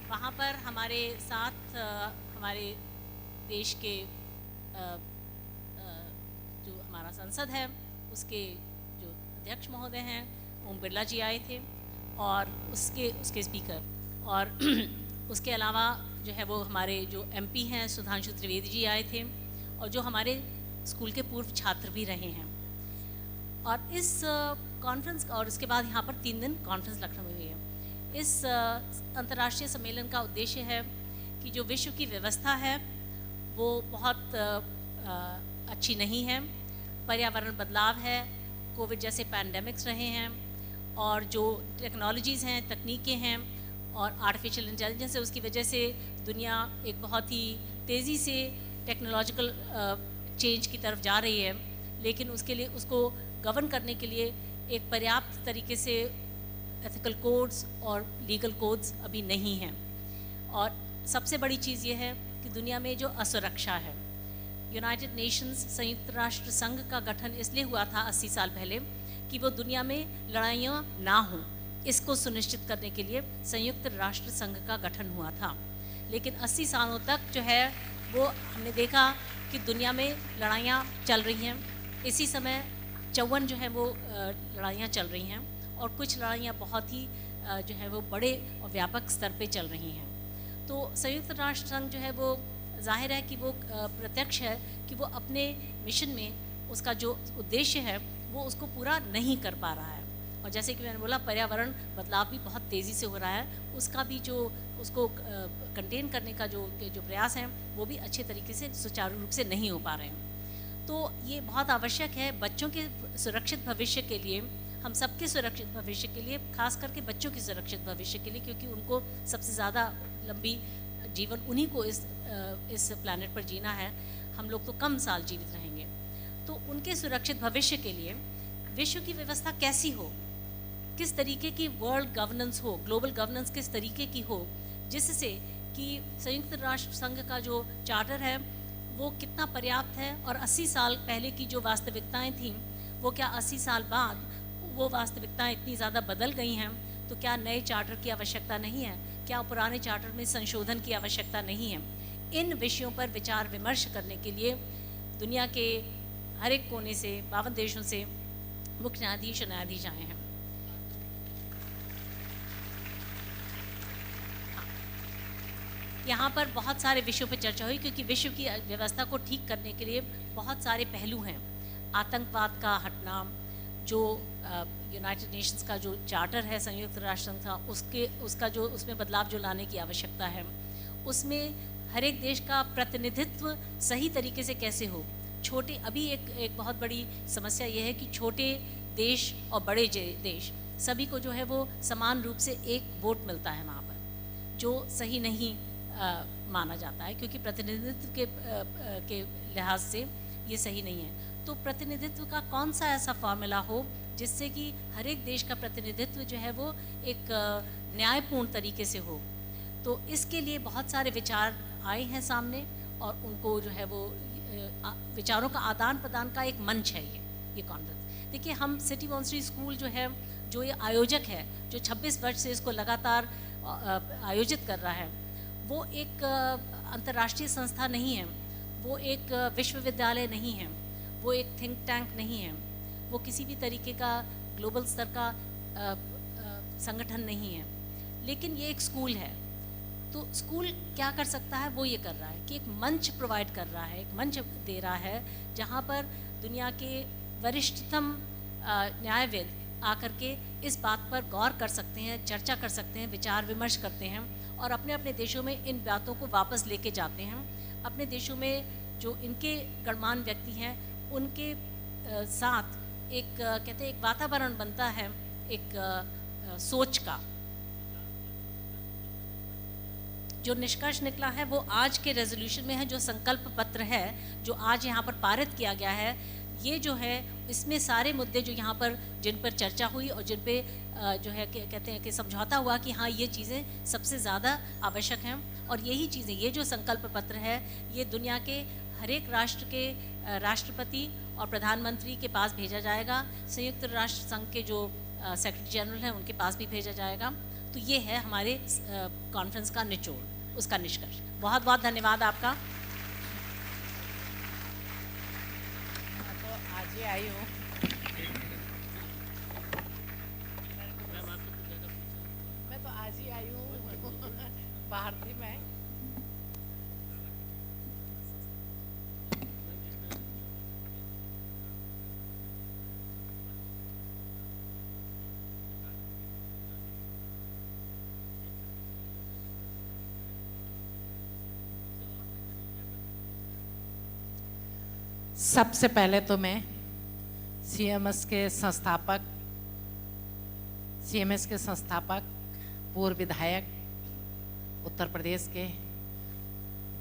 वहाँ पर हमारे साथ हमारे देश के जो हमारा संसद है उसके जो अध्यक्ष महोदय हैं ओम बिरला जी आए थे और उसके स्पीकर और उसके अलावा जो है वो हमारे जो एमपी हैं सुधांशु त्रिवेदी जी आए थे और जो हमारे स्कूल के पूर्व छात्र भी रहे हैं। और इस कॉन्फ्रेंस और उसके बाद यहाँ पर 3 दिन कॉन्फ्रेंस लखनऊ में हुई है। इस अंतर्राष्ट्रीय सम्मेलन का उद्देश्य है कि जो विश्व की व्यवस्था है वो बहुत अच्छी नहीं है। पर्यावरण बदलाव है, कोविड जैसे पैंडेमिक्स रहे हैं, और जो टेक्नोलॉजीज़ हैं, तकनीकें हैं और आर्टिफिशियल इंटेलिजेंस है, उसकी वजह से दुनिया एक बहुत ही तेज़ी से टेक्नोलॉजिकल चेंज की तरफ जा रही है, लेकिन उसके लिए उसको गवर्न करने के लिए एक पर्याप्त तरीके से एथिकल कोड्स और लीगल कोड्स अभी नहीं हैं। और सबसे बड़ी चीज़ ये है कि दुनिया में जो असुरक्षा है, यूनाइटेड नेशंस संयुक्त राष्ट्र संघ का गठन इसलिए हुआ था 80 साल पहले कि वो दुनिया में लड़ाइयाँ ना हों, इसको सुनिश्चित करने के लिए संयुक्त राष्ट्र संघ का गठन हुआ था। लेकिन 80 सालों तक जो है वो हमने देखा कि दुनिया में लड़ाइयाँ चल रही हैं। इसी समय 54 जो है वो लड़ाइयाँ चल रही हैं, और कुछ लड़ाइयाँ बहुत ही जो है वो बड़े और व्यापक स्तर पे चल रही हैं। तो संयुक्त राष्ट्र संघ जो है वो जाहिर है कि वो प्रत्यक्ष है कि वो अपने मिशन में उसका जो उद्देश्य है वो उसको पूरा नहीं कर पा रहा है। और जैसे कि मैंने बोला, पर्यावरण बदलाव भी बहुत तेज़ी से हो रहा है, उसका भी जो उसको कंटेन करने का जो प्रयास हैं वो भी अच्छे तरीके से सुचारू रूप से नहीं हो पा रहे हैं। तो ये बहुत आवश्यक है बच्चों के सुरक्षित भविष्य के लिए, हम सबके सुरक्षित भविष्य के लिए, खास करके बच्चों के सुरक्षित भविष्य के लिए, क्योंकि उनको सबसे ज़्यादा लंबी जीवन उन्हीं को इस प्लैनेट पर जीना है। हम लोग तो कम साल जीवित रहेंगे। तो उनके सुरक्षित भविष्य के लिए विश्व की व्यवस्था कैसी हो, किस तरीके की वर्ल्ड गवर्नेंस हो, ग्लोबल गवर्नेंस किस तरीके की हो, जिससे कि संयुक्त राष्ट्र संघ का जो चार्टर है वो कितना पर्याप्त है, और 80 साल पहले की जो वास्तविकताएं थीं वो क्या 80 साल बाद वो वास्तविकताएं इतनी ज़्यादा बदल गई हैं, तो क्या नए चार्टर की आवश्यकता नहीं है, क्या पुराने चार्टर में संशोधन की आवश्यकता नहीं है। इन विषयों पर विचार विमर्श करने के लिए दुनिया के हर एक कोने से 52 देशों से मुख्य न्यायाधीश और न्यायाधीश आए हैं। यहाँ पर बहुत सारे विषयों पर चर्चा हुई, क्योंकि विश्व की व्यवस्था को ठीक करने के लिए बहुत सारे पहलू हैं। आतंकवाद का हटना, जो यूनाइटेड नेशंस का जो चार्टर है संयुक्त राष्ट्र संघ का, उसका जो उसमें बदलाव जो लाने की आवश्यकता है, उसमें हर एक देश का प्रतिनिधित्व सही तरीके से कैसे हो। छोटे अभी एक बहुत बड़ी समस्या ये है कि छोटे देश और बड़े देश सभी को जो है वो समान रूप से एक वोट मिलता है वहाँ पर, जो सही नहीं माना जाता है, क्योंकि प्रतिनिधित्व के लिहाज से ये सही नहीं है। तो प्रतिनिधित्व का कौन सा ऐसा फॉर्मूला हो जिससे कि हर एक देश का प्रतिनिधित्व जो है वो एक न्यायपूर्ण तरीके से हो। तो इसके लिए बहुत सारे विचार आए हैं सामने, और उनको जो है वो विचारों का आदान प्रदान का एक मंच है ये कॉन्फ्रेंस। देखिए, हम सिटी मॉन्टेसरी स्कूल जो है, जो ये आयोजक है, जो 26 वर्ष से इसको लगातार आयोजित कर रहा है, वो एक अंतर्राष्ट्रीय संस्था नहीं है, वो एक विश्वविद्यालय नहीं है, वो एक थिंक टैंक नहीं है, वो किसी भी तरीके का ग्लोबल स्तर का संगठन नहीं है, लेकिन ये एक स्कूल है। तो स्कूल क्या कर सकता है, वो ये कर रहा है कि एक मंच प्रोवाइड कर रहा है, एक मंच दे रहा है जहाँ पर दुनिया के वरिष्ठतम न्यायविद आकर के इस बात पर गौर कर सकते हैं, चर्चा कर सकते हैं, विचार विमर्श करते हैं, और अपने अपने देशों में इन बातों को वापस लेके जाते हैं। अपने देशों में जो इनके गणमान्य व्यक्ति हैं उनके साथ एक कहते हैं एक वातावरण बनता है, एक सोच का। जो निष्कर्ष निकला है वो आज के रेजोल्यूशन में है, जो संकल्प पत्र है जो आज यहाँ पर पारित किया गया है, ये जो है इसमें सारे मुद्दे जो यहाँ पर जिन पर चर्चा हुई और जिन पे जो है कहते हैं कि समझौता हुआ कि हाँ ये चीज़ें सबसे ज़्यादा आवश्यक हैं, और यही चीज़ें, ये जो संकल्प पत्र है ये दुनिया के हर एक राष्ट्र के राष्ट्रपति और प्रधानमंत्री के पास भेजा जाएगा, संयुक्त राष्ट्र संघ के जो सेक्रेटरी जनरल हैं उनके पास भी भेजा जाएगा। तो ये है हमारे कॉन्फ्रेंस का निचोड़, उसका निष्कर्ष। बहुत बहुत धन्यवाद आपका। मैं तो आज ही आई हूँ। मैं तो आज ही आई हूँ, बाहर थी मैं। सबसे पहले तो मैं CMS के संस्थापक पूर्व विधायक उत्तर प्रदेश के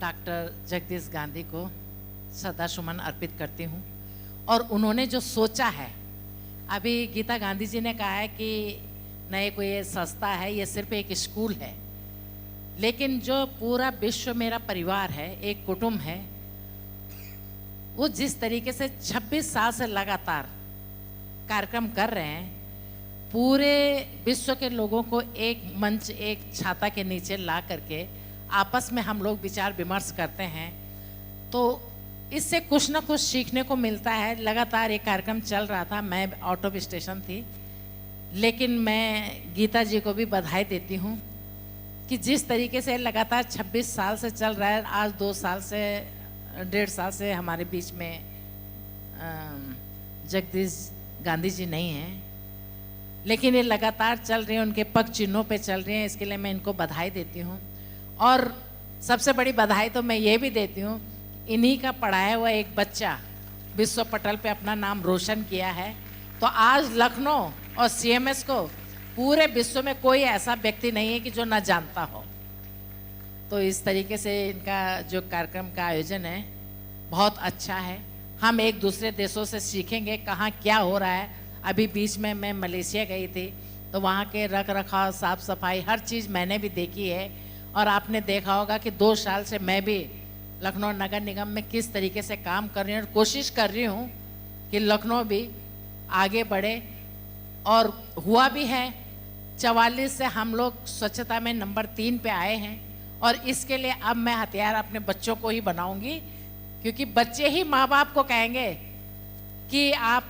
डॉक्टर जगदीश गांधी को श्रद्धासुमन अर्पित करती हूँ। और उन्होंने जो सोचा है, अभी गीता गांधी जी ने कहा है कि नहीं कोई ये संस्था है, ये सिर्फ एक स्कूल है, लेकिन जो पूरा विश्व मेरा परिवार है, एक कुटुंब है, वो जिस तरीके से 26 साल से लगातार कार्यक्रम कर रहे हैं, पूरे विश्व के लोगों को एक मंच, एक छाता के नीचे ला करके आपस में हम लोग विचार विमर्श करते हैं, तो इससे कुछ ना कुछ सीखने को मिलता है। लगातार एक कार्यक्रम चल रहा था, मैं आउट ऑफ स्टेशन थी, लेकिन मैं गीता जी को भी बधाई देती हूँ कि जिस तरीके से लगातार 26 साल से चल रहा है, आज 2 साल से 1.5 साल से हमारे बीच में जगदीश गांधी जी नहीं हैं, लेकिन ये लगातार चल रही है, उनके पग चिन्हों पे चल रही हैं, इसके लिए मैं इनको बधाई देती हूँ। और सबसे बड़ी बधाई तो मैं ये भी देती हूँ, इन्हीं का पढ़ाया हुआ एक बच्चा विश्व पटल पे अपना नाम रोशन किया है, तो आज लखनऊ और CMS को पूरे विश्व में कोई ऐसा व्यक्ति नहीं है कि जो ना जानता हो। तो इस तरीके से इनका जो कार्यक्रम का आयोजन है बहुत अच्छा है। हम एक दूसरे देशों से सीखेंगे कहाँ क्या हो रहा है। अभी बीच में मैं मलेशिया गई थी, तो वहाँ के रख रखाव, साफ सफाई, हर चीज़ मैंने भी देखी है। और आपने देखा होगा कि 2 साल से मैं भी लखनऊ नगर निगम में किस तरीके से काम कर रही हूँ, और कोशिश कर रही हूँ कि लखनऊ भी आगे बढ़े, और हुआ भी है। 44 से हम लोग स्वच्छता में नंबर 3 पे आए हैं, और इसके लिए अब मैं हथियार अपने बच्चों को ही बनाऊंगी, क्योंकि बच्चे ही माँ बाप को कहेंगे कि आप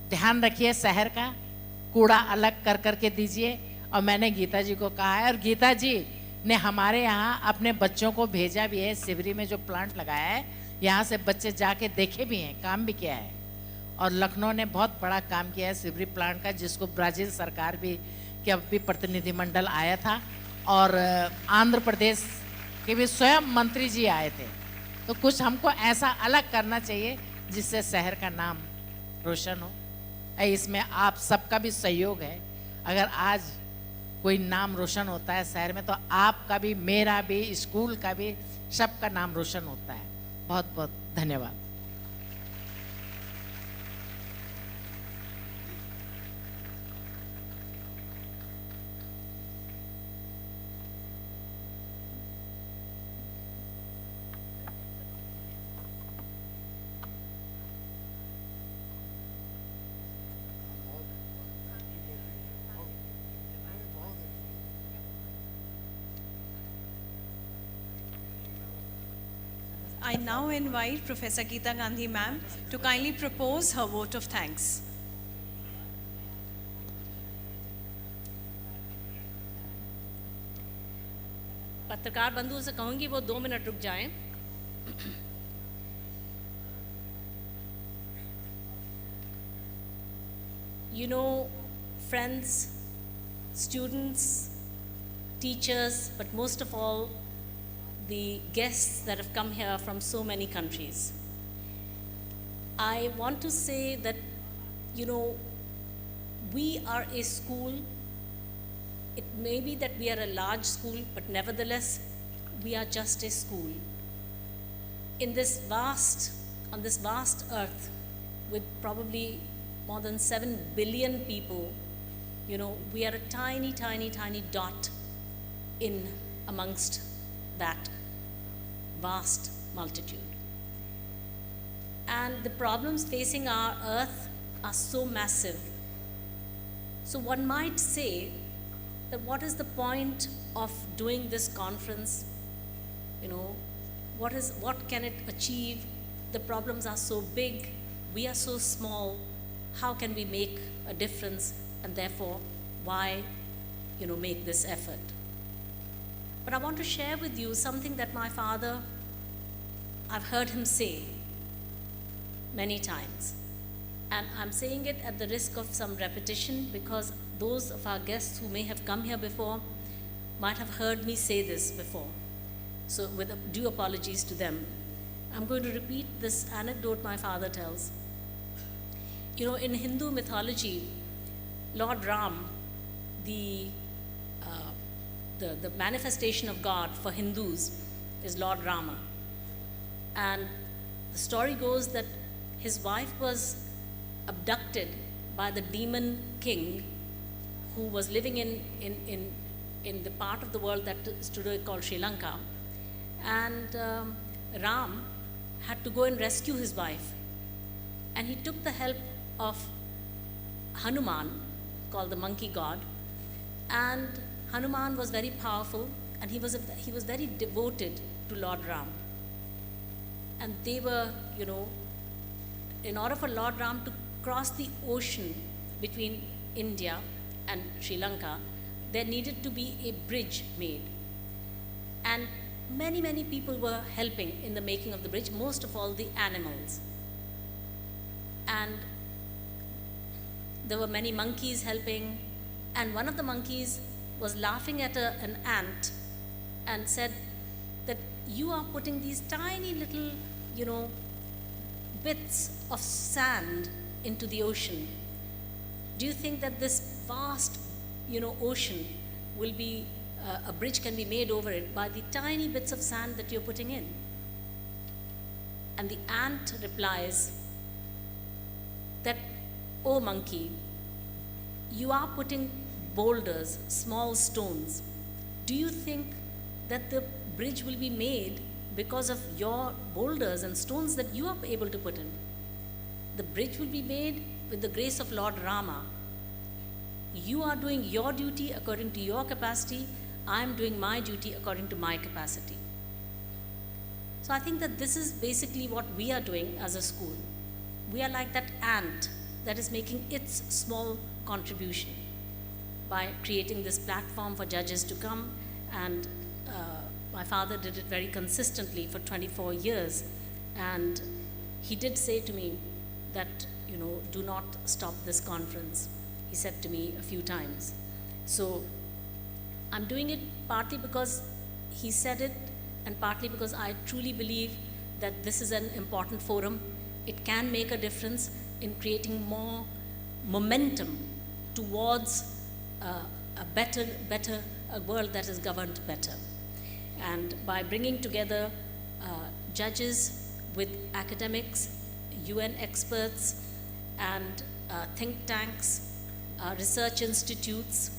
ध्यान रखिए, शहर का कूड़ा अलग कर करके दीजिए। और मैंने गीता जी को कहा है, और गीता जी ने हमारे यहाँ अपने बच्चों को भेजा भी है। सिवरी में जो प्लांट लगाया है, यहाँ से बच्चे जाके देखे भी हैं, काम भी किया है। और लखनऊ ने बहुत बड़ा काम किया है सिवरी प्लांट का, जिसको ब्राज़ील सरकार भी के भी प्रतिनिधिमंडल आया था, और आंध्र प्रदेश के भी स्वयं मंत्री जी आए थे। तो कुछ हमको ऐसा अलग करना चाहिए जिससे शहर का नाम रोशन हो। इसमें आप सबका भी सहयोग है। अगर आज कोई नाम रोशन होता है शहर में, तो आपका भी, मेरा भी, स्कूल का भी, सबका नाम रोशन होता है। बहुत बहुत धन्यवाद। I now invite Professor Geeta Gandhi ma'am to kindly propose her vote of thanks. पत्रकार बंधुओं से कहूंगी वो 2 मिनट रुक जाएं। You know, friends, students, teachers, but most of all, the guests that have come here from so many countries. I want to say that, you know, we are a school. It may be that we are a large school, but nevertheless, we are just a school. In this vast, on this vast earth, with probably more than 7 billion people, you know, we are a tiny, tiny, tiny dot in amongst that vast multitude. And the problems facing our earth are so massive. So one might say that what is the point of doing this conference? You know, what can it achieve? The problems are so big, we are so small. How can we make a difference? And therefore, why, you know, make this effort? But I want to share with you something that my father, I've heard him say many times. And I'm saying it at the risk of some repetition, because those of our guests who may have come here before might have heard me say this before. So with due apologies to them, I'm going to repeat this anecdote my father tells. You know, in Hindu mythology, Lord Ram, the manifestation of God for Hindus is Lord Rama. And the story goes that his wife was abducted by the demon king who was living in the part of the world that is today called Sri Lanka. And Ram had to go and rescue his wife. And he took the help of Hanuman, called the monkey god. And Hanuman was very powerful, and he was very devoted to Lord Ram. And they were, you know, in order for Lord Ram to cross the ocean between India and Sri Lanka, there needed to be a bridge made. And many, many people were helping in the making of the bridge, most of all the animals. And there were many monkeys helping, and one of the monkeys was laughing at an ant and said that you are putting these tiny little, you know, bits of sand into the ocean. Do you think that this vast, you know, ocean will be, a bridge can be made over it by the tiny bits of sand that you're putting in? And the ant replies that, oh monkey, you are putting boulders, small stones. Do you think that the bridge will be made because of your boulders and stones that you are able to put in? The bridge will be made with the grace of Lord Rama. You are doing your duty according to your capacity. I am doing my duty according to my capacity. So I think that this is basically what we are doing as a school. We are like that ant that is making its small contribution by creating this platform for judges to come. And my father did it very consistently for 24 years. And he did say to me that, you know, do not stop this conference. He said to me a few times. So I'm doing it partly because he said it, and partly because I truly believe that this is an important forum. It can make a difference in creating more momentum towards a better world that is governed better. And by bringing together judges with academics, UN experts, and think tanks, research institutes,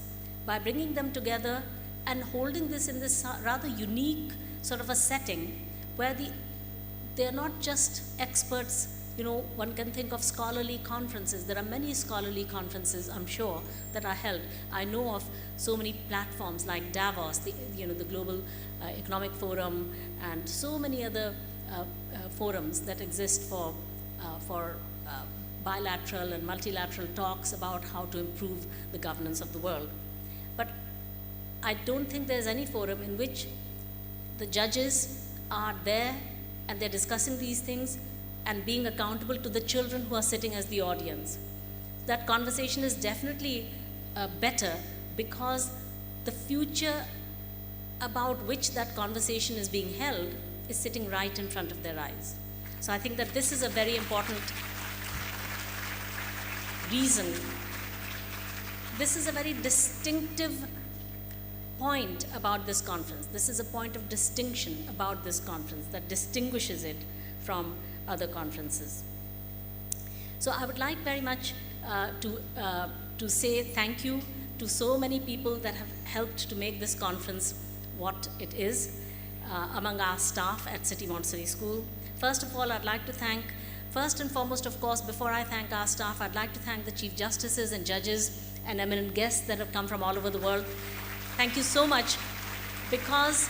by bringing them together and holding this in this rather unique sort of a setting where they're not just experts. You know, one can think of scholarly conferences. There are many scholarly conferences, I'm sure, that are held. I know of so many platforms like Davos, the Global Economic Forum, and so many other forums that exist for bilateral and multilateral talks about how to improve the governance of the world. But I don't think there's any forum in which the judges are there and they're discussing these things and being accountable to the children who are sitting as the audience. That conversation is definitely better because the future about which that conversation is being held is sitting right in front of their eyes. So I think that this is a very important reason. This is a very distinctive point about this conference. This is a point of distinction about this conference that distinguishes it from other conferences. So I would like very much to say thank you to so many people that have helped to make this conference what it is among our staff at City Montessori School. First of all, I'd like to thank, first and foremost, of course, before I thank our staff, I'd like to thank the Chief Justices and judges and eminent guests that have come from all over the world. Thank you so much, because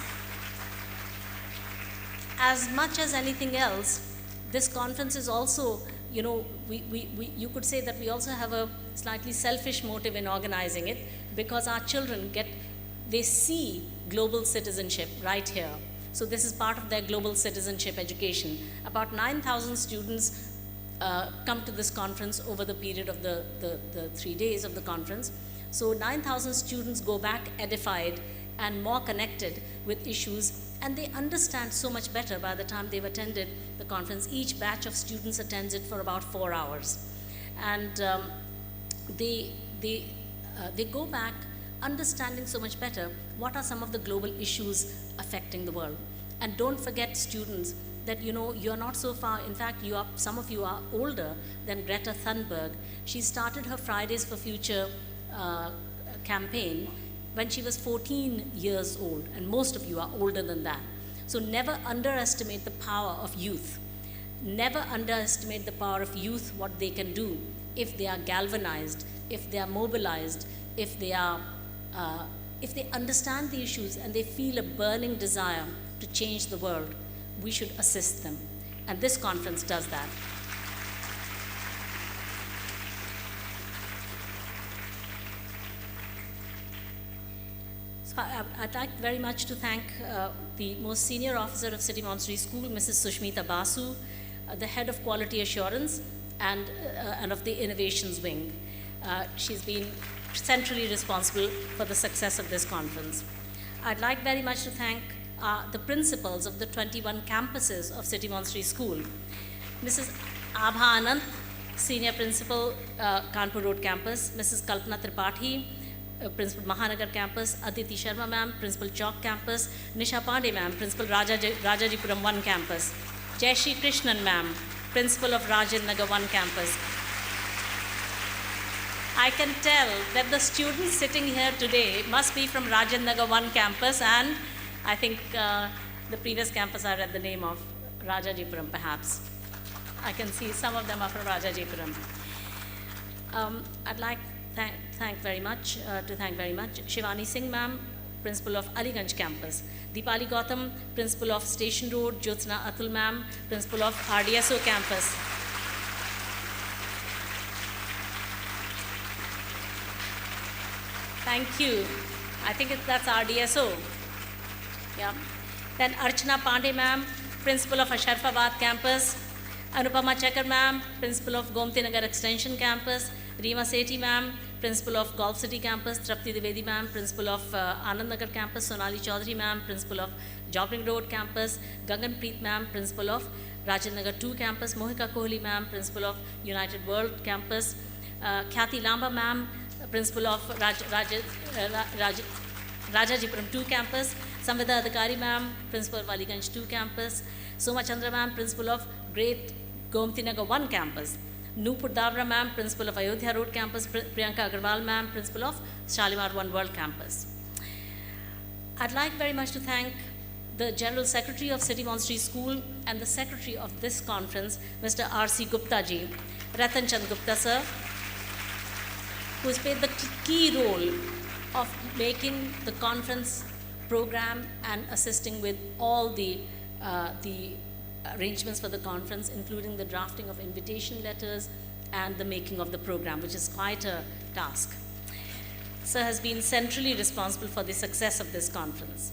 as much as anything else, this conference is also, you know, you could say that we also have a slightly selfish motive in organizing it, because our children they see global citizenship right here. So this is part of their global citizenship education. About 9,000 students come to this conference over the period of the 3 days of the conference. So 9,000 students go back edified and more connected with issues, and they understand so much better by the time they've attended the conference. Each batch of students attends it for about 4 hours. And they go back understanding so much better what are some of the global issues affecting the world. And don't forget, students, that you're not so far. In fact, some of you are older than Greta Thunberg. She started her Fridays for Future campaign when she was 14 years old, and most of you are older than that. So never underestimate the power of youth. Never underestimate the power of youth, what they can do if they are galvanized, if they are mobilized, if they understand the issues and they feel a burning desire to change the world. We should assist them. And this conference does that. So I'd like very much to thank the most senior officer of City Montessori School, Mrs. Sushmita Basu, the head of quality assurance and of the innovations wing. She's been centrally responsible for the success of this conference. I'd like very much to thank the principals of the 21 campuses of City Montessori School. Mrs. Abha Anand, Senior Principal, Kanpur Road Campus, Mrs. Kalpana Tripathi, Principal Mahanagar Campus, Aditi Sharma Ma'am, Principal Chowk Campus, Nisha Pandey Ma'am, Principal Rajajipuram 1 Campus, Jayashri Krishnan Ma'am, Principal of Rajan Nagar 1 Campus. I can tell that the students sitting here today must be from Rajan Nagar 1 Campus, and I think the previous campus I read the name of, Rajajipuram perhaps. I can see some of them are from Rajajipuram. I'd like to thank very much Shivani Singh Ma'am, Principal of Aliganj Campus, Deepali Gautam, Principal of Station Road, Jyotsna Atul Ma'am, Principal of RDSO Campus. Thank you. I think that's RDSO. Yeah. Then Archana Pandey Ma'am, Principal of Asharfabad Campus, Anupama Chakar Ma'am, Principal of Gomti Nagar Extension Campus, Reema Sethi Ma'am, Principal of Golf City Campus, Trapti Dwivedi Ma'am, Principal of Anand Nagar Campus, Sonali Chaudhary Ma'am, Principal of Jobbing Road Campus, Gagan Preet Ma'am, Principal of Rajan Nagar 2 Campus, Mohika Kohli Ma'am, Principal of United World Campus, Khyati Lamba Ma'am, Principal of Rajajipuram 2 Campus, Samvida Adhikari Ma'am, Principal of Aliganj 2 Campus, Soma Chandra Ma'am, Principal of Great Gomti Nagar 1 Campus, Nupur Davra Ma'am, Principal of Ayodhya Road Campus, Priyanka Agarwal Ma'am, Principal of Shalimar 1 World Campus. I'd like very much to thank the General Secretary of City Montessori School and the Secretary of this conference, Mr. R.C. Gupta ji, Ratan Chand Gupta sir, who has played the key role of making the conference program and assisting with all the arrangements for the conference, including the drafting of invitation letters and the making of the program, which is quite a task. Sir has been centrally responsible for the success of this conference.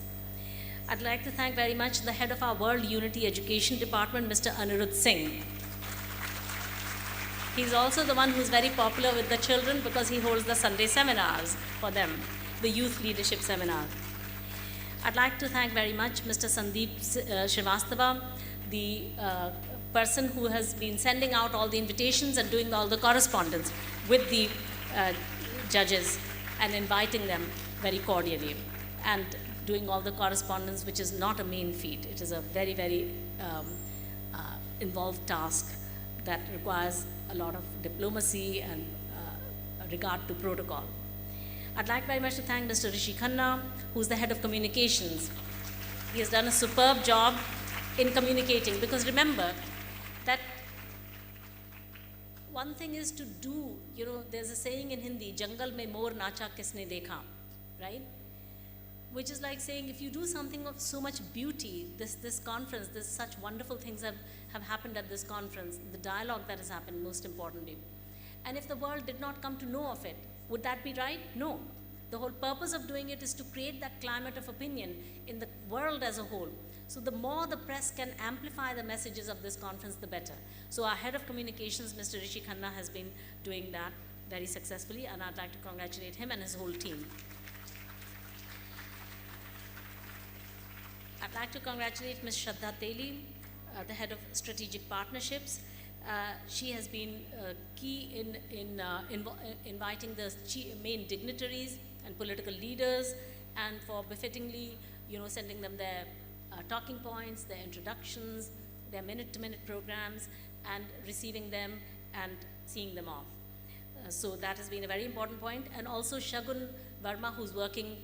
I'd like to thank very much the head of our World Unity Education Department, Mr. Anirudh Singh. He's also the one who's very popular with the children because he holds the Sunday seminars for them, the youth leadership seminar. I'd like to thank very much Mr. Sandeep Srivastava, the person who has been sending out all the invitations and doing all the correspondence with the judges and inviting them very cordially and doing all the correspondence, which is not a mean feat. It is a very, very involved task that requires a lot of diplomacy and regard to protocol. I'd like very much to thank Mr. Rishi Khanna, who's the head of communications. He has done a superb job in communicating, because remember that one thing is to do, there's a saying in Hindi, Jangal mein mor nacha kisne dekha, right? Which is like saying, if you do something of so much beauty, this conference, such wonderful things have happened at this conference, the dialogue that has happened, most importantly. And if the world did not come to know of it, would that be right? No. The whole purpose of doing it is to create that climate of opinion in the world as a whole. So the more the press can amplify the messages of this conference, the better. So our head of communications, Mr. Rishi Khanna, has been doing that very successfully, and I'd like to congratulate him and his whole team. I'd like to congratulate Ms. Shraddha Teli, the head of strategic partnerships, She has been key in inviting the main dignitaries and political leaders, and for befittingly, sending them their talking points, their introductions, their minute-to-minute programs, and receiving them and seeing them off. So that has been a very important point. And also Shagun Verma, who's working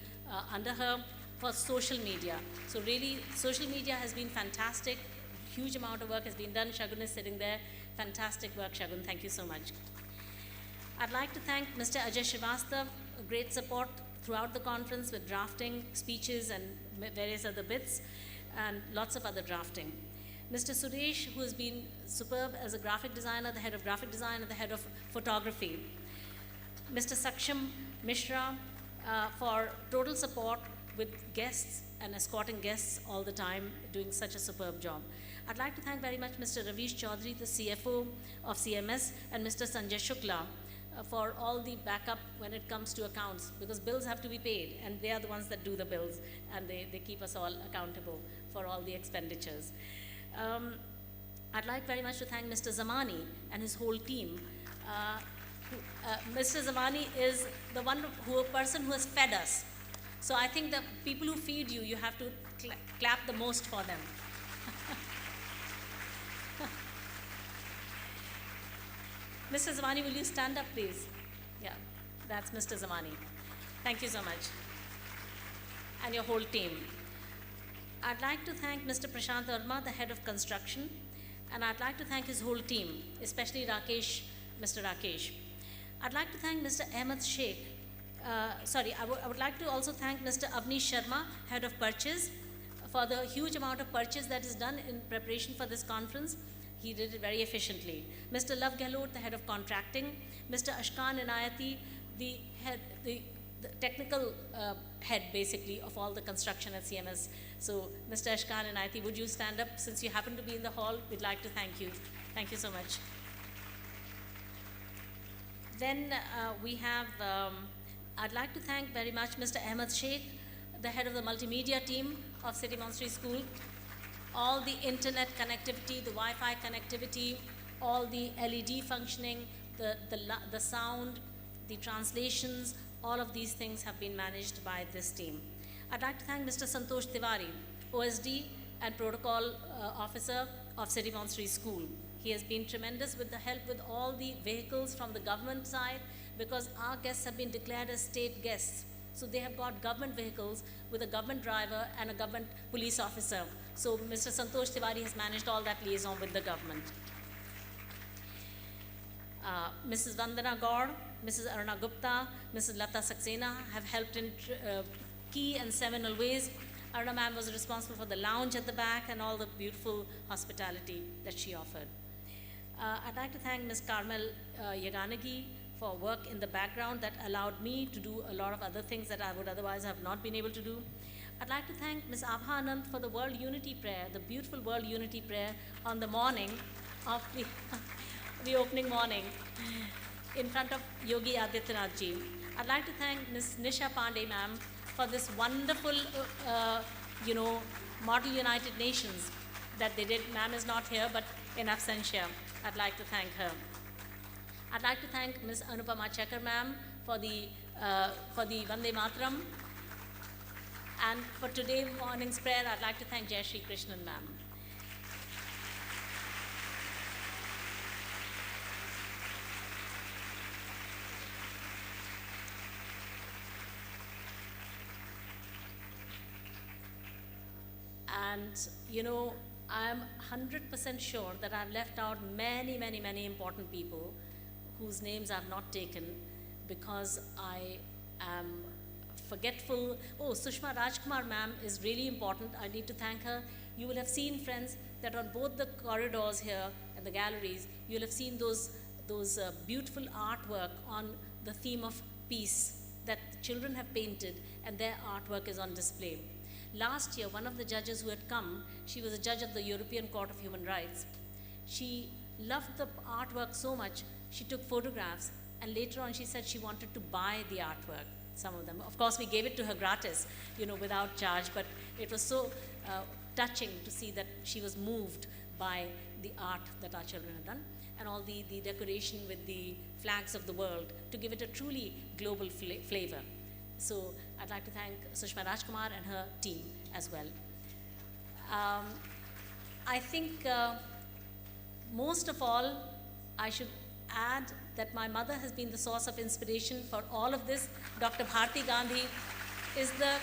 under her for social media. So really, social media has been fantastic. Huge amount of work has been done. Shagun is sitting there. Fantastic work, Shagun. Thank you so much. I'd like to thank Mr. Ajay Srivastav, great support throughout the conference with drafting, speeches, and various other bits, and lots of other drafting. Mr. Suresh, who has been superb as a graphic designer, the head of graphic design and the head of photography. Mr. Saksham Mishra, for total support with guests and escorting guests all the time, doing such a superb job. I'd like to thank very much Mr. Ravish Chaudhary, the CFO of CMS, and Mr. Sanjay Shukla for all the backup when it comes to accounts, because bills have to be paid, and they are the ones that do the bills, and they keep us all accountable for all the expenditures. I'd like very much to thank Mr. Zamani and his whole team. Mr. Zamani is the person who has fed us. So I think the people who feed you, you have to clap the most for them. Mr. Zamani, will you stand up, please? Yeah, that's Mr. Zamani. Thank you so much. And your whole team. I'd like to thank Mr. Prashant Verma, the head of construction, and I'd like to thank his whole team, especially Rakesh, Mr. Rakesh. I'd like to thank Mr. Ahmed Sheikh. I would like to also thank Mr. Avnish Sharma, head of purchase, for the huge amount of purchase that is done in preparation for this conference. He did it very efficiently. Mr. Lav Gehlot, the head of contracting. Mr. Ashkan Inayati, the technical head, basically, of all the construction at CMS. So, Mr. Ashkan Inayati, would you stand up? Since you happen to be in the hall, we'd like to thank you. Thank you so much. Then we have, I'd like to thank very much Mr. Ahmed Sheikh, the head of the multimedia team of City Montessori School. All the internet connectivity, the Wi-Fi connectivity, all the LED functioning, the sound, the translations, all of these things have been managed by this team. I'd like to thank Mr. Santosh Tiwari, OSD and Protocol Officer of City Montessori School. He has been tremendous with the help with all the vehicles from the government side, because our guests have been declared as state guests. So they have got government vehicles with a government driver and a government police officer. So Mr. Santosh Tiwari has managed all that liaison with the government. Mrs. Vandana Gaur, Mrs. Aruna Gupta, Mrs. Lata Saxena have helped in key and seminal ways. Aruna ma'am was responsible for the lounge at the back and all the beautiful hospitality that she offered. I'd like to thank Ms. Carmel Yaganagi for work in the background that allowed me to do a lot of other things that I would otherwise have not been able to do. I'd like to thank Ms. Abha Anand for the World Unity Prayer, the beautiful World Unity Prayer on the morning of the opening morning in front of Yogi Adityanath ji. I'd like to thank Ms. Nisha Pandey ma'am for this wonderful, Model United Nations that they did. Ma'am is not here, but in absentia, I'd like to thank her. I'd like to thank Ms. Anupama Chakar ma'am for the Vande Mataram. And for today morning's prayer, I'd like to thank Jai Shri Krishnan ma'am. And, I'm 100% sure that I've left out many, many, many important people whose names I've not taken because I am forgetful. Oh, Sushma Rajkumar ma'am is really important. I need to thank her. You will have seen, friends, that on both the corridors here and the galleries, you'll have seen those beautiful artwork on the theme of peace that the children have painted, and their artwork is on display. Last year, one of the judges who had come, she was a judge of the European Court of Human Rights. She loved the artwork so much, she took photographs, and later on she said she wanted to buy the artwork, some of them. Of course, we gave it to her gratis, without charge, but it was so touching to see that she was moved by the art that our children had done. and all the decoration with the flags of the world to give it a truly global flavor. So I'd like to thank Sushma Rajkumar and her team as well. I think most of all, I should add that my mother has been the source of inspiration for all of this. Dr. Bharti Gandhi is the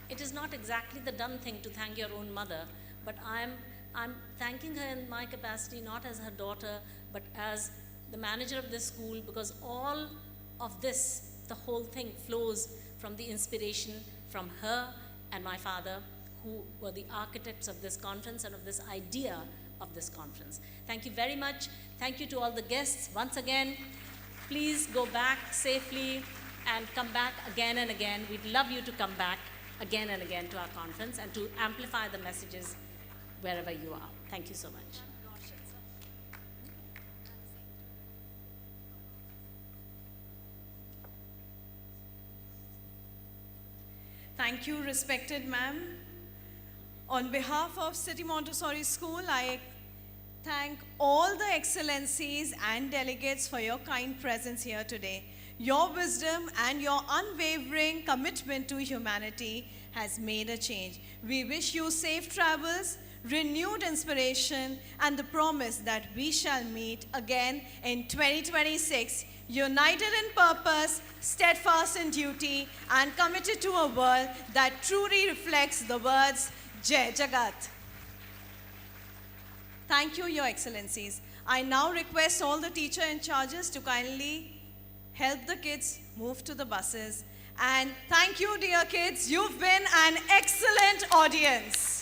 It is not exactly the done thing to thank your own mother, but I'm thanking her in my capacity, not as her daughter, but as the manager of this school, because all of this, the whole thing flows from the inspiration from her and my father, who were the architects of this conference and of this idea of this conference. Thank you very much. Thank you to all the guests. Once again, please go back safely and come back again and again. We'd love you to come back again and again to our conference and to amplify the messages wherever you are. Thank you so much. Thank you, respected ma'am. On behalf of City Montessori School, I thank all the excellencies and delegates for your kind presence here today. Your wisdom and your unwavering commitment to humanity has made a change. We wish you safe travels, renewed inspiration, and the promise that we shall meet again in 2026, united in purpose, steadfast in duty, and committed to a world that truly reflects the words Jai Jagat. Thank you, Your Excellencies. I now request all the teacher in charges to kindly help the kids move to the buses. And thank you, dear kids. You've been an excellent audience.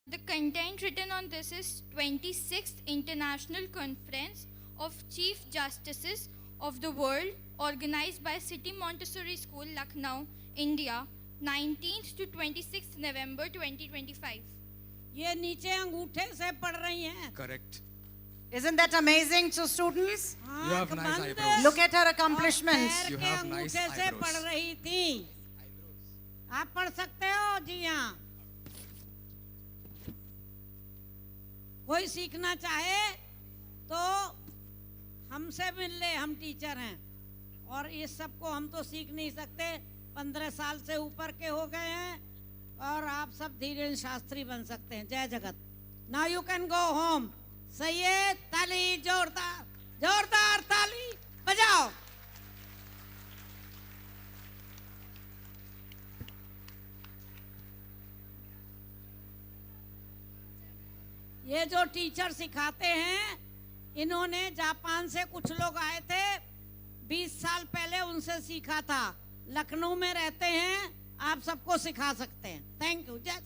The content written on this is 26th International Conference of Chief Justices of the World, organized by City Montessori School, Lucknow, India, 19th to 26th November 2025. ये नीचे अंगूठे से पढ़ रही हैं. Correct. Isn't that amazing to students? You have nice eyebrows. Look at her accomplishments. You have nice अंगूठे से eyebrows. पढ़ रही थी. आप पढ़ सकते हो? जी हाँ. कोई सीखना चाहे तो हमसे मिल ले, हम टीचर हैं. और इस सब को हम तो सीख नहीं सकते. 15 साल से ऊपर के हो गए हैं और आप सब धीरेन्द्र शास्त्री बन सकते हैं. जय जगत. Now you can go home. सही है. ताली, जोरदार जोरदार ताली बजाओ. ये जो टीचर सिखाते हैं, इन्होंने जापान से कुछ लोग आए थे, 20 साल पहले उनसे सीखा था. लखनऊ में रहते हैं, आप सबको सिखा सकते हैं. Thank you. जय